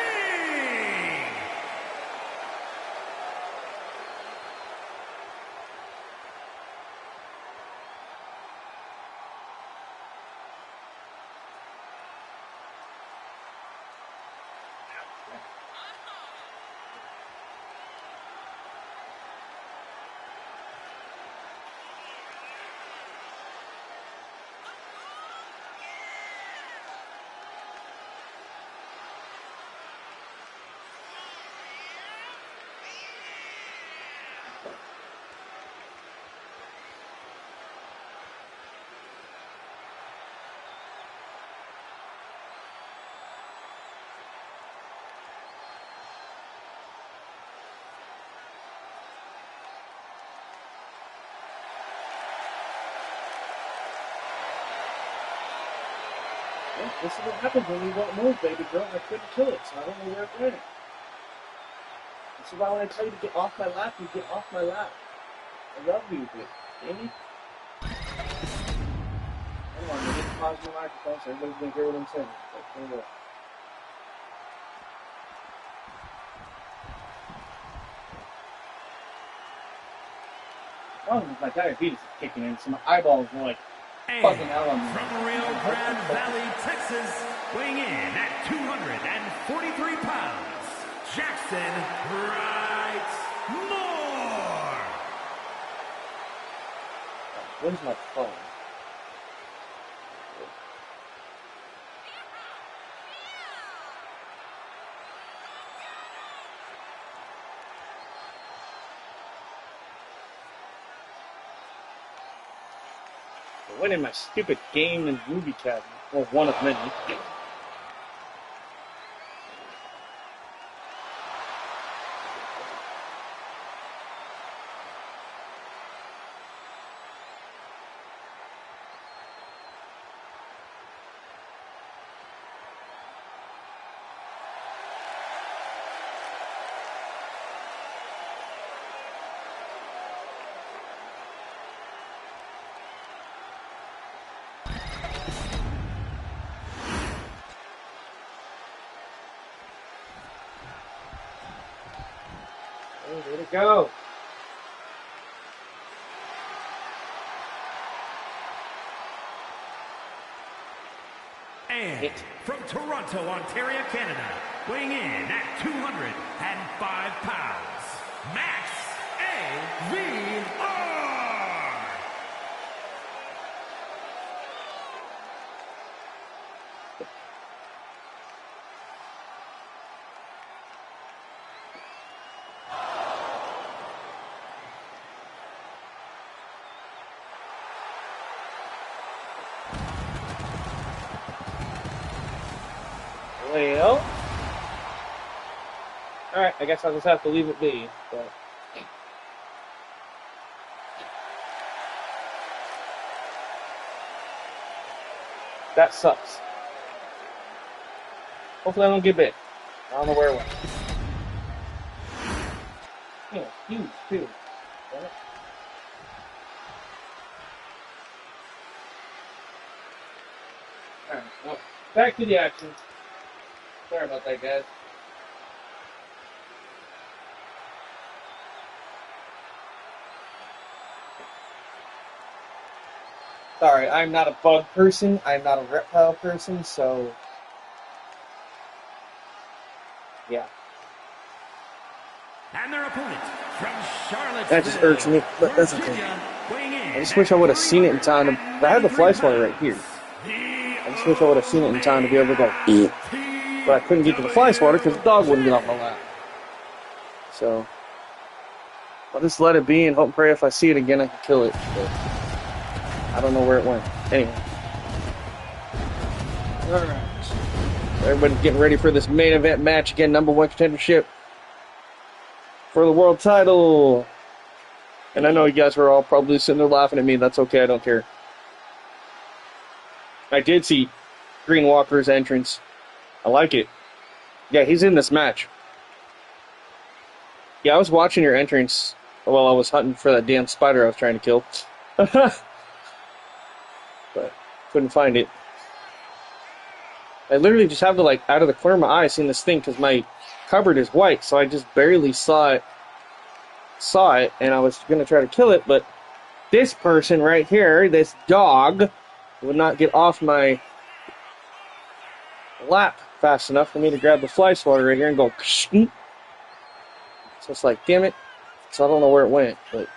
Speaker 1: Yeah, this is what happens when you don't move, baby girl. I couldn't kill it, so I don't know where it went. This is why when I tell you to get off my lap, you get off my lap. I love you, but Amy. Come on, I need to pause my microphone so everybody's gonna hear what I'm saying. Like, here we go. Oh, my diabetes is kicking in, so my eyeballs are like fucking out on me.
Speaker 2: From Rio Grande Valley, Texas, weighing in at 243 pounds, Jackson Wright Moore.
Speaker 1: Where's my phone? I went in my stupid game and movie cabinet. Well, one of many. Oh, way to go.
Speaker 2: And from Toronto, Ontario, Canada, weighing in at 205 pounds, Max A.V.R.
Speaker 1: Well, alright, I guess I'll just have to leave it be, but that sucks. Hopefully I don't get bit. I don't know where it went. Yeah, huge too. Damn it. Alright, well, back to the action. Sorry about that, guys. Sorry, I'm not a bug person. I'm not a reptile person, so yeah.
Speaker 2: And their opponent from Charlotte.
Speaker 1: That just irks me, but that's okay. I just wish I would have seen it in time. I had the fly swatter right here. I just wish I would have seen it in time to be able to go eat. But I couldn't get to the fly swatter because the dog wouldn't get off my lap. So I'll just let it be and hope and pray if I see it again I can kill it. But I don't know where it went. Anyway. Alright. Everybody's getting ready for this main event match again. #1 contendership for the world title. And I know you guys are all probably sitting there laughing at me. That's okay. I don't care. I did see Green Walker's entrance. I like it. Yeah, he's in this match. Yeah, I was watching your entrance while I was hunting for that damn spider I was trying to kill. But couldn't find it. I literally just have to, like, out of the corner of my eye, seeing this thing because my cupboard is white, so I just barely saw it, and I was going to try to kill it, but this person right here, this dog, would not get off my lap fast enough for me to grab the fly swatter right here and go so it's like, damn it. So I don't know where it went, but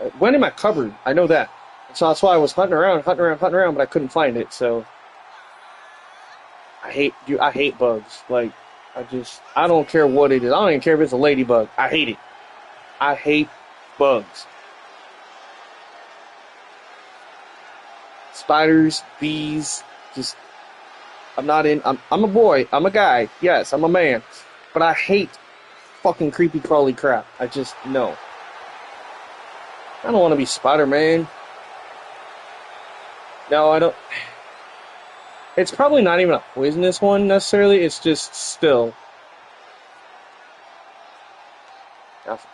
Speaker 1: it went in my cupboard. I know that. So that's why I was hunting around, but I couldn't find it. So I hate bugs. Like, I don't care what it is. I don't even care if it's a ladybug. I hate it. I hate bugs. Spiders, bees, just, I'm a boy, I'm a guy, yes, I'm a man, but I hate fucking creepy crawly crap. No. I don't want to be Spider-Man. No, I don't. It's probably not even a poisonous one necessarily. It's just still.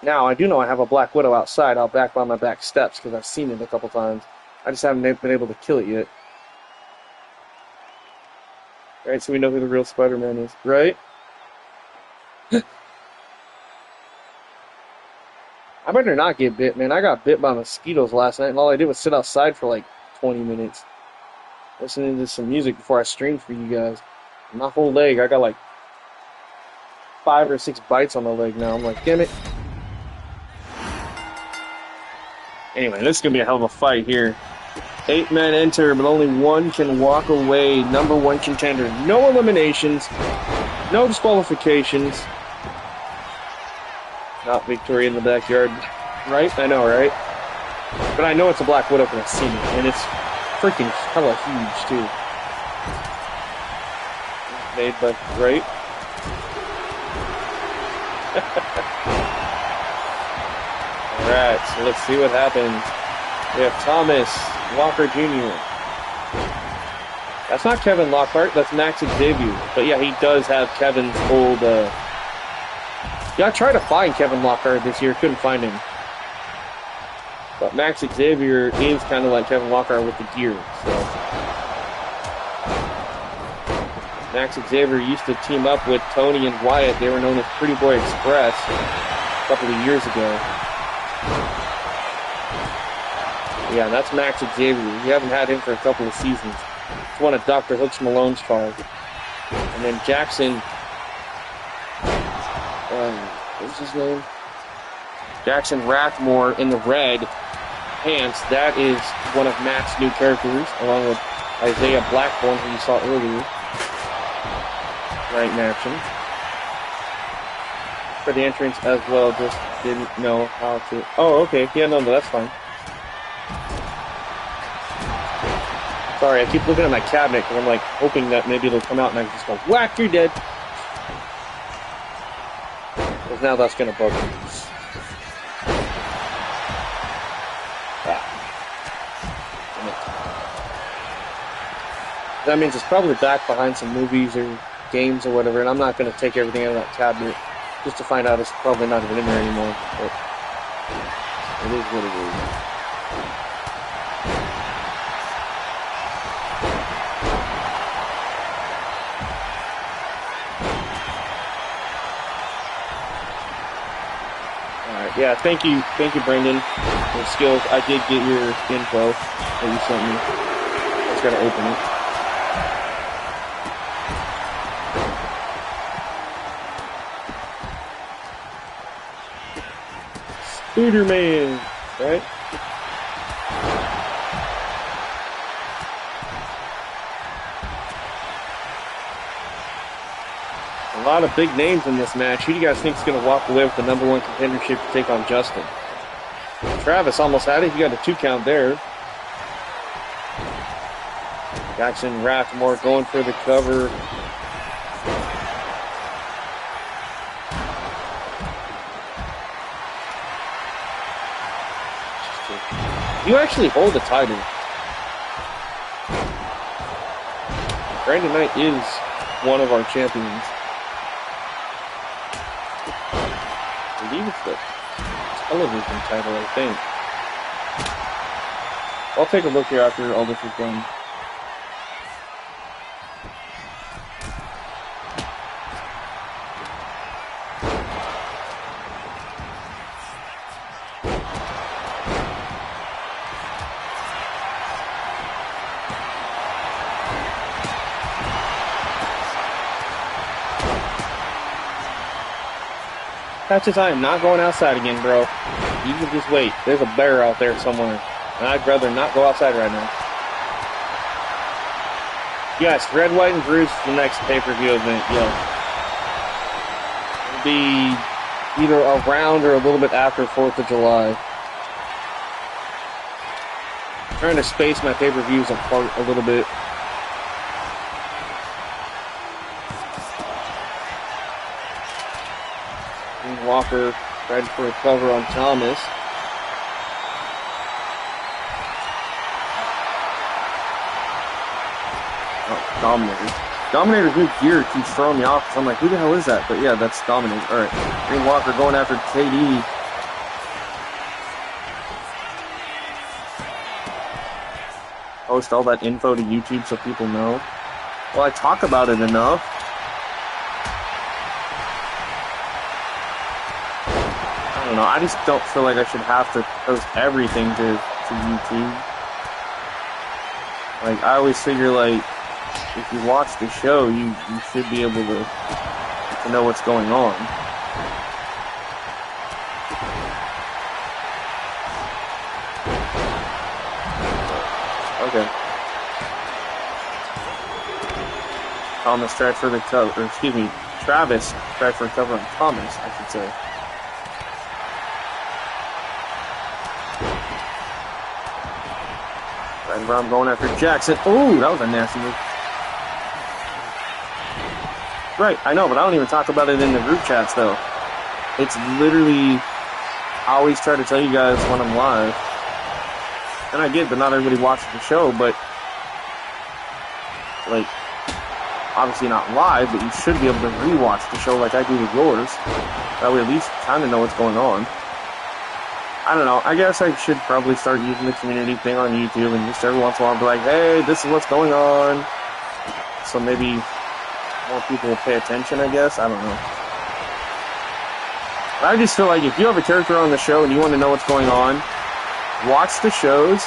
Speaker 1: Now I do know I have a Black Widow outside. I'll back by my back steps because I've seen it a couple times. I just haven't been able to kill it yet. Alright, so we know who the real Spider-Man is, right? I better not get bit, man. I got bit by mosquitoes last night, and all I did was sit outside for like 20 minutes. Listening to some music before I streamed for you guys. My whole leg, I got like 5 or 6 bites on my leg now. I'm like, damn it. Anyway, this is going to be a hell of a fight here. 8 men enter, but only one can walk away. Number 1 contender. No eliminations. No disqualifications. Not Victoria in the backyard. Right? I know, right? But I know it's a Black Widow because I've seen it. And it's freaking hella huge, too. Made by... Right? Alright, so let's see what happens. We have Thomas Walker Jr. That's not Kevin Lockhart, that's Max Xavier. But yeah, he does have Kevin's old, Yeah, I tried to find Kevin Lockhart this year, couldn't find him. But Max Xavier is kind of like Kevin Lockhart with the gear, so. Max Xavier used to team up with Tony and Wyatt. They were known as Pretty Boy Express a couple of years ago. Yeah, that's Max Xavier. We haven't had him for a couple of seasons. It's one of Dr. Hooks Malone's cars. And then Jackson, what's his name? Jackson Rathmore in the red pants. That is one of Matt's new characters, along with Isaiah Blackburn, who you saw earlier. Right in action. For the entrance as well, just didn't know how to... Oh, okay. Yeah, no, that's fine. Sorry, I keep looking at my cabinet because I'm like hoping that maybe it'll come out and I can just go, whack, you're dead. Because now that's going to bug me. That means it's probably back behind some movies or games or whatever, and I'm not going to take everything out of that cabinet just to find out it's probably not even in there anymore. But it is what it is. Yeah, thank you, Brendan. Your skills. I did get your info that you sent me. I just gotta open it. Spider-Man, right? A lot of big names in this match. Who do you guys think is going to walk away with the number 1 contendership to take on Justin? Travis almost had it. He got a 2 count there. Jackson Rathmore going for the cover. You actually hold the title. Brandon Knight is one of our champions. I believe it's the television title, I think. I'll take a look here after all this is done. Patches, I am not going outside again, bro. You can just wait. There's a bear out there somewhere. And I'd rather not go outside right now. Yes, Red, White, and Bruce is the next pay-per-view event, yo. It'll be either around or a little bit after 4th of July. I'm trying to space my pay-per-views apart a little bit. Walker ready for a cover on Thomas. Oh, Dominator. Dominator's new gear keeps throwing me off, because I'm like, who the hell is that? But yeah, that's Dominator. Alright, Green Walker going after KD. Post all that info to YouTube so people know. Well, I talk about it enough. I don't know, I just don't feel like I should have to post everything to YouTube. Like, I always figure, like, if you watch the show, you should be able to know what's going on. Okay. Thomas tried for the cover, or excuse me, Travis tried for a cover on Thomas, I should say. Right around going after Jackson. Ooh, that was a nasty move. Right, I know, but I don't even talk about it in the group chats, though. It's literally, I always try to tell you guys when I'm live. And I get that not everybody watches the show, but, like, obviously not live, but you should be able to rewatch the show like I do with yours. That way at least kind of know what's going on. I don't know, I guess I should probably start using the community thing on YouTube and just every once in a while be like, hey, this is what's going on. So maybe more people will pay attention, I guess. I don't know. But I just feel like if you have a character on the show and you want to know what's going on, watch the shows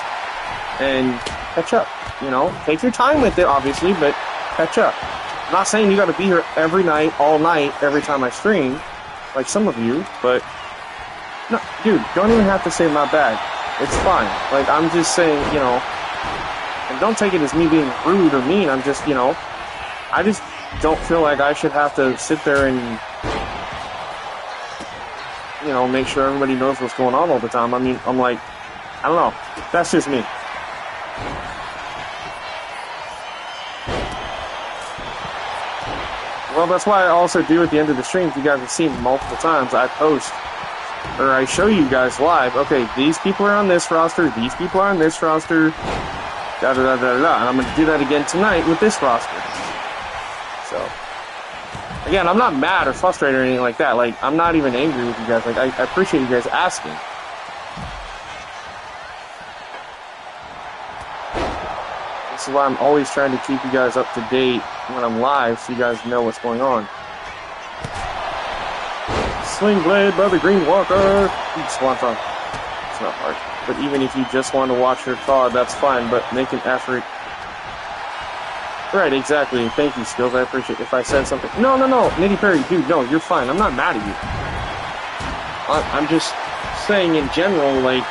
Speaker 1: and catch up. You know, take your time with it, obviously, but catch up. I'm not saying you got to be here every night, all night, every time I stream, like some of you, but no, dude, don't even have to say my bad. It's fine. Like, I'm just saying, you know, and don't take it as me being rude or mean. I'm just, you know, I just don't feel like I should have to sit there and, you know, make sure everybody knows what's going on all the time. I mean, I'm like, I don't know. That's just me. Well, that's why I also do at the end of the stream, if you guys have seen multiple times, I post, or I show you guys live, okay, these people are on this roster, these people are on this roster, da-da-da-da-da, and I'm going to do that again tonight with this roster. So, again, I'm not mad or frustrated or anything like that. Like, I'm not even angry with you guys. Like, I appreciate you guys asking. This is why I'm always trying to keep you guys up to date when I'm live so you guys know what's going on. Sling Blade by the Green Walker. Swanton. It's not hard. But even if you just want to watch your COD, that's fine, but make an effort. Right, exactly. Thank you, Skills. I appreciate it. If I said something. No, Nitty Perry, dude, no, you're fine. I'm not mad at you. I'm just saying in general, like,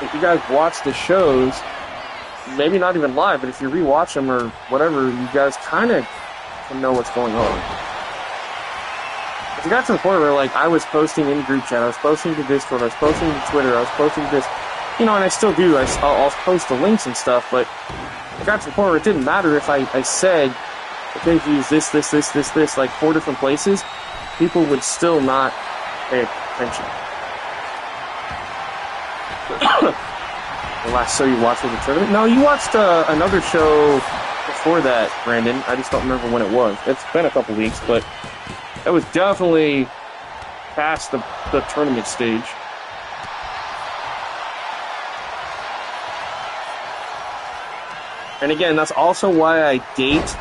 Speaker 1: if you guys watch the shows, maybe not even live, but if you rewatch them or whatever, you guys kind of can know what's going on. It got to the point where, like, I was posting in group chat, I was posting to Discord, I was posting to Twitter, I was posting to this, you know, and I still do. I'll post the links and stuff, but it got to the point where it didn't matter if I said, okay, if you use this, like 4 different places, people would still not pay attention. The last show you watched was the tournament? No, you watched another show before that, Brandon. I just don't remember when it was. It's been a couple weeks, but it was definitely past the tournament stage. And again, that's also why I date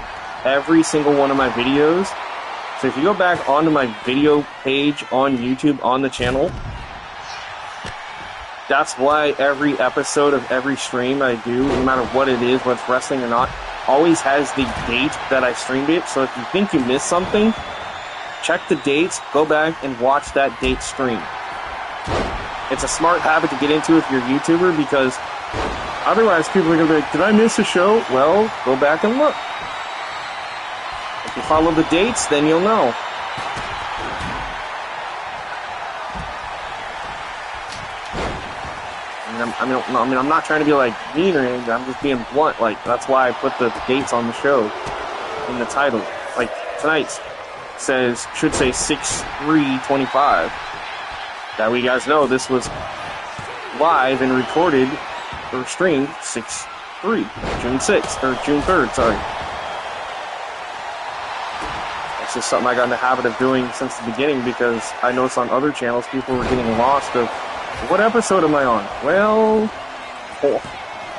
Speaker 1: every single one of my videos. So if you go back onto my video page on YouTube on the channel, that's why every episode of every stream I do, no matter what it is, whether it's wrestling or not, always has the date that I streamed it. So if you think you missed something, check the dates, go back and watch that date stream. It's a smart habit to get into if you're a YouTuber, because otherwise people are going to be like, did I miss a show? Well, go back and look. If you follow the dates, then you'll know. I mean, I'm not trying to be like mean or anything. I'm just being blunt. Like, that's why I put the dates on the show in the title. Like, tonight's should say 6/3/25. That way you guys know this was live and recorded or streamed 6 3, June 6th, or June 3rd, sorry. It's just something I got in the habit of doing since the beginning because I noticed on other channels people were getting lost of, what episode am I on? Well,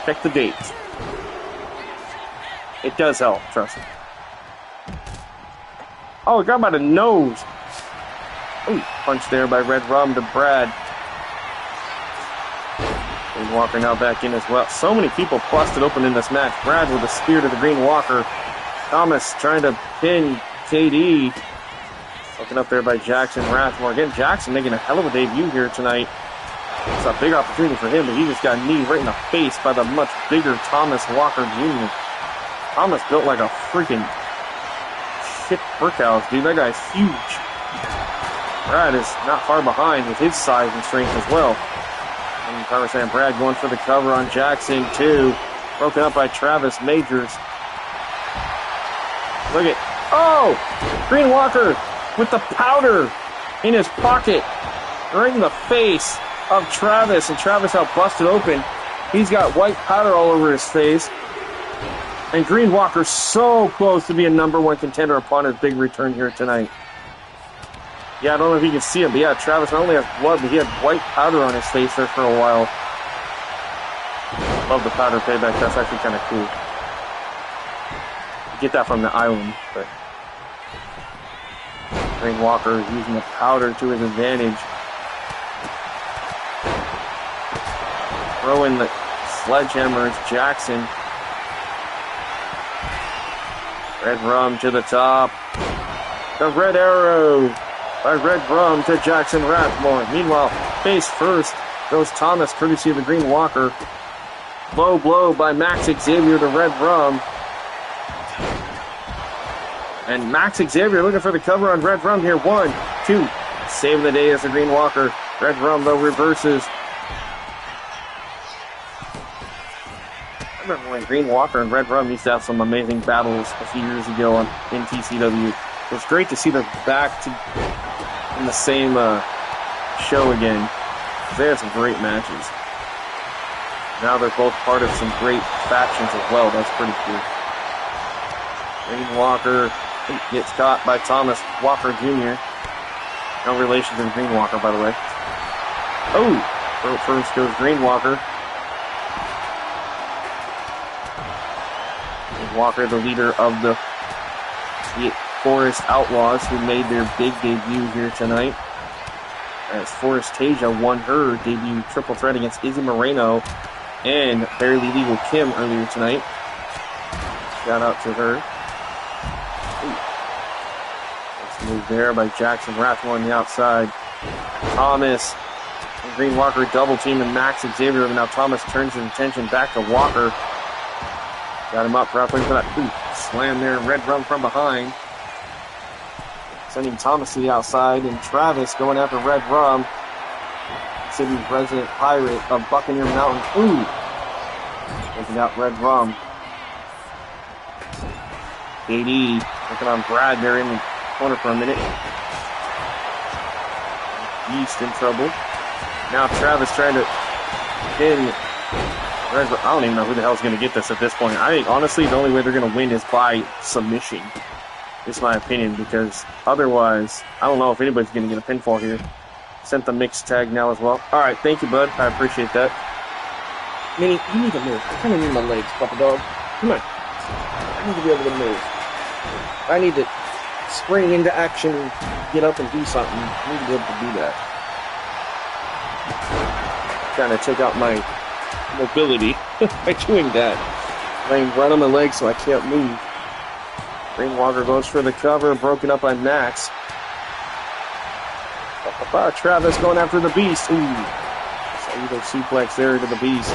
Speaker 1: check the dates. It does help, trust me. Oh, it got by the nose. Oh, punch there by Red Rum to Brad. Green Walker now back in as well. So many people busted open in this match. Brad with a spear to the Green Walker. Thomas trying to pin KD. Looking up there by Jackson Rathmore. Again, Jackson making a hell of a debut here tonight. It's a big opportunity for him, but he just got kneed right in the face by the much bigger Thomas Walker Jr. Thomas built like a freaking shit brick house, dude. That guy's huge. Brad is not far behind with his size and strength as well. And Parmesan Brad going for the cover on Jackson, too. Broken up by Travis Majors. Look at... Oh! Green Walker with the powder in his pocket. Right in the face of Travis. And Travis out busted open. He's got white powder all over his face. And Green Walker so close to being #1 contender upon his big return here tonight. Yeah, I don't know if you can see it, but yeah, Travis not only has blood, but he had white powder on his face there for a while. Love the powder payback. That's actually kind of cool. You get that from the island, but Green Walker is using the powder to his advantage. Throwing the sledgehammers, Jackson. Red Rum to the top. The Red Arrow by Red Rum to Jackson Rathmore. Meanwhile, face first goes Thomas, courtesy of the Green Walker. Low blow by Max Xavier to Red Rum. And Max Xavier looking for the cover on Red Rum here. 1, 2. Saving the day as the Green Walker. Red Rum, though, reverses. I remember when Green Walker and Red Rum used to have some amazing battles a few years ago in TCW. It was great to see them back in the same show again. They had some great matches. Now they're both part of some great factions as well. That's pretty cool. Green Walker gets caught by Thomas Walker Jr. No relation to the Green Walker, by the way. Oh! First goes Green Walker. Green Walker, the leader of the Forest Outlaws, who made their big debut here tonight. As Forest Tasia won her debut triple threat against Izzy Moreno and Barely Legal Kim earlier tonight. Shout out to her. Nice move there by Jackson Rathmore on the outside. Thomas and Green Walker double team and Max Xavier, and now Thomas turns his attention back to Walker. Got him up, Rathmore for that slam there. Red Rum from behind. Sending Thomas to the outside, and Travis going after Red Rum. City's resident pirate of Buccaneer Mountain. Ooh! Taking out Red Rum. KD looking on Brad there in the corner for a minute. East in trouble. Now Travis trying to pin Red Rum. I don't even know who the hell's going to get this at this point. I think, honestly, the only way they're going to win is by submission. Is my opinion, because otherwise, I don't know if anybody's going to get a pinfall here. Sent the mixed tag now as well. Alright, thank you, bud. I appreciate that. Minnie, you need to move. I kind of need my legs, Papa Dog. Come on. I need to be able to move. I need to spring into action, get up and do something. I need to be able to do that. Trying to take out my mobility by doing that. Laying right on my legs so I can't move. Green Walker goes for the cover, broken up by Max. Travis going after the Beast. Ooh. Salito suplex there to the Beast.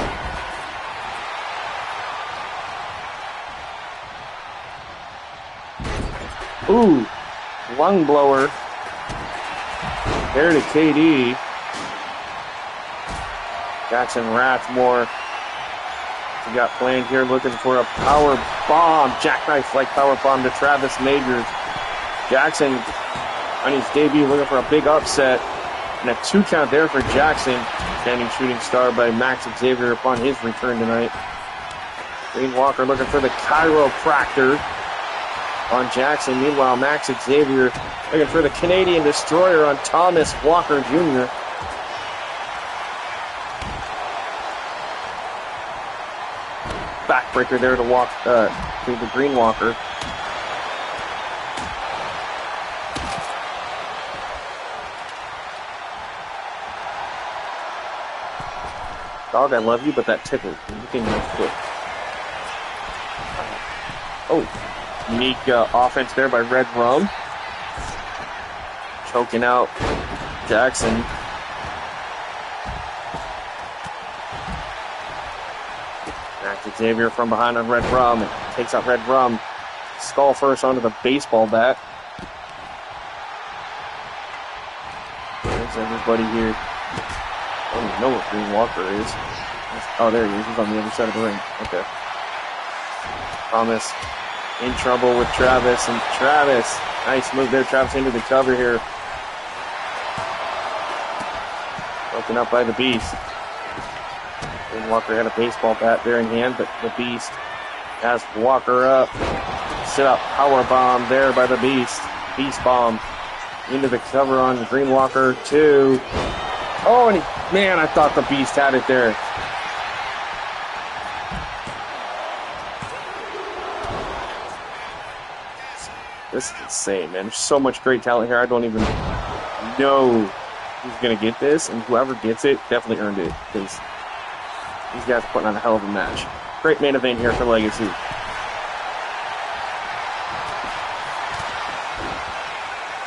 Speaker 1: Ooh. Lung blower. There to KD. Jackson Rathmore. We got planned here looking for a power bomb. Jackknife-like power bomb to Travis Majors. Jackson on his debut looking for a big upset. And a 2 count there for Jackson. Standing shooting star by Max Xavier upon his return tonight. Green Walker looking for the chiropractor on Jackson. Meanwhile, Max Xavier looking for the Canadian Destroyer on Thomas Walker Jr. Backbreaker there to the Green Walker. Dog, I love you, but that tickle. Look in your foot. Oh, unique offense there by Red Rum. Choking out Jackson. Max Xavier from behind on Red Rum. It takes out Red Rum. Skull first onto the baseball bat. There's everybody here. I don't even know what Green Walker is. Oh, there he is. He's on the other side of the ring. Okay. Thomas in trouble with Travis. And Travis, nice move there. Travis into the cover here. Broken up by the Beast. Green Walker had a baseball bat there in hand, but the Beast has Walker up. Sit up power bomb there by the Beast. Beast bomb into the cover on Green Walker 2. Oh, and man, I thought the Beast had it there. This is insane, man. There's so much great talent here. I don't even know who's going to get this, and whoever gets it definitely earned it, because these guys are putting on a hell of a match. Great main event here for Legacy.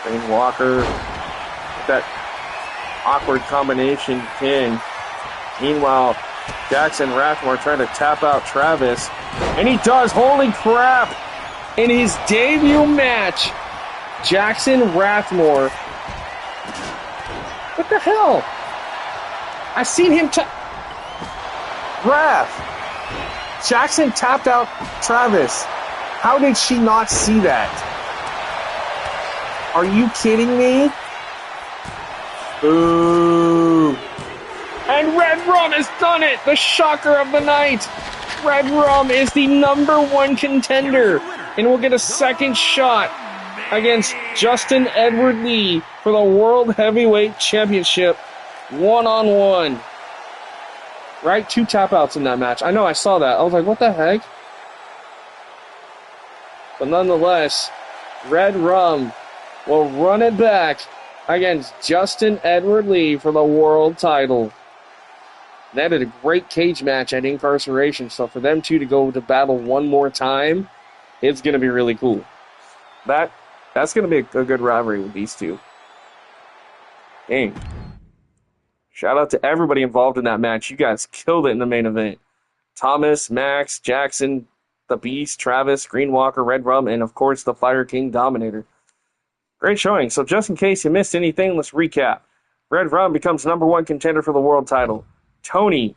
Speaker 1: Green Walker with that awkward combination pin. Meanwhile, Jackson Rathmore trying to tap out Travis. And he does. Holy crap. In his debut match, Jackson Rathmore. What the hell? I seen him Jackson tapped out Travis. How did she not see that? Are you kidding me? Boo. And Red Rum has done it! The shocker of the night! Red Rum is the #1 contender and will get a second shot against Justin Edward Lee for the World Heavyweight Championship one-on-one. Right? 2 tap-outs in that match. I know, I saw that. I was like, what the heck? But nonetheless, Red Rum will run it back against Justin Edward Lee for the world title. They had a great cage match at Incarceration, so for them two to go to battle one more time, it's going to be really cool. That's going to be a good rivalry with these two. Dang. Shout out to everybody involved in that match. You guys killed it in the main event. Thomas, Max, Jackson, the Beast, Travis, Green Walker, Red Rum, and of course the Fire King Dominator. Great showing. So just in case you missed anything, let's recap. Red Rum becomes #1 contender for the world title. Tony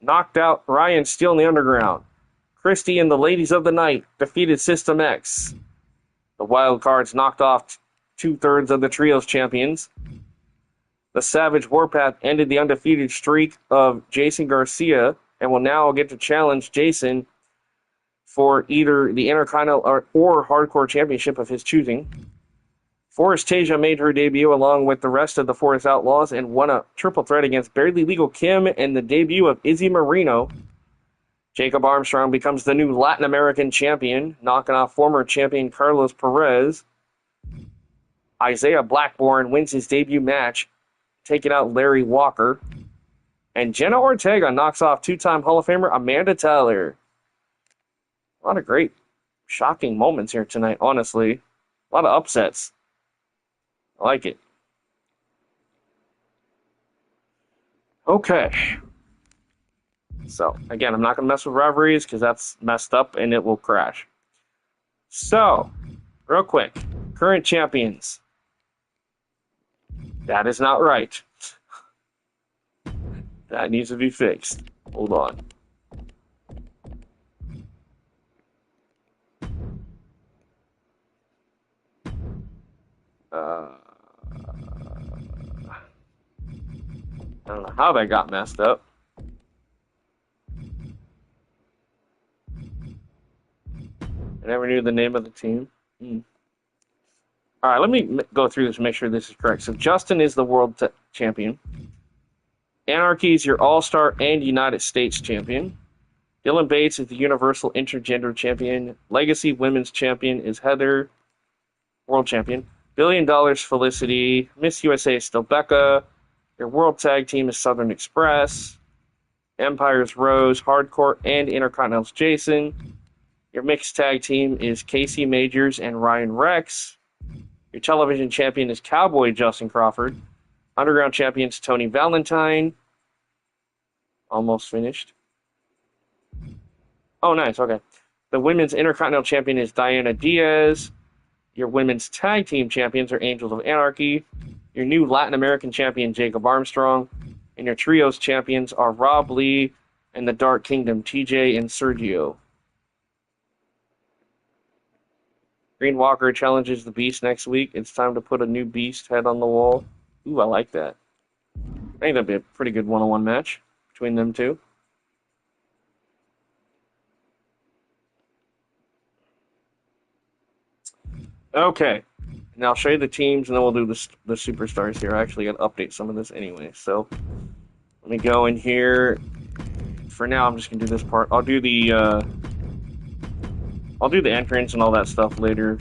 Speaker 1: knocked out Ryan Steele in the Underground. Christie and the Ladies of the Night defeated System X. The Wild Cards knocked off 2/3 of the Trios champions. The Savage Warpath ended the undefeated streak of Jason Garcia and will now get to challenge Jason for either the Intercontinental or Hardcore Championship of his choosing. Forrest Tasia made her debut along with the rest of the Forest Outlaws and won a triple threat against Barely Legal Kim and the debut of Izzy Marino. Jacob Armstrong becomes the new Latin American champion, knocking off former champion Carlos Perez. Isaiah Blackburn wins his debut match, taking out Larry Walker. And Jenna Ortega knocks off 2-time Hall of Famer Amanda Tyler. A lot of great, shocking moments here tonight, honestly. A lot of upsets. I like it. Okay. So, again, I'm not going to mess with rivalries because that's messed up and it will crash. So, real quick. Current champions. That is not right. That needs to be fixed. Hold on. I don't know how that got messed up. I never knew the name of the team. All right, let me go through this and make sure this is correct. So Justin is the world champion. Anarchy is your all-star and United States champion. Dylan Bates is the universal intergender champion. Legacy women's champion is Heather, world champion. $1 billion Felicity. Miss USA is still Becca. Your world tag team is Southern Express. Empire's Rose, Hardcore, and Intercontinental's Jason. Your mixed tag team is Casey Majors and Ryan Rex. Your television champion is Cowboy Justin Crawford. Underground champion is Tony Valentine. Almost finished. Oh, nice. Okay. The women's Intercontinental champion is Diana Diaz. Your women's tag team champions are Angels of Anarchy. Your new Latin American champion, Jacob Armstrong. And your trios champions are Rob Lee and the Dark Kingdom, TJ and Sergio. Green Walker challenges the Beast next week. It's time to put a new Beast head on the wall. Ooh, I like that. I think that'd be a pretty good one-on-one match between them two. Okay. Now I'll show you the teams, and then we'll do the superstars here. I actually got to update some of this anyway. So let me go in here. For now, I'm just going to do this part. I'll do the entrance and all that stuff later,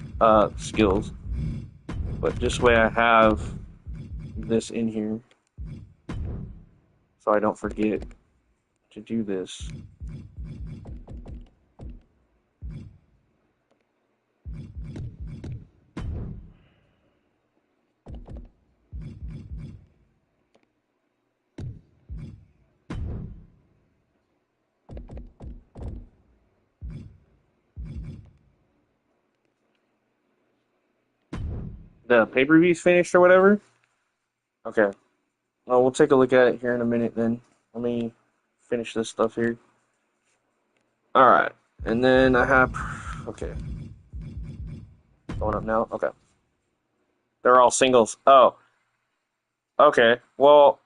Speaker 1: skills. But this way I have this in here, so I don't forget to do this. The pay-per-view's finished or whatever? Okay. Well, we'll take a look at it here in a minute then. Let me finish this stuff here. Alright. And then I have... Okay. Going up now? Okay. They're all singles. Oh. Okay. Well...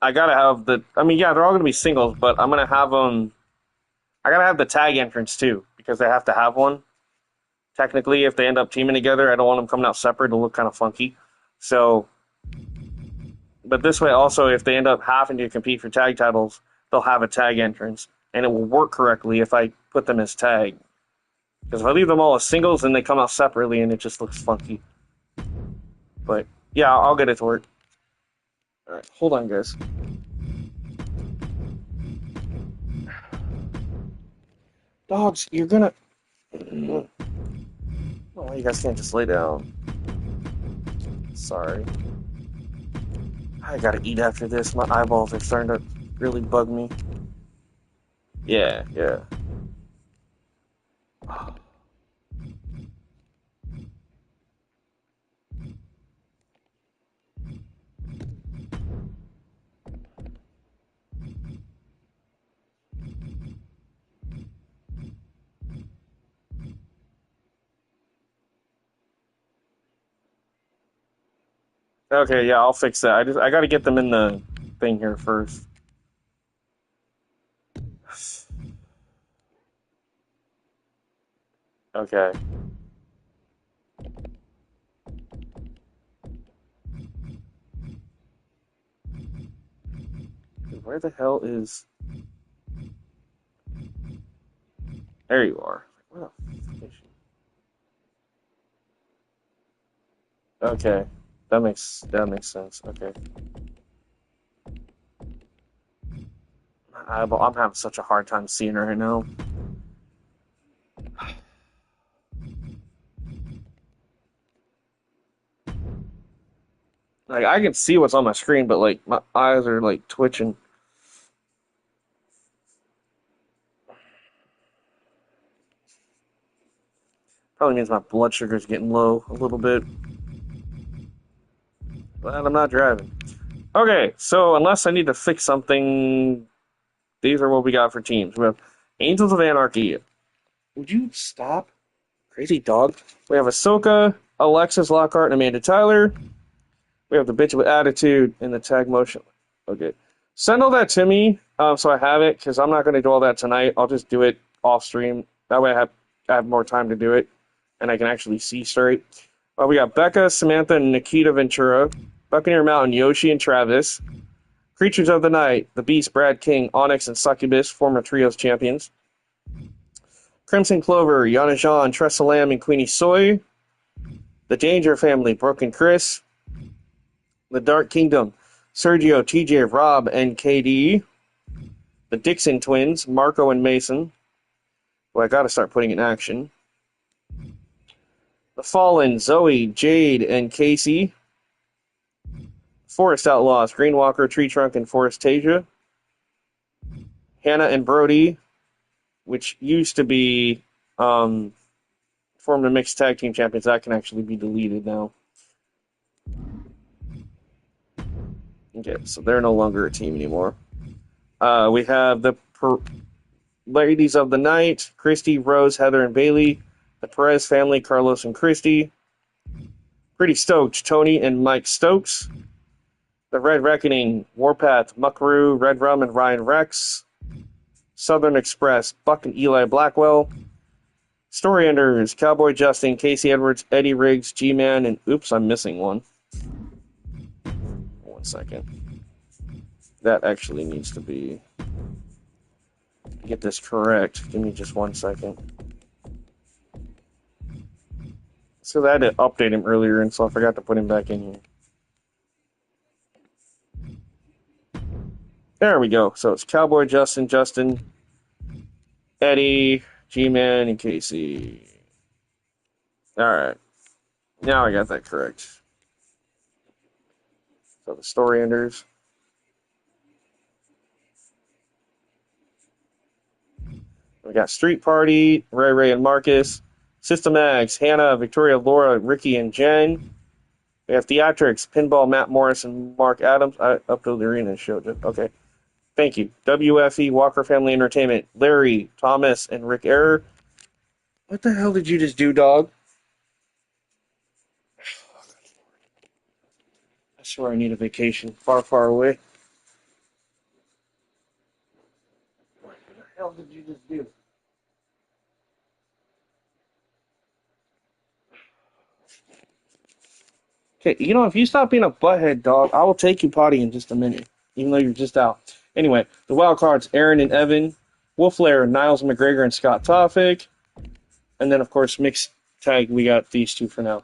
Speaker 1: I gotta have the... I mean, yeah, they're all gonna be singles, but I'm gonna have them... I gotta have the tag entrance, too, because they have to have one. Technically, if they end up teaming together, I don't want them coming out separate. It'll look kind of funky. So, but this way also, if they end up having to compete for tag titles, they'll have a tag entrance. And it will work correctly if I put them as tag. Because if I leave them all as singles, then they come out separately and it just looks funky. But, yeah, I'll get it to work. Alright, hold on, guys. Dogs, you're gonna... Oh, you guys can't just lay down. Sorry. I gotta eat after this. My eyeballs are starting to really bug me. Yeah. Okay, yeah, I'll fix that. I gotta get them in the thing here first. Okay. Where the hell is... There you are. What the f*** is she? Okay. That makes sense. Okay. I'm having such a hard time seeing her right now. Like, I can see what's on my screen, but like my eyes are like twitching. Probably means my blood sugar is getting low a little bit. But I'm not driving. Okay, so unless I need to fix something, these are what we got for teams. We have Angels of Anarchy. Would you stop? Crazy dog. We have Ahsoka, Alexis Lockhart, and Amanda Tyler. We have the bitch with attitude in the tag motion. Okay. Send all that to me so I have it, because I'm not going to do all that tonight. I'll just do it off stream. That way I have more time to do it, and I can actually see straight. We got Becca, Samantha, and Nikita Ventura, Buccaneer Mountain, Yoshi, and Travis. Creatures of the Night, The Beast, Brad King, Onyx, and Succubus, former Trios champions. Crimson Clover, Yana Jean, Tressa Lamb, and Queenie Soy. The Danger Family, Broken Chris. The Dark Kingdom, Sergio, TJ, Rob, and KD. The Dixon Twins, Marco and Mason. Well, I gotta start putting in action. The Fallen, Zoe, Jade, and Casey. Forest Outlaws, Green Walker, Tree Trunk, and Forest Tasia. Hannah and Brody, which used to be formed the mixed tag team champions. That can actually be deleted now. Okay, so they're no longer a team anymore. We have the Ladies of the Night, Christy, Rose, Heather, and Bailey. The Perez family, Carlos and Christy. Pretty Stoked, Tony and Mike Stokes. The Red Reckoning, Warpath, Muckaroo, Red Rum, and Ryan Rex. Southern Express, Buck and Eli Blackwell. Story Enders, Cowboy Justin, Casey Edwards, Eddie Riggs, G-Man, and oops, I'm missing one. 1 second. That actually needs to be... Get this correct. Give me just 1 second. So I had to update him earlier, and so I forgot to put him back in here. There we go. So it's Cowboy Justin, Eddie, G-Man, and Casey. Alright. Now I got that correct. So the Story Enders. We got Street Party, Ray and Marcus. System X, Hannah, Victoria, Laura, Ricky, and Jen. We have Theatrics, Pinball, Matt Morris, and Mark Adams. I uploaded the arena show. Okay. Thank you. WFE, Walker Family Entertainment, Larry, Thomas, and Rick Error. What the hell did you just do, dog? I swear I need a vacation far, far away. What the hell did you just do? Okay, if you stop being a butthead, dog, I will take you potty in just a minute, even though you're just out. Anyway, the wild cards, Aaron and Evan, Wolf Lair, Niles McGregor, and Scott Toffick. And then, of course, mixed tag, we got these two for now.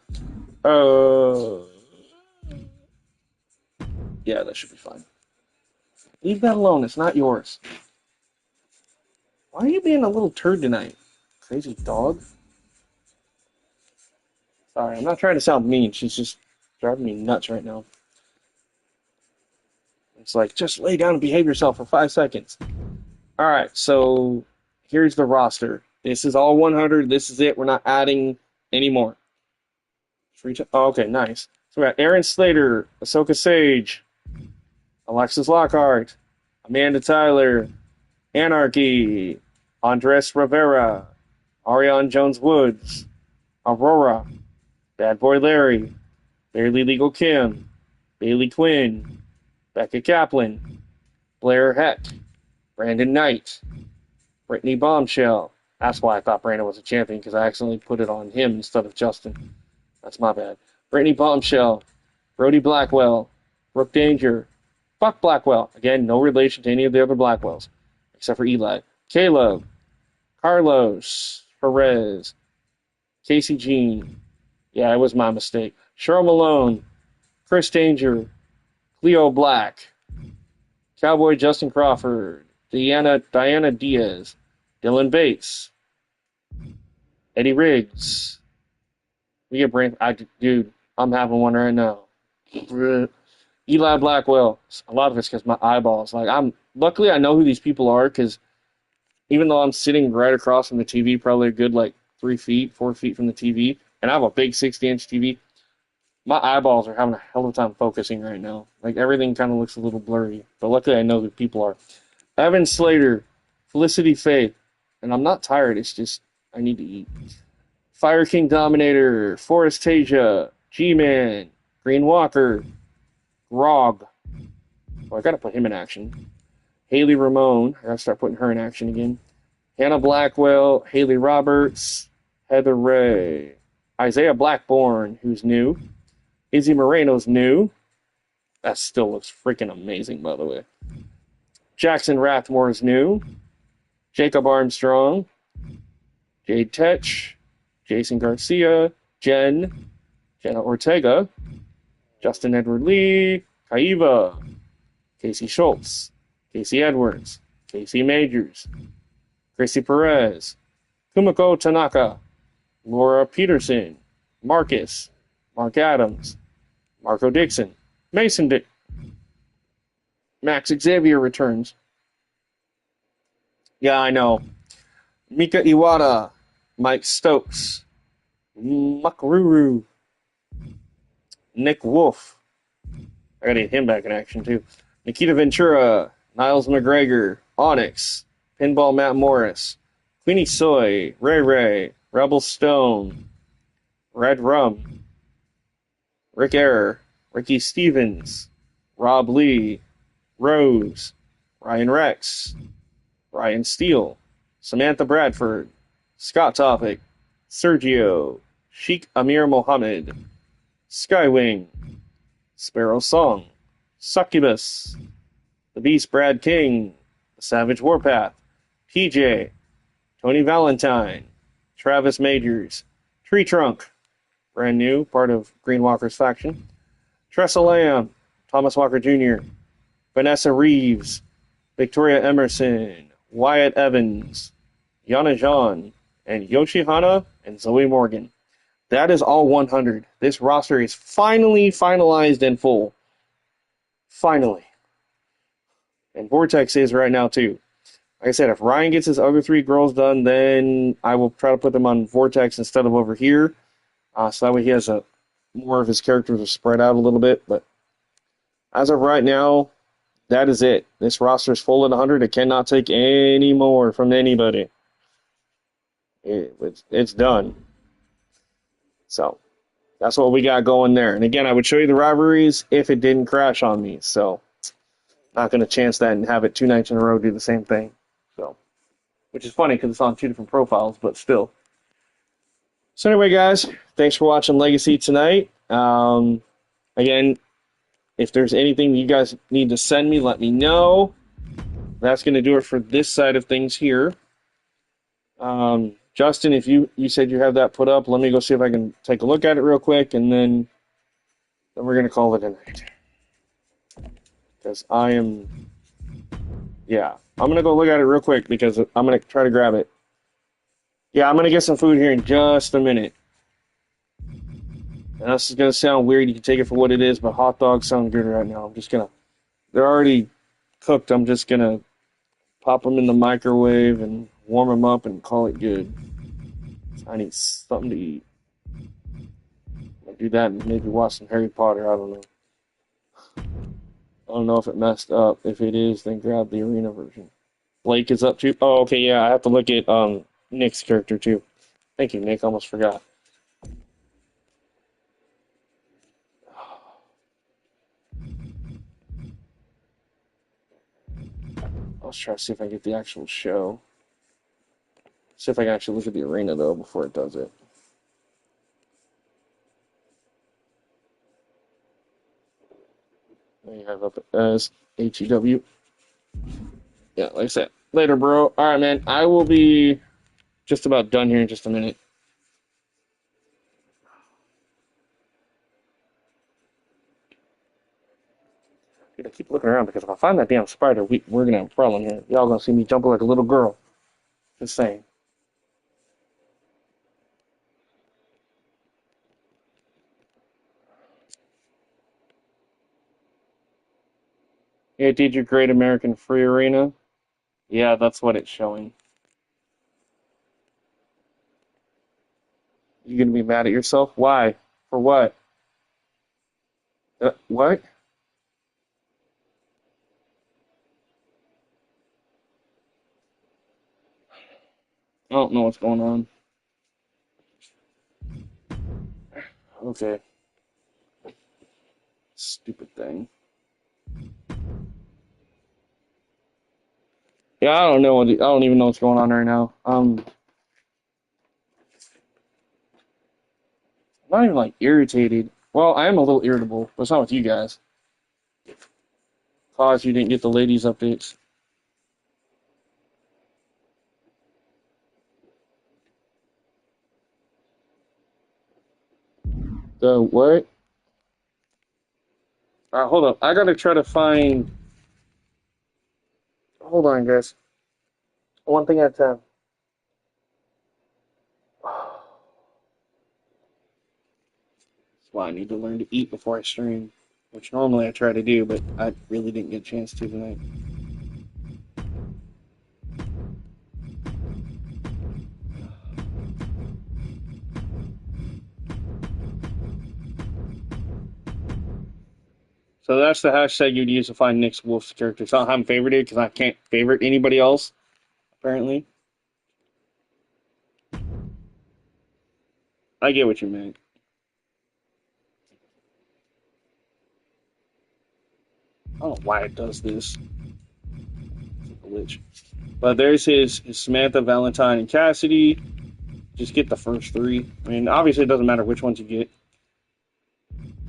Speaker 1: Yeah, that should be fine. Leave that alone. It's not yours. Why are you being a little turd tonight? Crazy dog. Sorry, I'm not trying to sound mean. She's just driving me nuts right now. It's like, just lay down and behave yourself for 5 seconds. All right, so here's the roster. This is all 100. This is it. We're not adding any more. Oh, okay, nice. So we got Aaron Slater, Ahsoka Sage, Alexis Lockhart, Amanda Tyler, Anarchy, Andres Rivera, Ariane Jones-Woods, Aurora, Bad Boy Larry, Barely Legal Kim, Bailey Quinn, Becca Kaplan, Blair Heck, Brandon Knight, Brittany Bombshell. That's why I thought Brandon was a champion, because I accidentally put it on him instead of Justin. That's my bad. Brittany Bombshell, Brody Blackwell, Brooke Danger, Buck Blackwell. Again, no relation to any of the other Blackwells, except for Eli. Caleb, Carlos, Perez, Casey Jean. Yeah, it was my mistake. Cheryl Malone, Chris Danger, Cleo Black, Cowboy Justin Crawford, Diana Diaz, Dylan Bates, Eddie Riggs. We get dude, I'm having one right now. Eli Blackwell. A lot of it's because my eyeballs. Luckily I know who these people are, because even though I'm sitting right across from the TV, probably a good 4 feet from the TV, and I have a big 60-inch TV, my eyeballs are having a hell of a time focusing right now. Everything kind of looks a little blurry, but luckily I know who people are. Evan Slater, Felicity Faith, and I'm not tired, it's just I need to eat. Fire King Dominator, Forest Tasia, G-Man, Green Walker, Grog. Oh, I gotta put him in action. Haley Ramone, I gotta start putting her in action again. Hannah Blackwell, Haley Roberts, Heather Ray, Isaiah Blackburn, who's new. Izzy Moreno's new. That still looks freaking amazing, by the way. Jackson Rathmore's new. Jacob Armstrong, Jade Tetch, Jason Garcia, Jenna Ortega, Justin Edward Lee, Kaiva, Casey Schultz, Casey Edwards, Casey Majors, Gracie Perez, Kumiko Tanaka, Laura Peterson, Marcus, Mark Adams, Marco Dixon, Max Xavier returns. Yeah, I know. Mika Iwata, Mike Stokes, Makaruru, Nick Wolf. I gotta get him back in action too. Nikita Ventura, Niles McGregor, Onyx, Pinball Matt Morris, Queenie Soy, Ray Ray, Rebel Stone, Red Rum, Rick Error, Ricky Stevens, Rob Lee, Rose, Ryan Rex, Ryan Steele, Samantha Bradford, Scott Topic, Sergio, Sheikh Amir Mohammed, Skywing, Sparrow Song, Succubus, The Beast Brad King, The Savage Warpath, PJ, Tony Valentine, Travis Majors, Tree Trunk, brand new, part of Green Walker's faction, Tressa Lamb, Thomas Walker Jr., Vanessa Reeves, Victoria Emerson, Wyatt Evans, Yana Jean, and Yoshi Hana and Zoe Morgan. That is all 100. This roster is finally finalized in full. Finally. And Vortex is right now, too. Like I said, if Ryan gets his other 3 girls done, then I will try to put them on Vortex instead of over here. So that way he has more of his characters are spread out a little bit. But as of right now, that is it. This roster is full at 100. It cannot take any more from anybody. It's done. So that's what we got going there. And again, I would show you the rivalries if it didn't crash on me. So not going to chance that and have it 2 nights in a row do the same thing. So, which is funny because it's on 2 different profiles, but still. So anyway, guys, thanks for watching Legacy tonight. Again, if there's anything you guys need to send me, let me know. That's going to do it for this side of things here. Justin, if you said you have that put up, let me go see if I can take a look at it real quick, and then we're going to call it a night. Because I'm going to go look at it real quick because I'm going to try to grab it. Yeah, I'm going to get some food here in just a minute. And this is going to sound weird. You can take it for what it is, but hot dogs sound good right now. They're already cooked. I'm just going to pop them in the microwave and warm them up and call it good. I need something to eat. I'll do that and maybe watch some Harry Potter. I don't know. I don't know if it messed up. If it is, then grab the arena version. Blake is up too. Oh, okay, yeah. I have to look at Nick's character too. Thank you, Nick. Almost forgot. Let's try to see if I can get the actual show. See if I can actually look at the arena, though, before it does it. There you have up as HEW. Yeah, like I said. Later, bro. All right, man. I will be just about done here in just a minute. Dude, I keep looking around because if I find that damn spider, we're going to have a problem here. Y'all going to see me jumping like a little girl. Just saying. Yeah, did your Great American Free Arena? Yeah, that's what it's showing. You going to be mad at yourself? Why? For what? What? I don't know what's going on. Okay. Stupid thing. Yeah, I don't know I don't even know what's going on right now. I'm not even like irritated. Well, I am a little irritable, but it's not with you guys. Cause you didn't get the ladies updates. The what? Hold up. I gotta try to find. Hold on, guys. One thing at a time. That's why I need to learn to eat before I stream, which normally I try to do, but I really didn't get a chance to tonight. So that's the hashtag you'd use to find Nick's Wolf's character. It's not how I'm favorited because I can't favorite anybody else, apparently. I get what you meant. I don't know why it does this. It's like a glitch. But there's his Samantha, Valentine, and Cassidy. Just get the first three. I mean, obviously it doesn't matter which ones you get.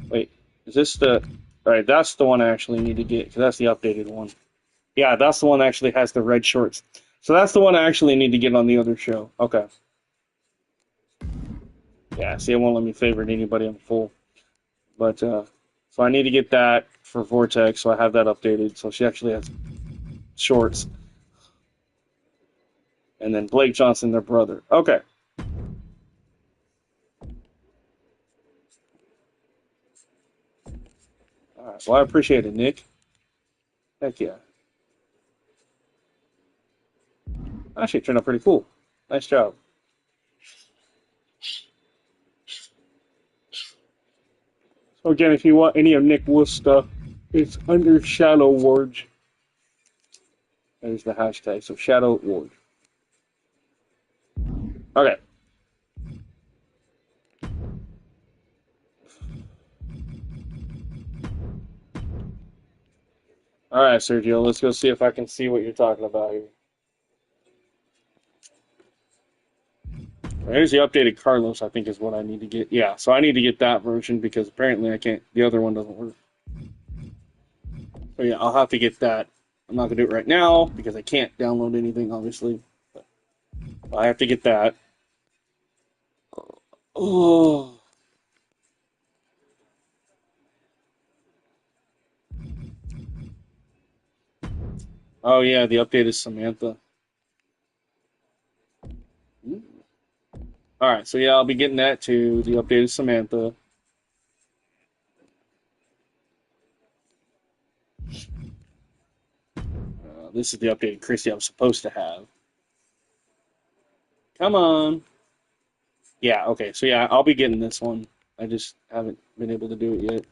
Speaker 1: Wait, is this the... Alright, that's the one I actually need to get, because that's the updated one. Yeah, that's the one that actually has the red shorts. So that's the one I actually need to get on the other show. Okay. Yeah, see, it won't let me favorite anybody on full. But, so I need to get that for Vortex, so I have that updated. So she actually has shorts. And then Blake Johnson, their brother. Okay. Alright, well, I appreciate it, Nick. Heck yeah. Actually, it turned out pretty cool. Nice job. So again, if you want any of Nick Wolf's stuff, it's under Shadow Ward. There's the hashtag. So Shadow Ward. Okay. All right, Sergio. Let's go see if I can see what you're talking about here. Here's the updated Carlos. I think is what I need to get. Yeah, so I need to get that version because apparently I can't. The other one doesn't work. So yeah, I'll have to get that. I'm not gonna do it right now because I can't download anything, obviously. But I have to get that. Oh. Oh yeah, the update is Samantha. All right, so yeah, I'll be getting that too. The updated Samantha. This is the updated Chrissy I was supposed to have. Come on. Yeah, okay. So yeah, I'll be getting this one. I just haven't been able to do it yet.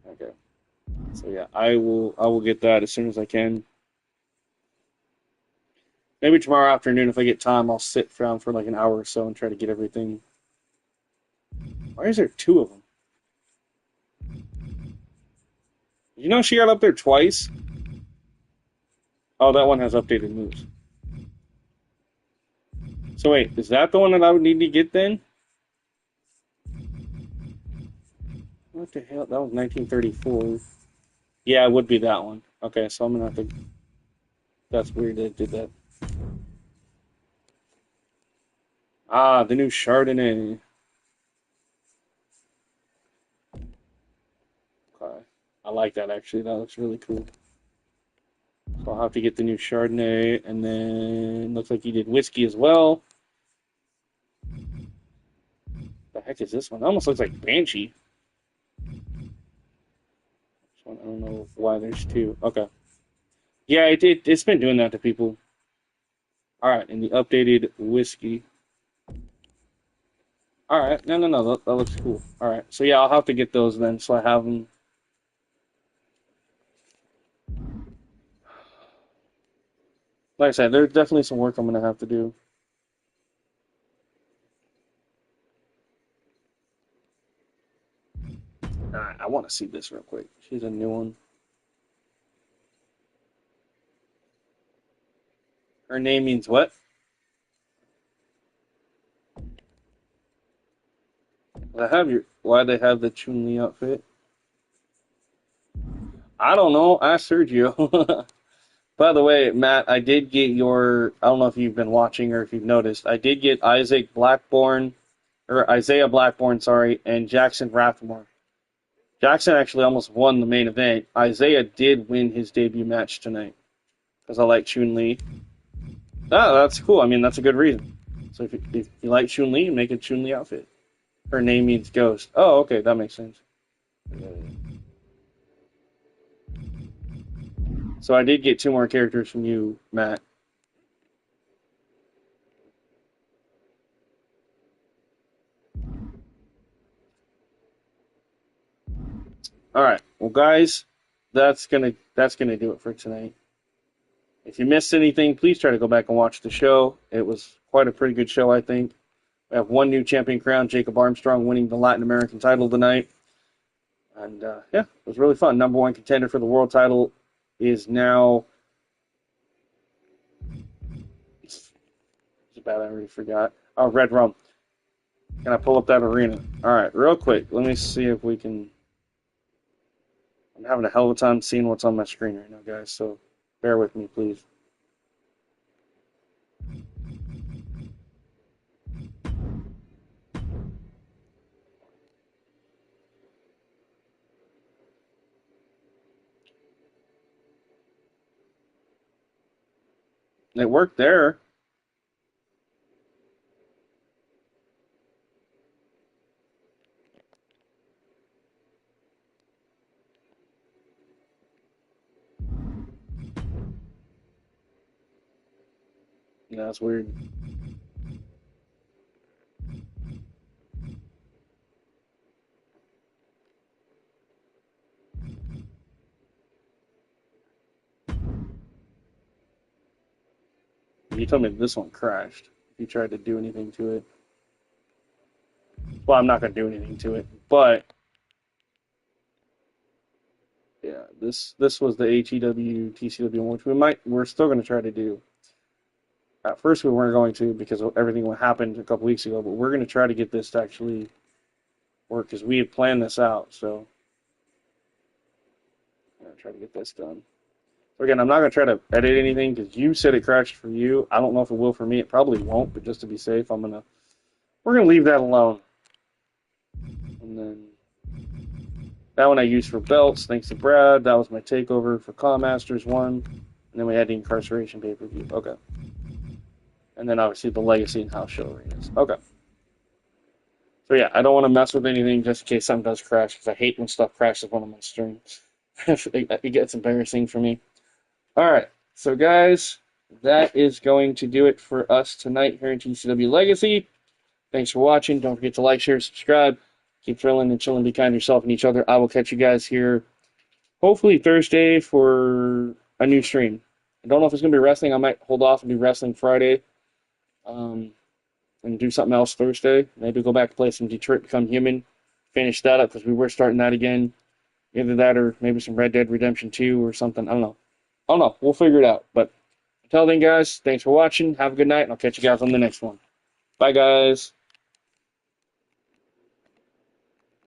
Speaker 1: Okay. So yeah, I will get that as soon as I can. Maybe tomorrow afternoon if I get time, I'll sit down for like an hour or so and try to get everything. Why is there two of them? You know she got up there twice? Oh, that one has updated moves. So wait, is that the one that I would need to get then? What the hell? That was 1934. Yeah, it would be that one. Okay, so I'm gonna have to. That's weird they did that. Ah, the new Chardonnay. Okay. I like that actually. That looks really cool. So I'll have to get the new Chardonnay, and then looks like you did whiskey as well. The heck is this one? It almost looks like Banshee. This one, I don't know why there's two. Okay. Yeah, it's been doing that to people. All right, and the updated whiskey. All right, no, that looks cool. All right, so yeah, I'll have to get those then, so I have them. Like I said, there's definitely some work I'm gonna have to do. All right, I want to see this real quick. She's a new one. Her name means what? Why they have the Chun-Li outfit? I don't know. Ask Sergio. By the way, Matt, I did get I don't know if you've been watching or if you've noticed, I did get Isaiah Blackburn, sorry, and Jackson Rathmore. Jackson actually almost won the main event. Isaiah did win his debut match tonight because I like Chun-Li. Oh, that's cool. I mean, that's a good reason. So if you like Chun-Li, make a Chun-Li outfit. Her name means ghost. Oh, okay, that makes sense. So I did get 2 more characters from you, Matt. All right, well, guys, that's gonna do it for tonight. If you missed anything, please try to go back and watch the show. It was quite a pretty good show, I think. We have 1 new champion crowned, Jacob Armstrong winning the Latin American title tonight. And yeah, it was really fun. Number 1 contender for the world title is now. It's bad, I already forgot. Oh, Red Rum. Can I pull up that arena? All right, real quick. Let me see if we can. I'm having a hell of a time seeing what's on my screen right now, guys. So bear with me, please. It worked there. Yeah, that's weird. You told me this one crashed. If you tried to do anything to it. Well, I'm not going to do anything to it. But, yeah, this was the ATW TCW one, which we're still going to try to do. At first, we weren't going to because of everything that happened a couple weeks ago, but we're going to try to get this to actually work because we had planned this out. So, I'm going to try to get this done. So again, I'm not going to try to edit anything because you said it crashed for you. I don't know if it will for me. It probably won't, but just to be safe, we're going to leave that alone. And then that one I used for belts, thanks to Brad. That was my takeover for Claw Masters 1. And then we had the Incarceration pay-per-view. Okay. And then obviously the Legacy and House Show arenas. Okay. So yeah, I don't want to mess with anything just in case something does crash because I hate when stuff crashes on my streams. It gets embarrassing for me. All right. So guys, that is going to do it for us tonight here in TCW Legacy. Thanks for watching. Don't forget to like, share, subscribe. Keep thrilling and chilling. Be kind to yourself and each other. I will catch you guys here hopefully Thursday for a new stream. I don't know if it's going to be wrestling. I might hold off and do wrestling Friday and do something else Thursday. Maybe go back to play some Detroit Become Human. Finish that up because we were starting that again. Either that or maybe some Red Dead Redemption 2 or something. I don't know. We'll figure it out. But until then, guys, thanks for watching. Have a good night, and I'll catch you guys on the next one. Bye, guys.